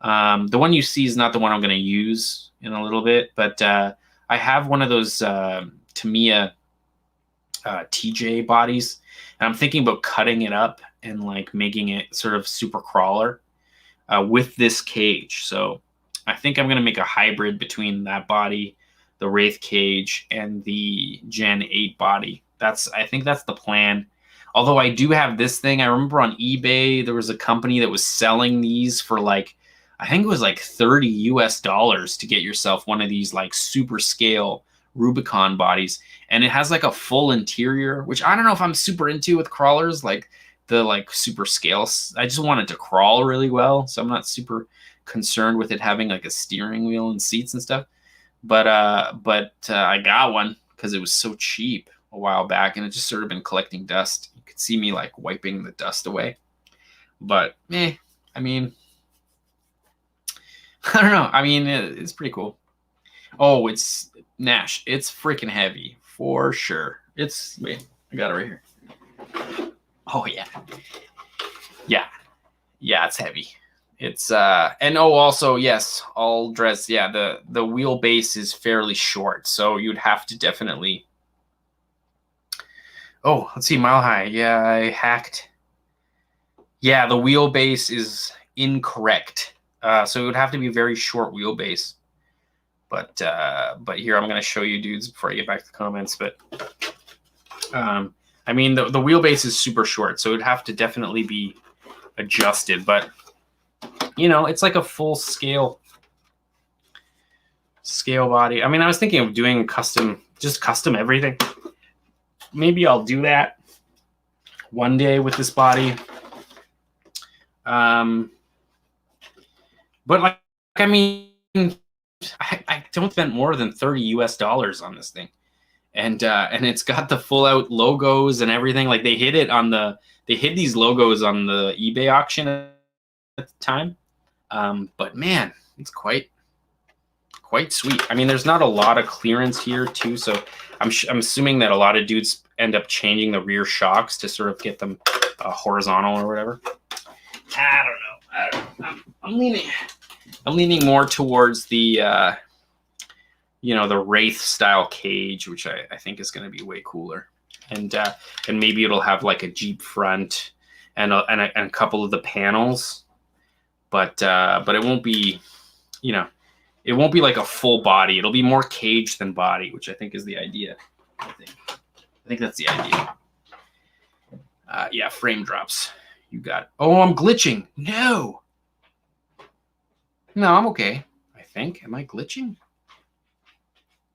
The one you see is not the one I'm going to use in a little bit, but I have one of those Tamiya TJ bodies, and I'm thinking about cutting it up and like making it sort of super crawler with this cage. So I think I'm going to make a hybrid between that body, the Wraith cage, and the Gen 8 body. I think that's the plan. Although I do have this thing. I remember on eBay, there was a company that was selling these for like, I think it was like $30 US to get yourself one of these like super scale Rubicon bodies. And it has like a full interior, which I don't know if I'm super into with crawlers, like the like super scale. I just want it to crawl really well. So I'm not super concerned with it having like a steering wheel and seats and stuff. But I got one because it was so cheap a while back, and it just sort of been collecting dust. You could see me like wiping the dust away. But I mean, I don't know. I mean, it's pretty cool. Oh, it's Nash. It's freaking heavy for sure. Wait, I got it right here. Oh yeah. Yeah, it's heavy. It's and oh, also yes, all dress. Yeah, the wheelbase is fairly short, so you'd have to definitely. Oh, let's see, Mile High. Yeah, I hacked. Yeah, the wheelbase is incorrect. So it would have to be a very short wheelbase. But here I'm going to show you dudes before I get back to the comments. But I mean, the wheelbase is super short, so it'd have to definitely be adjusted, but you know, it's like a full scale body. I mean, I was thinking of doing custom everything. Maybe I'll do that one day with this body. But like, I mean, I don't spend more than $30 on this thing, and it's got the full out logos and everything. Like they hid these logos on the eBay auction at the time. But man, it's quite sweet. I mean, there's not a lot of clearance here too, so I'm assuming that a lot of dudes end up changing the rear shocks to sort of get them horizontal or whatever. I don't know. I'm leaning more towards the you know, the Wraith style cage, which I think is going to be way cooler, and maybe it'll have like a Jeep front and a couple of the panels, but it won't be, you know, it won't be like a full body. It'll be more cage than body, which I think is the idea. I think that's the idea. Yeah, frame drops. You got. Oh, I'm glitching. No, I'm okay. I think. Am I glitching?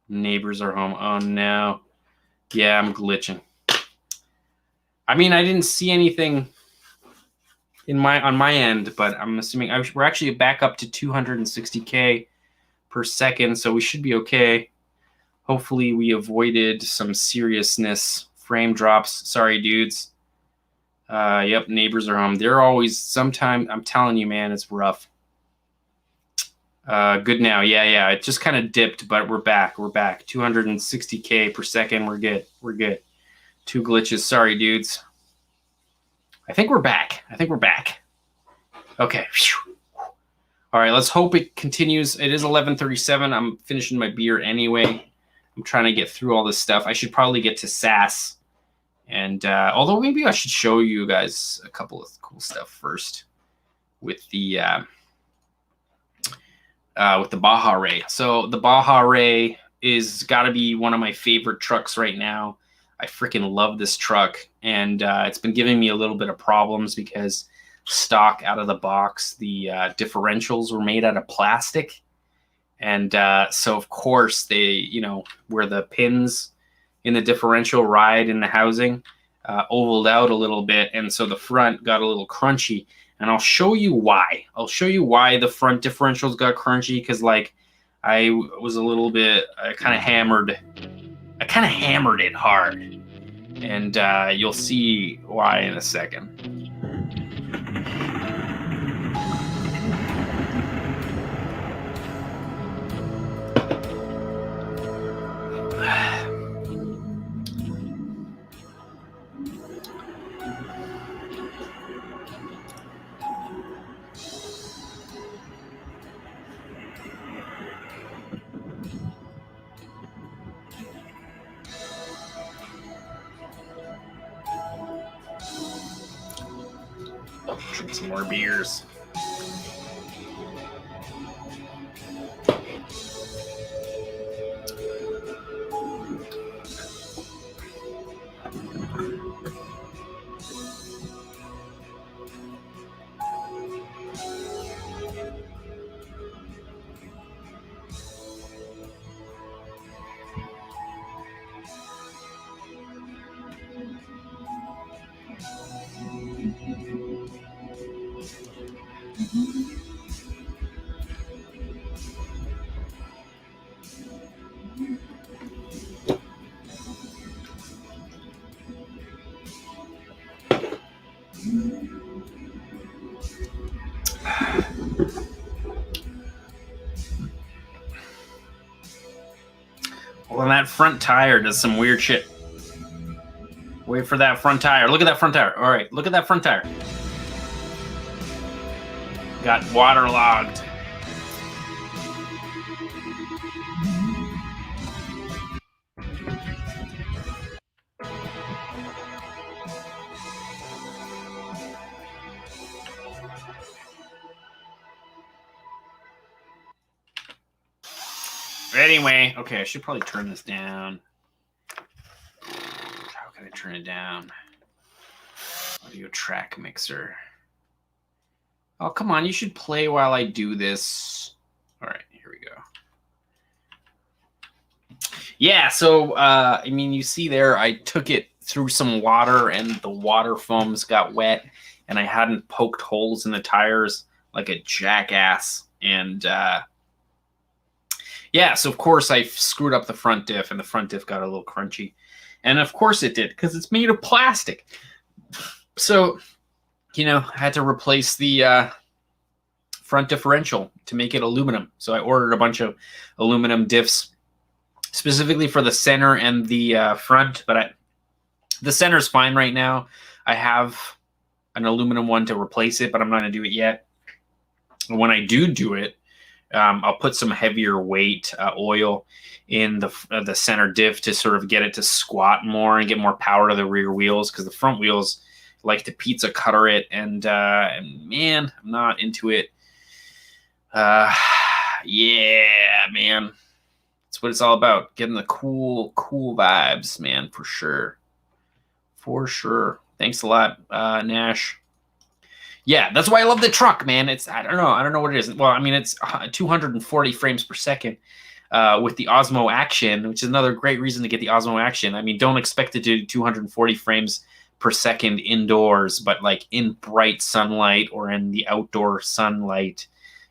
Neighbors are home. Oh no. Yeah, I'm glitching. I mean, I didn't see anything on my end, but I'm assuming we're actually back up to 260K per second, so we should be okay. Hopefully we avoided some seriousness. Frame drops. Sorry, dudes. Yep, neighbors are home. They're always sometime. I'm telling you, man, it's rough. Good now. Yeah. It just kind of dipped, but we're back. 260K per second. We're good. 2 glitches. Sorry, dudes. I think we're back. Okay. All right, let's hope it continues. It is 11:37. I'm finishing my beer anyway. I'm trying to get through all this stuff. I should probably get to SAS. And although maybe I should show you guys a couple of cool stuff first with the Baja Ray. So the Baja Ray is got to be one of my favorite trucks right now. I freaking love this truck, and it's been giving me a little bit of problems because stock out of the box, the differentials were made out of plastic, and so of course they, you know, where the pins in the differential ride in the housing ovaled out a little bit, and so the front got a little crunchy. And I'll show you why. The front differentials got crunchy, because like I was a little bit, I kind of hammered it hard, and you'll see why in a second. Drink some more beers. Well, that front tire does some weird shit. Wait for that front tire. Look at that front tire. All right, look at that front tire. Got waterlogged. Anyway, okay, I should probably turn this down. How can I turn it down? Audio track mixer. Oh, come on. You should play while I do this. All right, here we go. Yeah, so, I mean, you see there, I took it through some water and the water foams got wet and I hadn't poked holes in the tires like a jackass. And, yeah, so of course I screwed up the front diff and the front diff got a little crunchy. And of course it did, because it's made of plastic. So, you know, I had to replace the front differential to make it aluminum. So I ordered a bunch of aluminum diffs specifically for the center and the front, but the center's fine right now. I have an aluminum one to replace it, but I'm not going to do it yet. When I do it, I'll put some heavier weight oil in the center diff to sort of get it to squat more and get more power to the rear wheels, because the front wheels like to pizza cutter it, and man, I'm not into it. Yeah, man, that's what it's all about. Getting the cool vibes, man, for sure. For sure. Thanks a lot, Nash. Yeah, that's why I love the truck, man. It's I don't know what it is. Well, I mean, it's 240 frames per second with the Osmo Action, which is another great reason to get the Osmo Action. I mean, don't expect it to do 240 frames per second indoors, but like in bright sunlight or in the outdoor sunlight,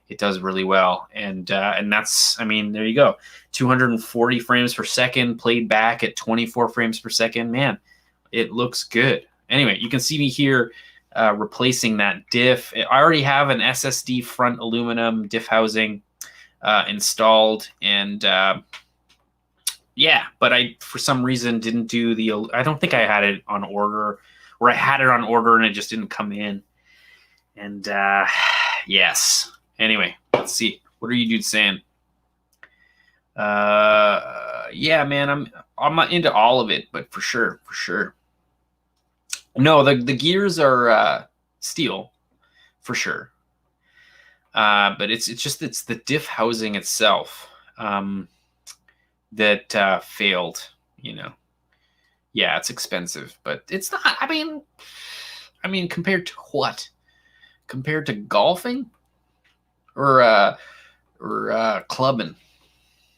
it does really well. And that's, I mean, there you go. 240 frames per second played back at 24 frames per second. Man, it looks good. Anyway, you can see me here replacing that diff. I already have an SSD front aluminum diff housing installed, and yeah, but I for some reason didn't do the. I don't think I had it on order, or I had it on order and it just didn't come in. And yes. Anyway, let's see. What are you dudes saying? Yeah, man, I'm not into all of it, but for sure. No, the gears are steel, for sure. But it's the diff housing itself that failed. You know, yeah, it's expensive, but it's not. I mean, compared to what? Compared to golfing or clubbing?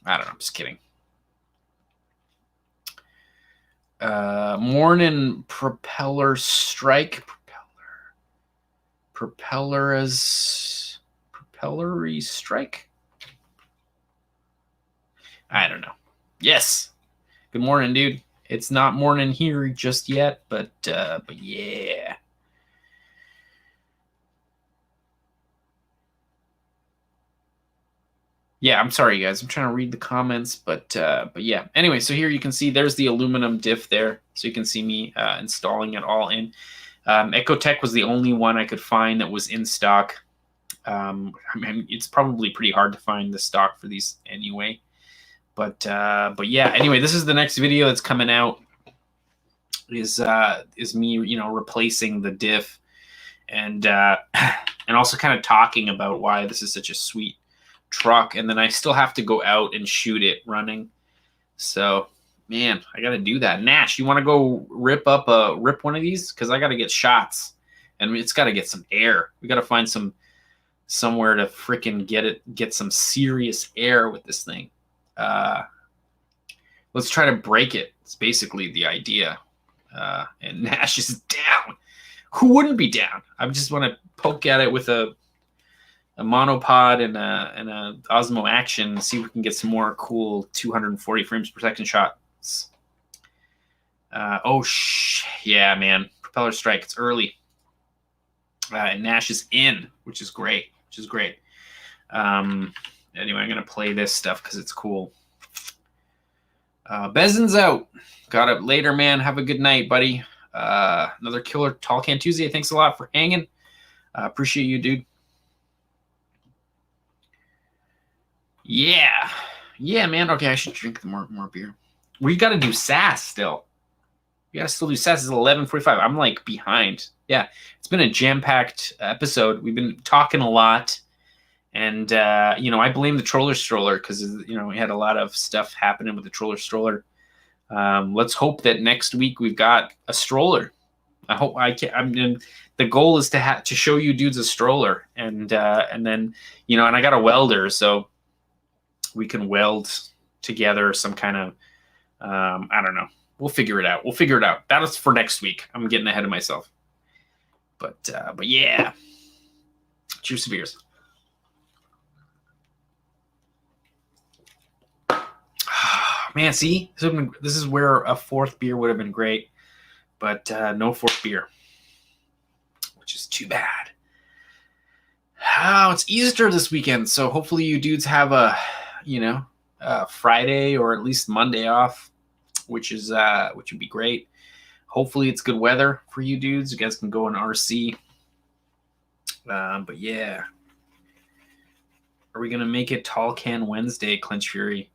I don't know. I'm just kidding. Morning propeller strike. Propellery strike. I don't know. Yes. Good morning, dude. It's not morning here just yet, but yeah. Yeah, I'm sorry, guys. I'm trying to read the comments, but yeah. Anyway, so here you can see there's the aluminum diff there, so you can see me installing it all in. Ecotech was the only one I could find that was in stock. I mean, it's probably pretty hard to find the stock for these anyway. But yeah. Anyway, this is the next video that's coming out. Is me, you know, replacing the diff, and also kind of talking about why this is such a sweet truck, and then I still have to go out and shoot it running. So, man, I got to do that. Nash, you want to go rip one of these? Because I got to get shots, and it's got to get some air. We got to find somewhere to freaking get some serious air with this thing. Let's try to break it. It's basically the idea. And Nash is down. Who wouldn't be down? I just want to poke at it with a monopod and a Osmo Action and see if we can get some more cool 240 frames per second shots. Yeah, man. Propeller strike. It's early. And Nash is in, which is great. Anyway, I'm going to play this stuff because it's cool. Bezin's out. Got up later, man. Have a good night, buddy. Another killer Tall Can Tuesday. Thanks a lot for hanging. Appreciate you, dude. Yeah, man. Okay, I should drink more beer. We got to do SAS still. We got to still do SAS. It's 11:45. I'm like behind. Yeah, it's been a jam-packed episode. We've been talking a lot, and you know, I blame the Stroller because you know we had a lot of stuff happening with the Stroller. Let's hope that next week we've got a Stroller. I hope I can. I mean, the goal is to show you dudes a stroller, and then and I got a welder, so we can weld together some kind of I don't know. We'll figure it out. That is for next week. I'm getting ahead of myself. But yeah. Cheers to beers. Man, see, this is where a fourth beer would have been great, but no fourth beer, which is too bad. Oh, it's Easter this weekend, so hopefully you dudes have a Friday or at least Monday off, which would be great. Hopefully it's good weather for you dudes. You guys can go in RC. But yeah, are we gonna make it Tall Can Wednesday, Clinch Fury?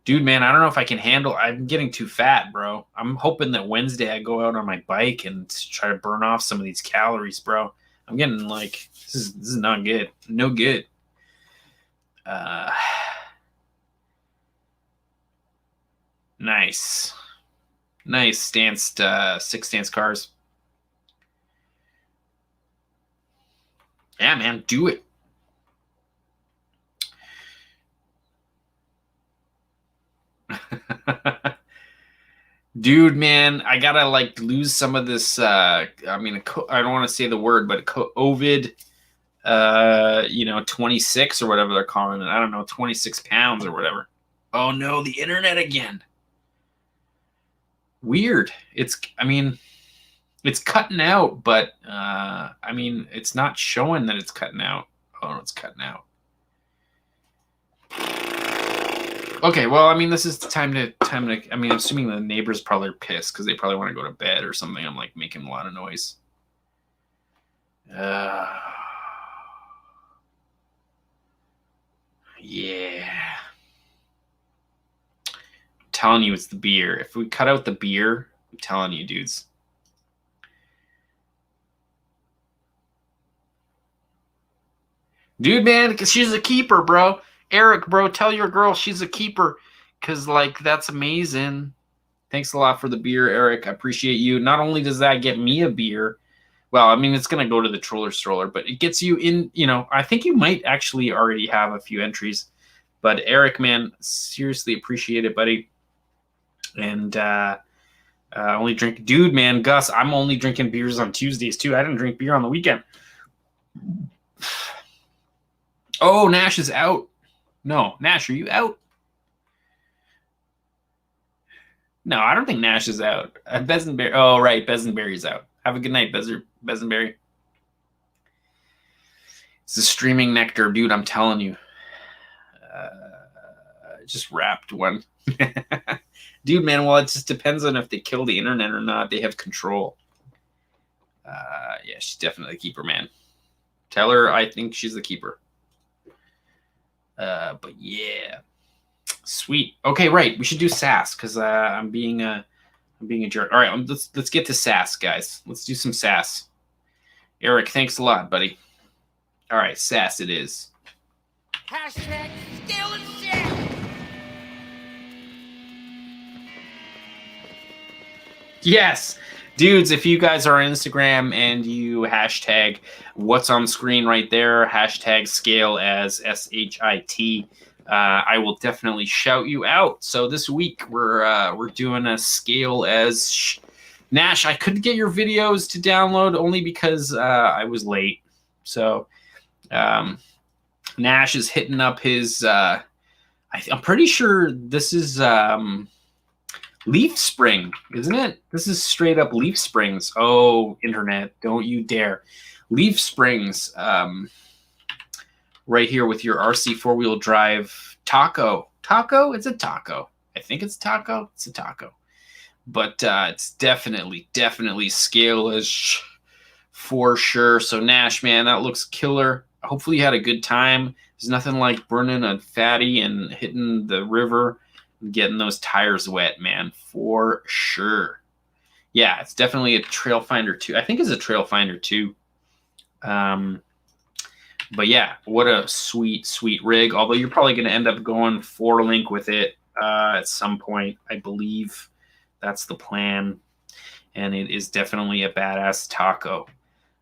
Dude, man, I don't know if I can handle. I'm getting too fat, bro. I'm hoping that Wednesday I go out on my bike and try to burn off some of these calories, bro. I'm getting like this is not good. No good. Nice stanced 6 stance cars. Yeah, man, do it. Dude, man, I gotta like lose some of this. I don't want to say the word, but COVID, 26 or whatever they're calling it. I don't know, 26 pounds or whatever. Oh no, the internet again. Weird. It's cutting out, but it's not showing that it's cutting out. Oh, it's cutting out. Okay, well, this is the time to. I'm assuming the neighbors probably are pissed because they probably want to go to bed or something. I'm like making a lot of noise. Yeah. I'm telling you, it's the beer. If we cut out the beer, I'm telling you, dudes. Dude, man, because she's a keeper, bro. Eric, bro, tell your girl she's a keeper because, like, that's amazing. Thanks a lot for the beer, Eric. I appreciate you. Not only does that get me a beer, well, it's going to go to the Stroller, but it gets you in, I think you might actually already have a few entries. But Eric, man, seriously appreciate it, buddy. And only drink, dude, man, Gus, I'm only drinking beers on Tuesdays, too. I didn't drink beer on the weekend. Oh, Nash is out. No, Nash, are you out? No, I don't think Nash is out. Besenberry. Oh, right, Besenberry's out. Have a good night, Besenberry. It's a streaming nectar, dude. I'm telling you. Just wrapped one, dude, man. Well, it just depends on if they kill the internet or not. They have control. Yeah, she's definitely a keeper, man. Tell her I think she's the keeper. But yeah, sweet. Okay, right. We should do sass because I'm being a jerk. All right, let's get to sass, guys. Let's do some sass. Eric, thanks a lot, buddy. All right, sass it is. Hashtag still and shit. Yes. Dudes, if you guys are on Instagram and you hashtag what's on screen right there, hashtag scale as SHIT, I will definitely shout you out. So this week we're doing a scale as Nash. I couldn't get your videos to download only because I was late. So Nash is hitting up his. I'm pretty sure this is. Leaf spring, isn't it? This is straight up leaf springs. Oh, internet, don't you dare. Leaf springs right here with your RC 4-wheel drive taco. Taco? It's a taco. I think it's taco. It's a taco. But it's definitely scale as for sure. So Nash, man, that looks killer. Hopefully you had a good time. There's nothing like burning a fatty and hitting the river. Getting those tires wet, man, for sure. Yeah, it's definitely a Trail Finder 2. I think it's a Trail Finder 2. But yeah, what a sweet rig. Although you're probably going to end up going 4-link with it at some point. I believe that's the plan. and it is definitely a badass taco.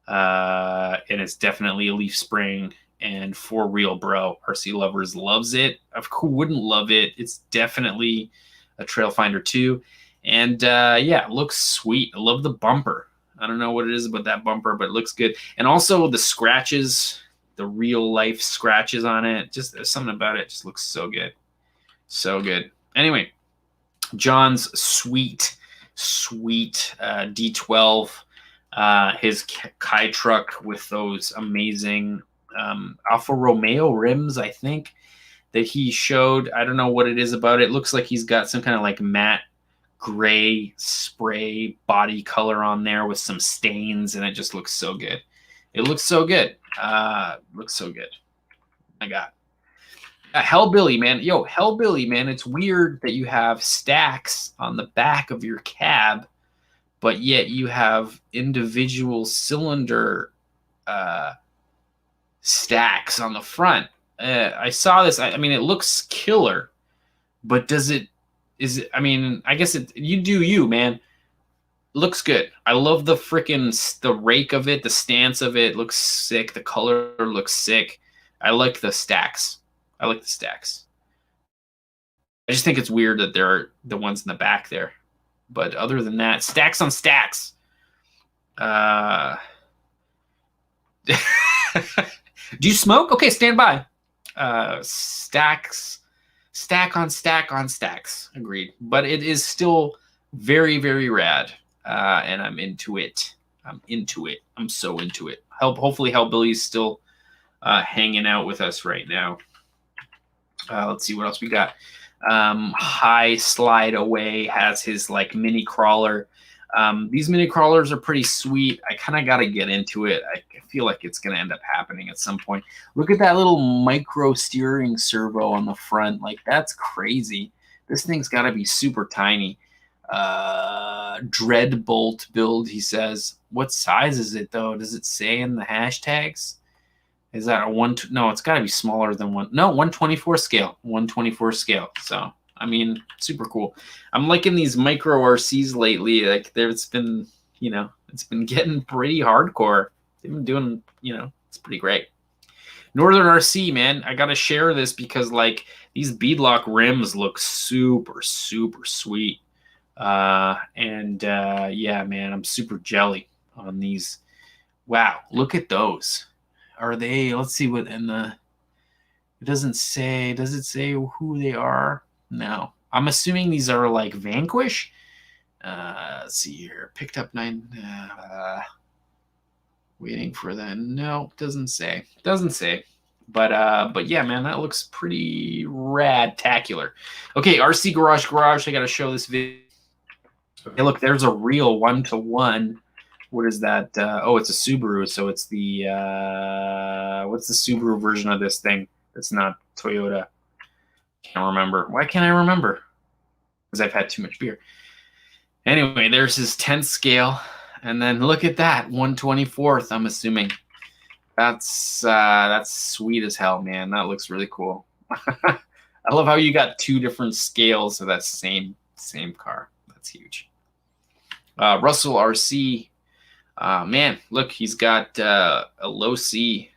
And it's definitely a leaf spring, and for real, bro. RC Lovers loves it. Who wouldn't love it? It's definitely a trail finder too. And yeah, it looks sweet. I love the bumper. I don't know what it is about that bumper, but it looks good. And also the scratches, the real life scratches on it. Just there's something about it. Just looks so good. So good. Anyway, John's sweet D12. His Kai truck with those amazing Alfa Romeo rims, I think, that he showed. I don't know what it is about it. It looks like he's got some kind of like matte gray spray body color on there with some stains, and it just looks so good. It looks so good. Looks so good. My God. Hellbilly, man. Yo, Hellbilly, man. It's weird that you have stacks on the back of your cab, but yet you have individual cylinder stacks on the front. I saw this. I mean, it looks killer, but I mean, I guess you do you, man. Looks good. I love the rake of it, the stance of it looks sick. The color looks sick. I like the stacks. I just think it's weird that there are the ones in the back there. But other than that, stacks on stacks. Do you smoke? Okay, stand by. Stack on stack on stacks. Agreed. But it is still very, very rad. And I'm into it. I'm so into it. Hopefully Hellbilly's still hanging out with us right now. Let's see what else we got. High Slide Away has his like mini crawler. These mini crawlers are pretty sweet. I kind of got to get into it. I feel like it's going to end up happening at some point. Look at that little micro steering servo on the front. Like, that's crazy. This thing's got to be super tiny. Dread Bolt build, he says. What size is it, though? Does it say in the hashtags? Is that a no, it's got to be smaller than 124 scale. 124 scale. So, I mean, super cool. I'm liking these micro RCs lately. Like, it's been getting pretty hardcore. They've been doing, it's pretty great. Northern RC, man, I got to share this because, like, these beadlock rims look super, super sweet. Yeah, man, I'm super jelly on these. Wow, look at those. Are they, let's see what in the, it doesn't say, does it say who they are? No. I'm assuming these are like Vanquish. Let's see here. Picked up 9. Waiting for the, no, doesn't say. Doesn't say. But yeah, man, that looks pretty rad-tacular. Okay, RC Garage. I got to show this video. Okay, look, there's a real 1-to-1. What is that? Oh, it's a Subaru. So it's the what's the Subaru version of this thing? It's not Toyota. Can't remember. Why can't I remember? Because I've had too much beer. Anyway, there's his 10th scale, and then look at that 1/24. I'm assuming that's sweet as hell, man. That looks really cool. I love how you got 2 different scales of that same car. That's huge. Russell RC. Man, look, he's got a low C.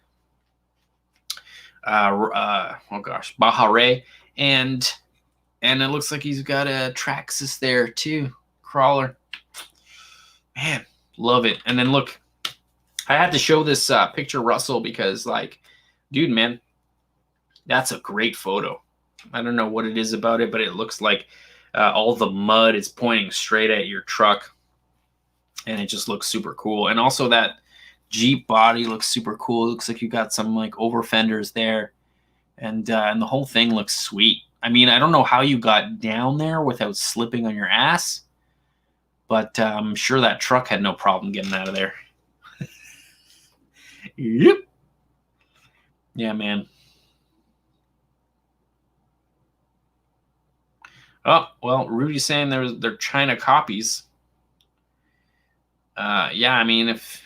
Oh gosh, Baja Ray, and it looks like he's got a Traxxas there too, crawler. Man, love it. And then look, I had to show this picture Russell because, like, dude, man, that's a great photo. I don't know what it is about it, but it looks like all the mud is pointing straight at your truck. And it just looks super cool. And also that Jeep body looks super cool. It looks like you got some like over fenders there. And the whole thing looks sweet. I mean, I don't know how you got down there without slipping on your ass. But I'm sure that truck had no problem getting out of there. Yep. Yeah, man. Oh, well, Rudy's saying they're China copies. Yeah, I mean, if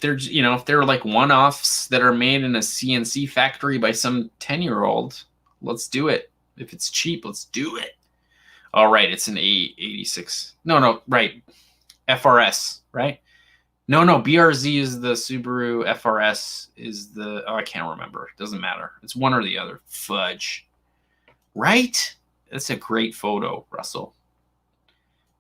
they're like one-offs that are made in a CNC factory by some 10-year-old, let's do it. If it's cheap, let's do it. All right, it's an 86. No, right. FRS, right? No, BRZ is the Subaru. FRS is the... Oh, I can't remember. It doesn't matter. It's one or the other. Fudge. Right? That's a great photo, Russell.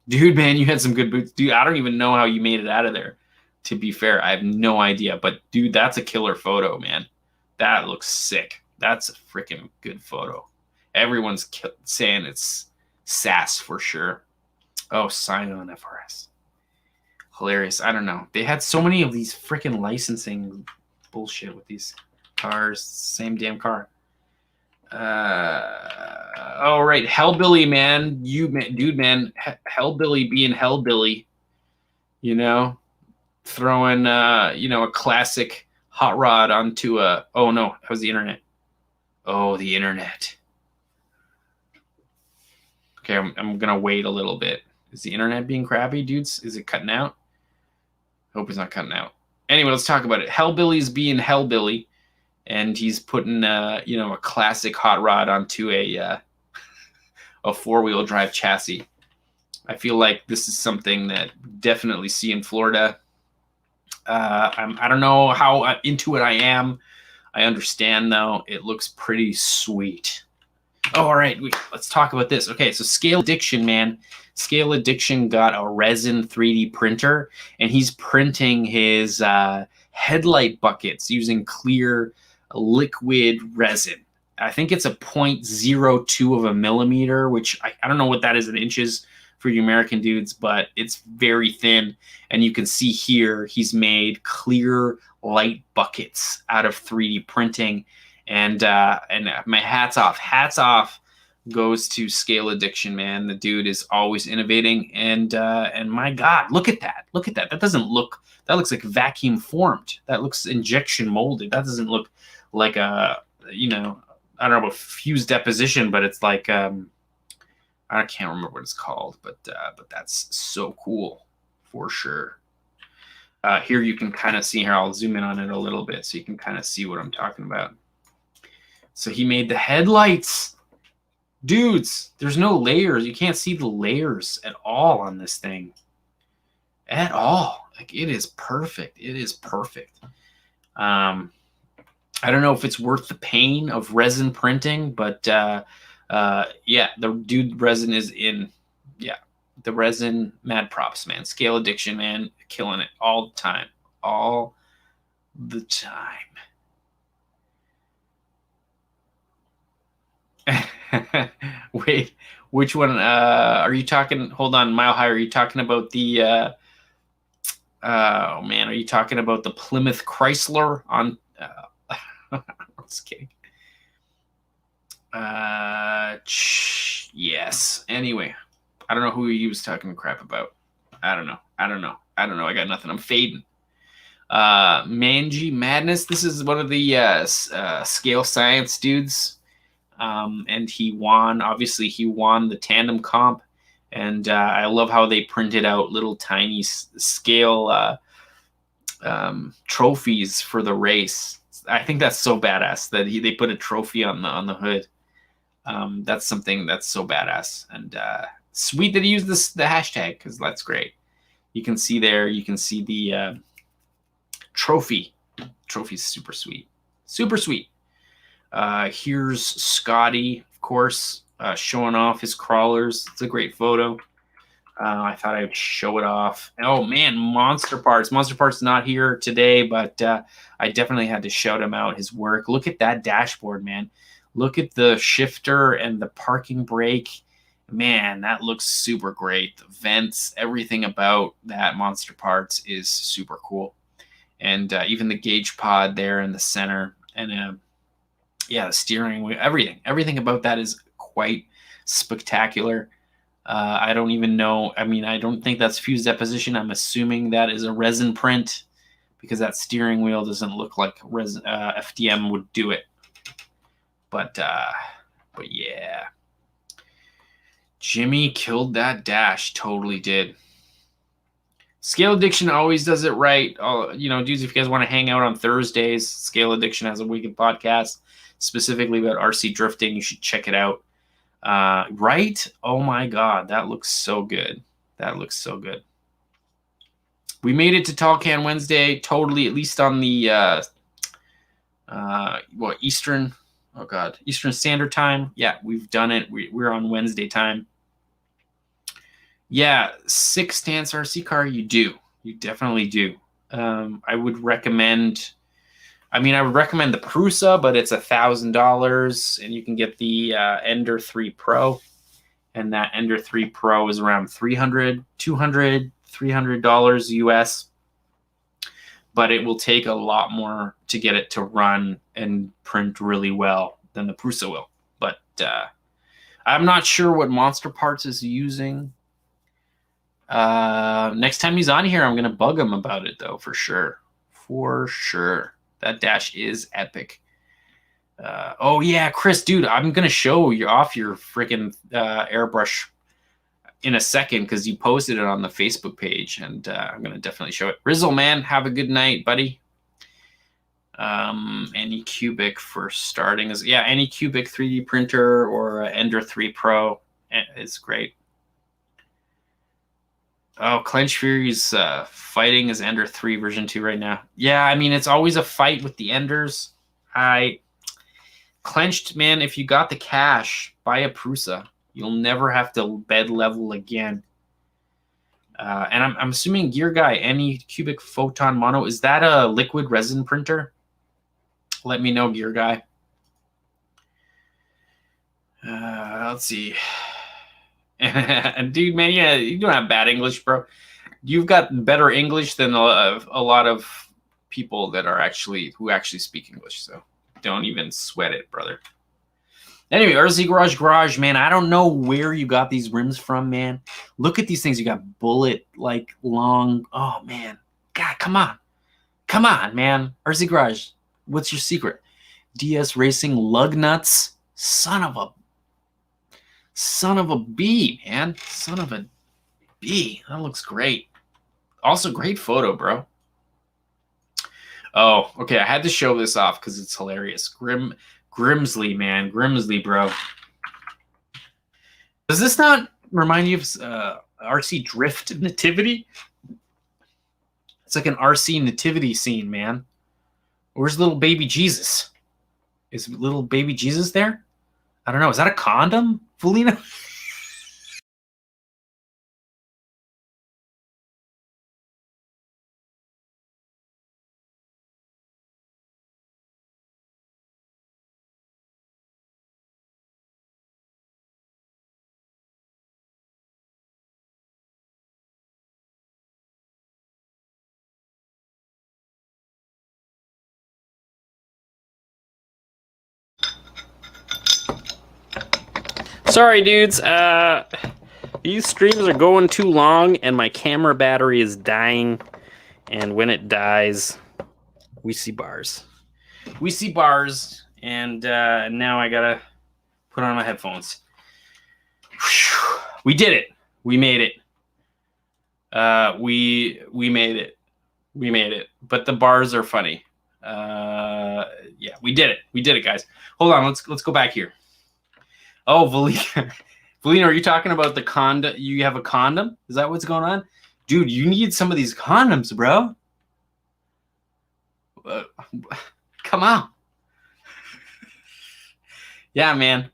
Dude, man, you had some good boots. Dude, I don't even know how you made it out of there. To be fair, I have no idea. But, dude, that's a killer photo, man. That looks sick. That's a freaking good photo. Everyone's saying it's sass for sure. Oh, Scion FRS. Hilarious. I don't know. They had so many of these freaking licensing bullshit with these cars. Same damn car. All right. Hellbilly, man. Dude, man. Hellbilly being Hellbilly. You know? Throwing, a classic hot rod onto a... Oh, no. That was the internet. Oh, the internet. Okay, I'm going to wait a little bit. Is the internet being crappy, dudes? Is it cutting out? Hope it's not cutting out. Anyway, let's talk about it. Hellbilly's being Hellbilly, and he's putting, a classic hot rod onto a four-wheel drive chassis. I feel like this is something that definitely see in Florida. I don't know how into it I am. I understand, though. It looks pretty sweet. Oh, all right. Let's talk about this. Okay, so Scale Addiction, man. Scale Addiction got a resin 3D printer, and he's printing his headlight buckets using clear liquid resin. I think it's a 0.02 of a millimeter, which I don't know what that is in inches for you American dudes, but it's very thin. And you can see here he's made clear light buckets out of 3D printing. And my hats off goes to Scale Addiction, man. The dude is always innovating, and my God, look at that. That looks like vacuum formed. That looks injection molded. That doesn't look like I don't know about fused deposition, but it's like I can't remember what it's called, but that's so cool for sure. Here you can kind of see here. I'll zoom in on it a little bit so you can kind of see what I'm talking about. So he made the headlights. Dudes, there's no layers. You can't see the layers at all on this thing. At all. Like, it is perfect. It is perfect. I don't know if it's worth the pain of resin printing, but yeah, the dude resin is in. Yeah, the resin, mad props, man. Scale Addiction, man, killing it all the time. All the time. Wait, which one are you talking? Hold on, Mile High. Are you talking about the oh man, are you talking about the Plymouth Chrysler on I'm just kidding. Yes. Anyway, I don't know who he was talking crap about. I don't know. I got nothing. I'm fading. Manji Madness. This is one of the Scale Science dudes. And he won. Obviously, he won the tandem comp. And I love how they printed out little tiny scale trophies for the race. I think that's so badass that they put a trophy on the hood. That's something that's so badass, and sweet that he used the hashtag, because that's great. You can see there. You can see the trophy. Trophy's super sweet. Super sweet. Here's Scotty, of course, showing off his crawlers. It's a great photo. I thought I would show it off. Oh, man, Monster Parts. Monster Parts not here today, but I definitely had to shout him out, his work. Look at that dashboard, man. Look at the shifter and the parking brake. Man, that looks super great. The vents, everything about that Monster Parts is super cool. And even the gauge pod there in the center. And yeah, the steering wheel, everything about that is quite spectacular. I don't even know. I mean, I don't think that's fused deposition. I'm assuming that is a resin print, because that steering wheel doesn't look like resin, FDM would do it. But yeah, Jimmy killed that dash. Totally did. Scale Addiction always does it right. Dudes, if you guys want to hang out on Thursdays, Scale Addiction has a weekend podcast specifically about RC drifting. You should check it out. Right? Oh my God, that looks so good. That looks so good. We made it to Tall Can Wednesday, totally, at least on the Eastern. Oh God, Eastern Standard Time. Yeah, we've done it. We're on Wednesday time. Yeah, 6 stance RC car. You do. You definitely do. I would recommend. I mean, I would recommend the Prusa, but it's $1,000, and you can get the Ender 3 Pro, and that Ender 3 Pro is around $300, $300 US. But it will take a lot more to get it to run and print really well than the Prusa will. But I'm not sure what Monster Parts is using. Next time he's on here, I'm going to bug him about it, though, for sure. For sure. That dash is epic. Oh, yeah, Chris, dude, I'm going to show you off your freaking airbrush in a second because you posted it on the Facebook page, and I'm going to definitely show it. Rizzle, man, have a good night, buddy. Anycubic for starting is, yeah, Anycubic 3D printer or Ender 3 Pro. It's great. Oh, Clench Fury's fighting his Ender 3 version 2 right now. Yeah, I mean, it's always a fight with the Enders. Clenched, man, if you got the cash, buy a Prusa. You'll never have to bed level again. And I'm assuming Gear Guy, Anycubic Photon Mono, is that a liquid resin printer? Let me know, Gear Guy. Let's see. And dude, man, yeah, you don't have bad English, bro. You've got better English than a lot of people that are who actually speak English. So don't even sweat it, brother. Anyway, RC Garage, man, I don't know where you got these rims from, man. Look at these things. You got bullet, like, long. Oh, man. God, come on. Come on, man. RC Garage, what's your secret? DS Racing lug nuts. Son of a bee, man. Son of a bee. That looks great. Also, great photo, bro. Oh, okay. I had to show this off because it's hilarious. Grimsley, man. Grimsley, bro. Does this not remind you of RC Drift Nativity? It's like an RC Nativity scene, man. Where's little baby Jesus? Is little baby Jesus there? I don't know. Is that a condom, Felina? Sorry, dudes. These streams are going too long, and my camera battery is dying. And when it dies, we see bars. We see bars, and now I gotta put on my headphones. Whew. We did it. We made it. We made it. We made it. But the bars are funny. Yeah, we did it. We did it, guys. Hold on. Let's go back here. Oh, Valina, are you talking about the condom? You have a condom? Is that what's going on? Dude, you need some of these condoms, bro. Come on. Yeah, man.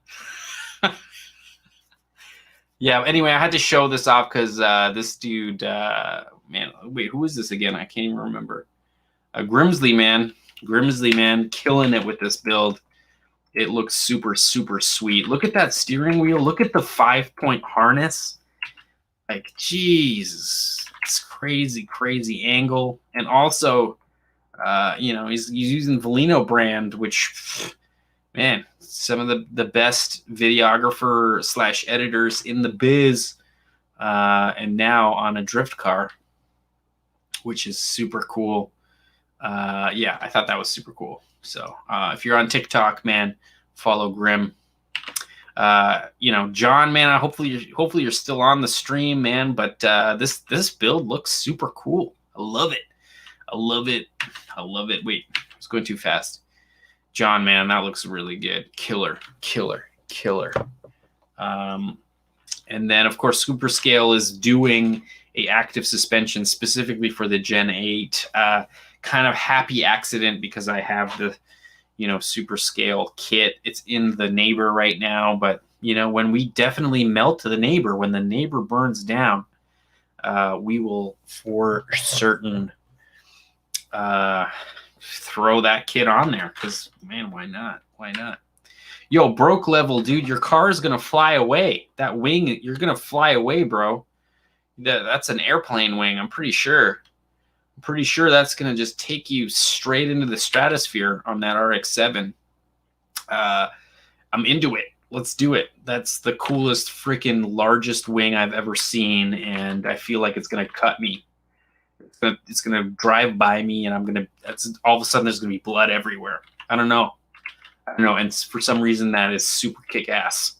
Yeah, anyway, I had to show this off because this dude, man, wait, who is this again? I can't even remember. Grimsley, man. Grimsley, man, killing it with this build. It looks super, super sweet. Look at that steering wheel. Look at the 5-point harness. Like, Jesus. It's crazy, crazy angle. And also, you know, he's using Volino brand, which, man, some of the best videographer / editors in the biz. And now on a drift car, which is super cool. Yeah, I thought that was super cool. So if you're on TikTok, man, follow Grim. You know, John, man, hopefully you're still on the stream, man. But this build looks super cool. I love it. I love it. I love it. Wait, I was going too fast. John, man, that looks really good. Killer, killer, killer. And then, of course, Super Scale is doing a active suspension specifically for the Gen 8. Kind of happy accident because I have the, Super Scale kit. It's in the neighbor right now, but, when we definitely melt to the neighbor, when the neighbor burns down, we will for certain throw that kit on there because, man, why not? Why not? Yo, broke level, dude, your car is going to fly away. That wing, you're going to fly away, bro. That's an airplane wing, I'm pretty sure. I'm pretty sure that's going to just take you straight into the stratosphere on that RX-7. I'm into it. Let's do it. That's the coolest, freaking largest wing I've ever seen, and I feel like it's going to cut me. It's gonna drive by me, and all of a sudden there's gonna be blood everywhere. I don't know. And for some reason that is super kick-ass.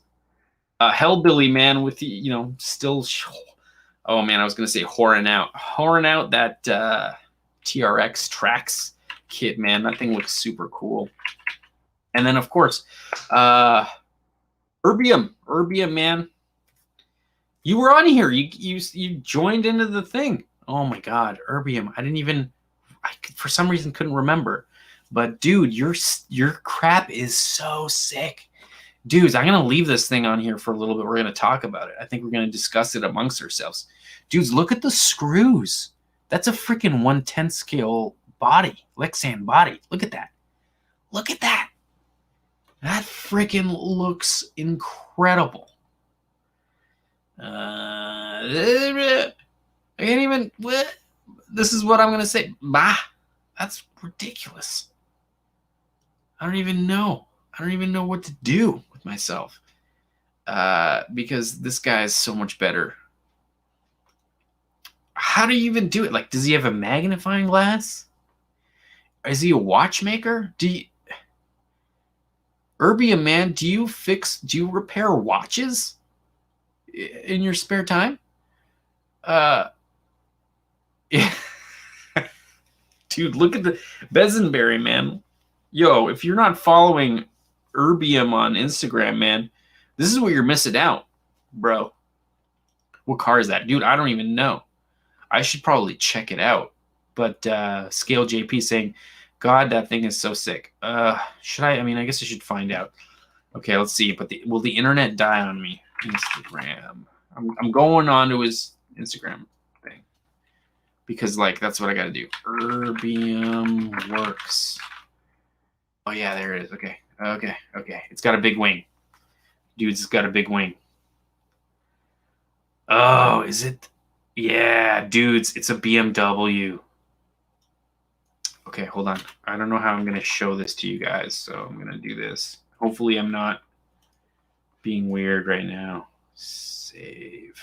Hellbilly, man, with the, still, oh man, I was gonna say whoring out that TRX Trax kit, man. That thing looks super cool. And then of course, Erbium, man. You were on here. You joined into the thing. Oh my God, Erbium. I for some reason couldn't remember. But dude, your crap is so sick. Dudes, I'm going to leave this thing on here for a little bit. We're going to talk about it. I think we're going to discuss it amongst ourselves. Dudes, look at the screws. That's a freaking 1/10 scale body, Lexan body. Look at that. Look at that. That freaking looks incredible. I can't even, what? This is what I'm going to say. Bah, that's ridiculous. I don't even know what to do with myself. Because this guy is so much better. How do you even do it? Like, does he have a magnifying glass? Is he a watchmaker? Erbium, man, do you repair watches in your spare time? Yeah. Dude, look at the Besenberry, man. Yo, if you're not following Erbium on Instagram, man, this is what you're missing out, bro. What car is that? Dude, I don't even know. I should probably check it out. But Scale JP saying, God, that thing is so sick. Should I? I mean, I guess I should find out. Okay, let's see. But will the internet die on me? Instagram. I'm going on to his Instagram thing. Because, like, that's what I got to do. Erbium works. Oh, yeah, there it is. Okay. It's got a big wing. Dudes, it's got a big wing. Oh, is it? Yeah, dudes, it's a BMW. Okay, hold on. I don't know how I'm going to show this to you guys, so I'm going to do this. Hopefully I'm not being weird right now. Save.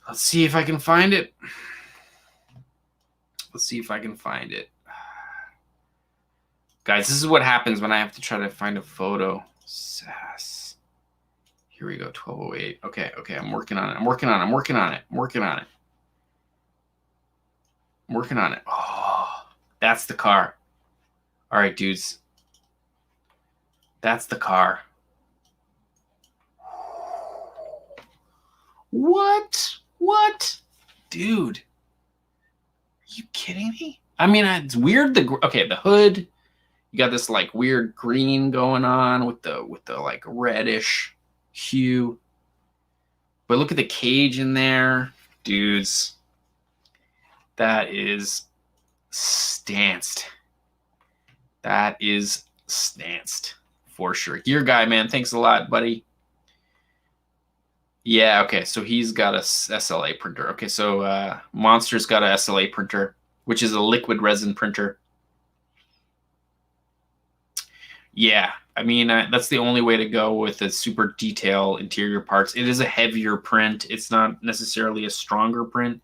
Let's see if I can find it. Guys, this is what happens when I have to try to find a photo. SAS. Here we go, 1208. Okay, I'm working on it. Oh, that's the car. All right, dudes. That's the car. What? Dude. Are you kidding me? I mean, it's weird. The hood. You got this like weird green going on with the like reddish hue. But look at the cage in there. Dudes. That is stanced. For sure. Gear guy, man. Thanks a lot, buddy. Yeah, okay. So he's got a SLA printer. Okay, so Monster's got a SLA printer, which is a liquid resin printer. Yeah, I mean, that's the only way to go with the super detail interior parts. It is a heavier print. It's not necessarily a stronger print.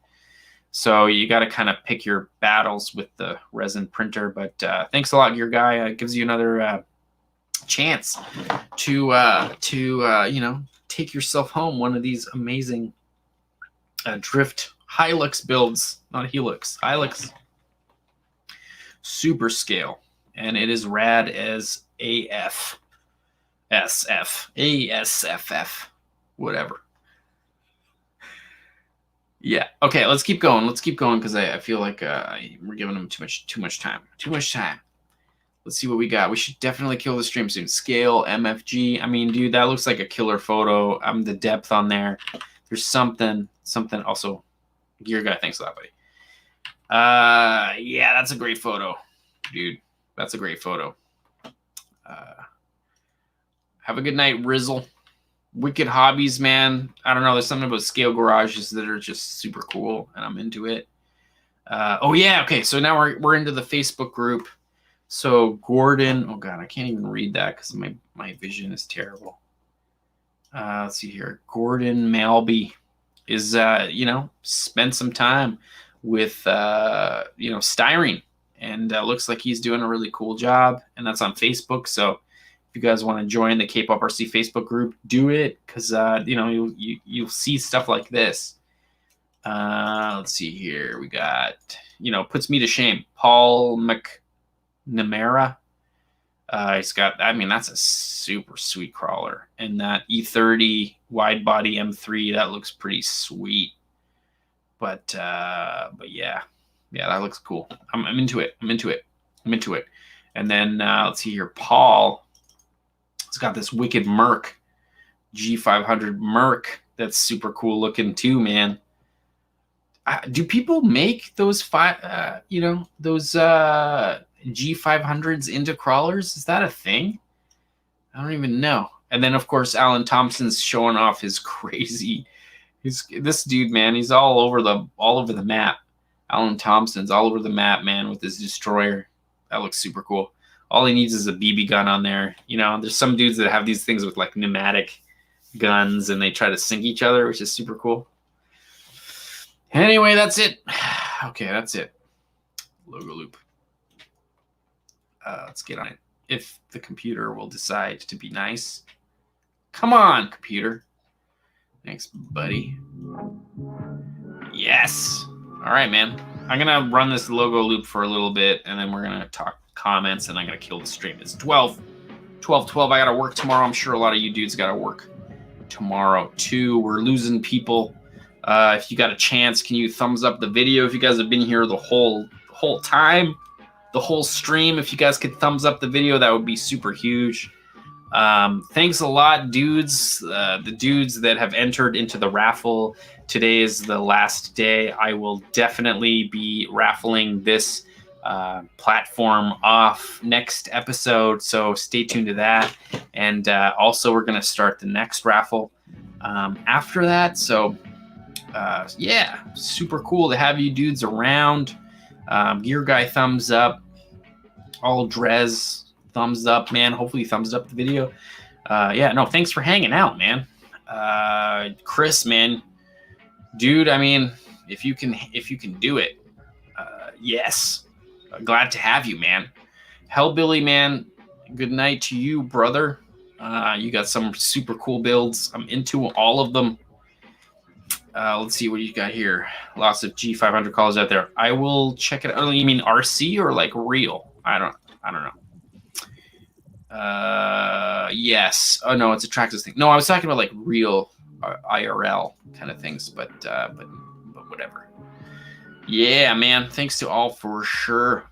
So you got to kind of pick your battles with the resin printer. But thanks a lot, Gear Guy. It gives you another chance to take yourself home one of these amazing drift Hilux builds. Not Helix, Hilux. Super scale. And it is rad as AF. SF. ASFF. Whatever. Yeah. Okay, let's keep going. Let's keep going because I feel like we're giving them too much time. Too much time. Let's see what we got. We should definitely kill the stream soon. Scale, MFG. I mean, dude, that looks like a killer photo. The depth on there. There's something also. Gear guy, thanks a lot, buddy. Yeah, that's a great photo, dude. That's a great photo. Have a good night, Rizzle. Wicked hobbies, man. I don't know. There's something about scale garages that are just super cool, and I'm into it. Oh yeah, okay. So now we're into the Facebook group. So Gordon, oh god, I can't even read that because my vision is terrible. Let's see here. Gordon Malby is spent some time with styrene, and looks like he's doing a really cool job, and that's on Facebook. So if you guys want to join the Kpoprc Facebook group, do it because you'll see stuff like this. Let's see here. We got puts me to shame. Paul McNamara. He's got. I mean, that's a super sweet crawler, and that E30 wide body M3 that looks pretty sweet. But yeah, that looks cool. I'm into it. I'm into it. And then let's see here. Paul. It's got this wicked Merc, G500 Merc. That's super cool looking too, man. Do people make those G500s into crawlers? Is that a thing? I don't even know. And then of course Alan Thompson's showing off his crazy. This dude, man. He's all over the map. Alan Thompson's all over the map, man, with his destroyer. That looks super cool. All he needs is a BB gun on there. There's some dudes that have these things with like pneumatic guns and they try to sink each other, which is super cool. Anyway, that's it. Okay, that's it. Logo loop. Let's get on it. If the computer will decide to be nice. Come on, computer. Thanks, buddy. Yes. All right, man. I'm going to run this logo loop for a little bit, and then we're going to talk comments, and I'm going to kill the stream. It's 12. I got to work tomorrow. I'm sure a lot of you dudes got to work tomorrow, too. We're losing people. If you got a chance, can you thumbs up the video? If you guys have been here the whole time, the whole stream, if you guys could thumbs up the video, that would be super huge. Thanks a lot, dudes. The dudes that have entered into the raffle. Today is the last day. I will definitely be raffling this platform off next episode, so stay tuned to that. And also, we're going to start the next raffle after that. So, yeah, super cool to have you dudes around. Gear Guy, thumbs up. All Drez, thumbs up, man. Hopefully thumbs up the video. Yeah, no, thanks for hanging out, man. Chris, man, dude, I mean, if you can do it, yes, glad to have you, man. Hellbilly, man, good night to you, brother. You got some super cool builds. I'm into all of them. Let's see what you got here. Lots of G500 calls out there. I will check it out. Oh, you mean RC or like real? I don't know. Yes. Oh no, it's a Traxxas thing. No, I was talking about like real IRL kind of things, but whatever. Yeah, man. Thanks to all for sure.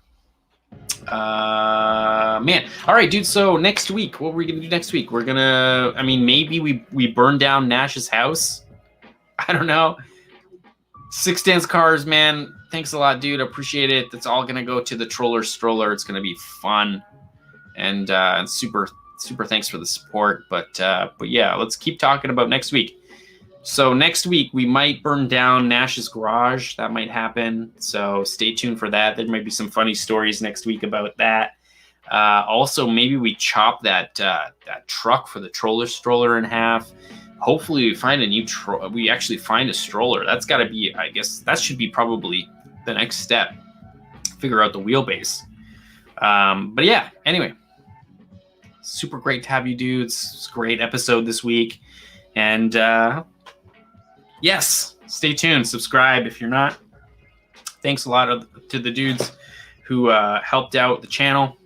Man. All right, dude. So next week, what are we gonna do next week? We're gonna. I mean, maybe we burn down Nash's house. I don't know. 6 dance cars, man. Thanks a lot, dude. Appreciate it. That's all gonna go to the Stroller. It's gonna be fun, and super thanks for the support. But yeah, let's keep talking about next week. So next week we might burn down Nash's garage. That might happen. So stay tuned for that. There might be some funny stories next week about that. Also, maybe we chop that truck for the Stroller in half. Hopefully we find a new we actually find a Stroller. That's got to be, I guess that should be probably the next step. Figure out the wheelbase. But yeah, anyway, super great to have you dudes. It's a great episode this week. And yes, stay tuned. Subscribe if you're not. Thanks a lot to the dudes who helped out the channel.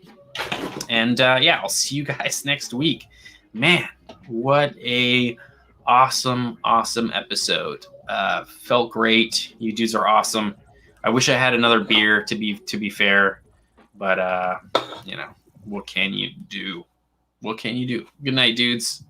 And yeah, I'll see you guys next week. man, what a awesome episode. Felt great. You dudes are awesome. I wish I had another beer to be fair, but you know, what can you do? What can you do? Good night, dudes.